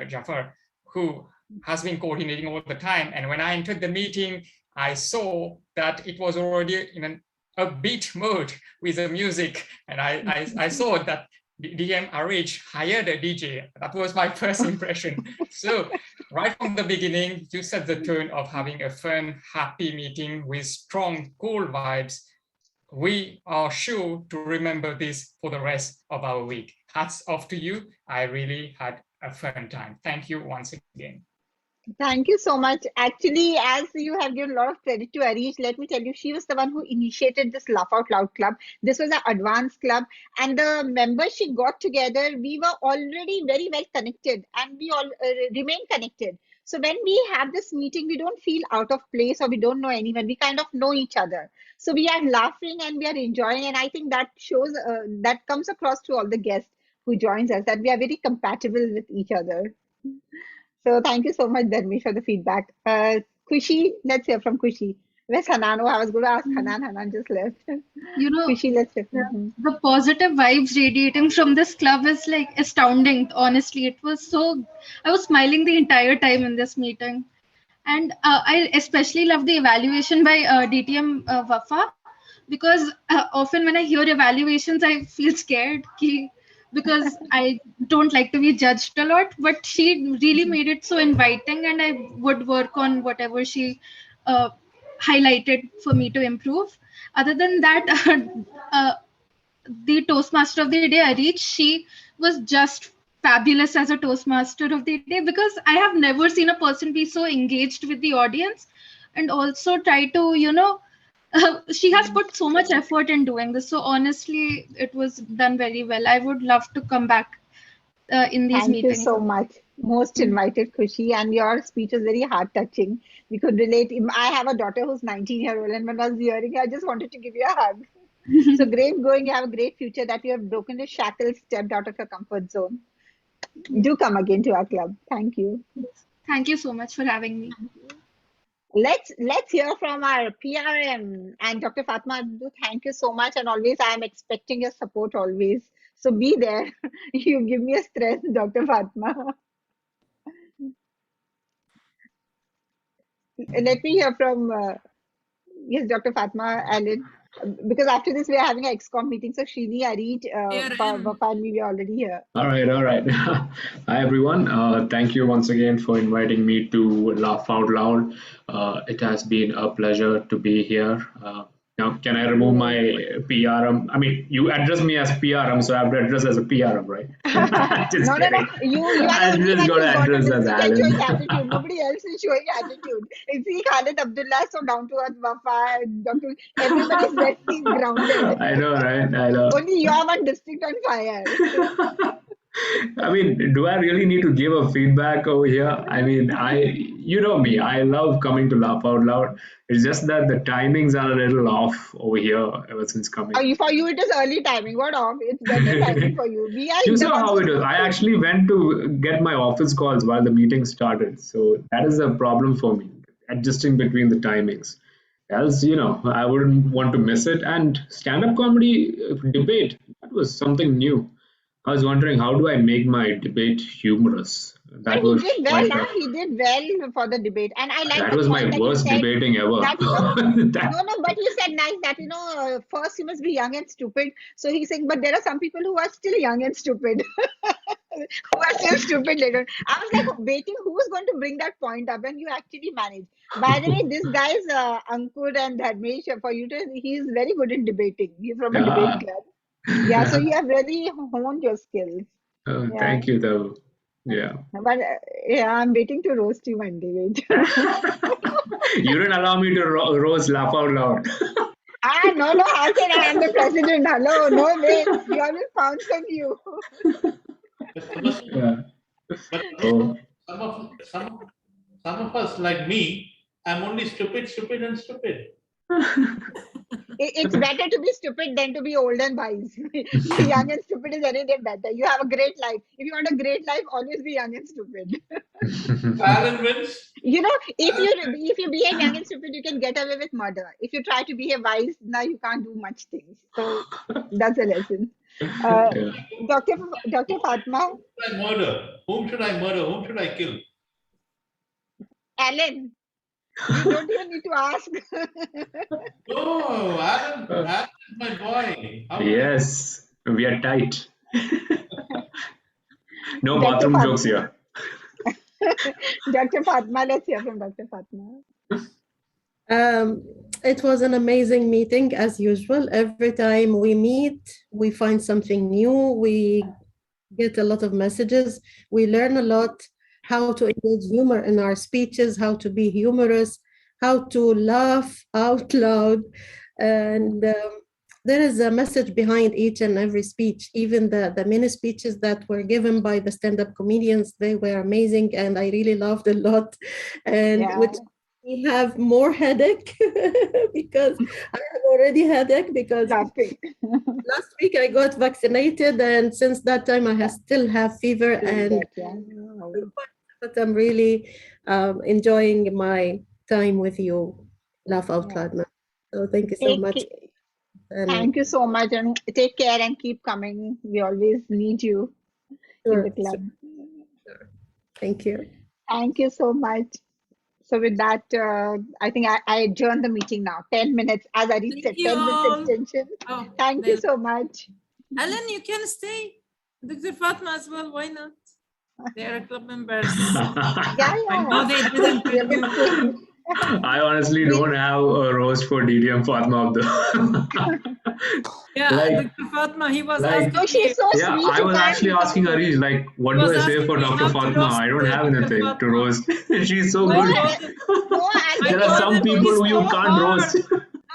Jafar, who has been coordinating all the time. And when I entered the meeting, I saw that it was already in an upbeat mode with the music. And I saw that DTM Arij hired a DJ. That was my first impression. So right from the beginning, you set the tone of having a fun, happy meeting with strong, cool vibes. We are sure to remember this for the rest of our week. Hats off to you. I really had a fun time. Thank you once again. Thank you so much. Actually, as you have given a lot of credit to Arish, let me tell you, she was the one who initiated this Laugh Out Loud Club. This was an advanced club, and the members she got together, we were already very well connected, and we all remain connected. So when we have this meeting, we don't feel out of place or we don't know anyone. We kind of know each other. So we are laughing and we are enjoying, and I think that shows that comes across to all the guests who joins us that we are very compatible with each other. So thank you so much, Dharmesh, for the feedback. Kushi, let's hear from Kushi. Where's Hanan? Oh, I was going to ask Hanan. Hanan just left. You know, Kushi, let's hear from the positive vibes radiating from this club is like astounding. Honestly, it was so. I was smiling the entire time in this meeting, and I especially love the evaluation by DTM Wafa, because often when I hear evaluations, I feel scared. Because I don't like to be judged a lot, but she really made it so inviting, and I would work on whatever she uh, highlighted for me to improve. Other than that, uh, the Toastmaster of the day, Arich, she was just fabulous as a Toastmaster of the day, because I have never seen a person be so engaged with the audience and also try to, she has put so much effort in doing this. So honestly, it was done very well. I would love to come back in these Thank you meetings. so much. Most invited, Kushi, and your speech was very heart touching. We could relate. I have a daughter who's 19-year-old, and when I was hearing her, I just wanted to give you a hug. So great going. You have a great future, that you have broken the shackles, stepped out of your comfort zone. Do come again to our club. Thank you. Thank you so much for having me. Let's hear from our PRM and Dr. Fatma Abdu. Thank you so much, and always I am expecting your support always. So be there. You give me a stress, Dr. Fatma. Let me hear from yes, Dr. Fatma Allen. Because after this we are having an XCOM meeting. So Srini, Arit, Wafa and me, we are already here. All right, all right. Hi, everyone. Thank you once again for inviting me to Laugh Out Loud. It has been a pleasure to be here. Now, can I remove my PRM? I mean, you address me as PRM, so I have to address as a PRM, right? Just No. You are the only one who's got a showing attitude. Nobody else is showing attitude. See Khalid Abdullah, so down to earth, Wafa, Dr. Everybody's very grounded. I know, right? I know. Only you are one district on fire. I mean, do I really need to give a feedback over here? I mean, you know me, I love coming to Laugh Out Loud. It's just that the timings are a little off over here ever since coming. For you, it is early timing. What off? It's better timing for you. We are You saw how it is. I actually went to get my office calls while the meeting started. So that is a problem for me, adjusting between the timings. Else, I wouldn't want to miss it. And stand-up comedy debate, that was something new. I was wondering, how do I make my debate humorous? That was he did well. He did well for the debate, and I like that was my worst debating ever. That, no, but he said nice that first you must be young and stupid. So he's saying, but there are some people who are still young and stupid, who are still stupid later. I was like waiting, who's going to bring that point up, and you actually managed. By the way, this guy is Ankur and Dharmesh. For you to, he's very good in debating. He's from a debate club. Yeah, so you have really honed your skills. Thank you, though. Yeah. But I'm waiting to roast you one day. Wait. You didn't allow me to roast Laugh Out Loud. No, how can I am the president? Hello, no way. You always pounce on you. Yeah. But some of us, like me, I'm only stupid. It's better to be stupid than to be old and wise. Young and stupid is any day better. You have a great life. If you want a great life, always be young and stupid. Alan wins. If you behave young and stupid, you can get away with murder. If you try to behave wise, now you can't do much things. So that's a lesson. Dr. Fatma. Whom should I murder? Whom should I kill? Alan. You don't even need to ask. No, Alan is my boy. Yes, we are tight. No bathroom jokes here. Dr. Fatma, let's hear from Dr. Fatma. It was an amazing meeting as usual. Every time we meet, we find something new. We get a lot of messages. We learn a lot. how to engage humor in our speeches, how to be humorous, how to laugh out loud. And there is a message behind each and every speech. Even the mini speeches that were given by the stand-up comedians, they were amazing, and I really loved a lot. And Yeah. which we have more headache because I have already headache because Last week I got vaccinated, and since that time I still have fever. And but I'm really enjoying my time with you, Laugh Out Loud. Man. So thank you so much. Thank you so much, and take care and keep coming. We always need you in the club. Sure. Thank you. Thank you so much. So with that, I think I adjourn the meeting now. 10 minutes, as I said, 10 minutes extension. Thank you so much. Ellen, you can stay. Dr. Fatma as well, why not? They are club members. I know they didn't review. I honestly don't have a rose for DDM Fatma of the. Yeah, Like- Dr. Fatma, he was like- asking she's so Yeah, sweet. I was actually asking Harish, like, what do I say for Dr. Fatma? I don't have anything to roast. She's so good. There are some people who you can't roast.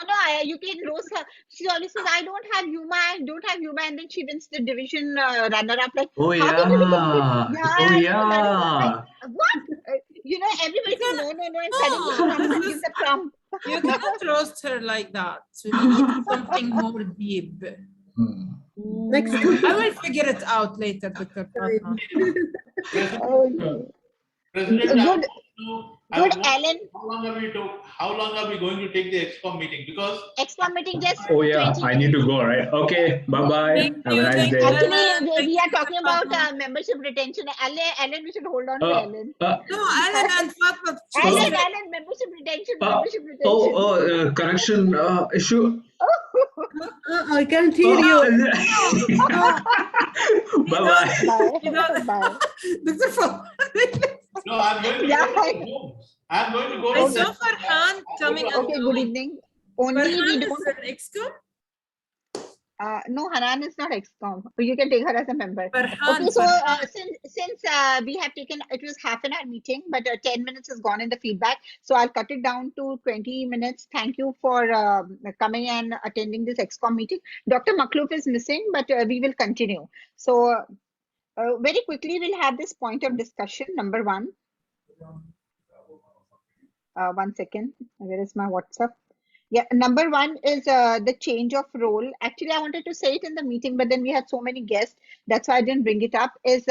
No, you can roast her. She always says, I don't have humor, and then she wins the division runner-up. Like, Oh, how can you become Oh, yeah. what? Everybody says no, and suddenly she comes and gives a crumb. You cannot roast her like that. So we need something more deep. Next I will figure it out later, Dr. Fatma. President, Good, Alan. How long are we going to take the EXCOM meeting? Because EXCOM meeting just Oh, yeah. I need to go, right? Okay. Bye-bye. Have a nice day. Actually, we are talking about membership retention. Alan, we should hold on to Alan. No, Alan and Fatma. Alan, membership retention. Connection issue. I can't hear you. Bye-bye. Bye. Dr. Fatma. no, I'm going to go to home. I'm going to go I to saw Farhan coming and Okay, good evening. Only Farhan we is don't. an EXCOM? No, Hanan is not EXCOM. You can take her as a member. Farhan, Okay, so Farhan. since we have taken, it was half an hour meeting, but 10 minutes has gone in the feedback. So I'll cut it down to 20 minutes. Thank you for coming and attending this EXCOM meeting. Dr. Makhlouf is missing, but we will continue. So very quickly, we'll have this point of discussion. Number one. 1 second. Where is my WhatsApp? Yeah, number one is the change of role. Actually, I wanted to say it in the meeting, but then we had so many guests. That's why I didn't bring it up. Is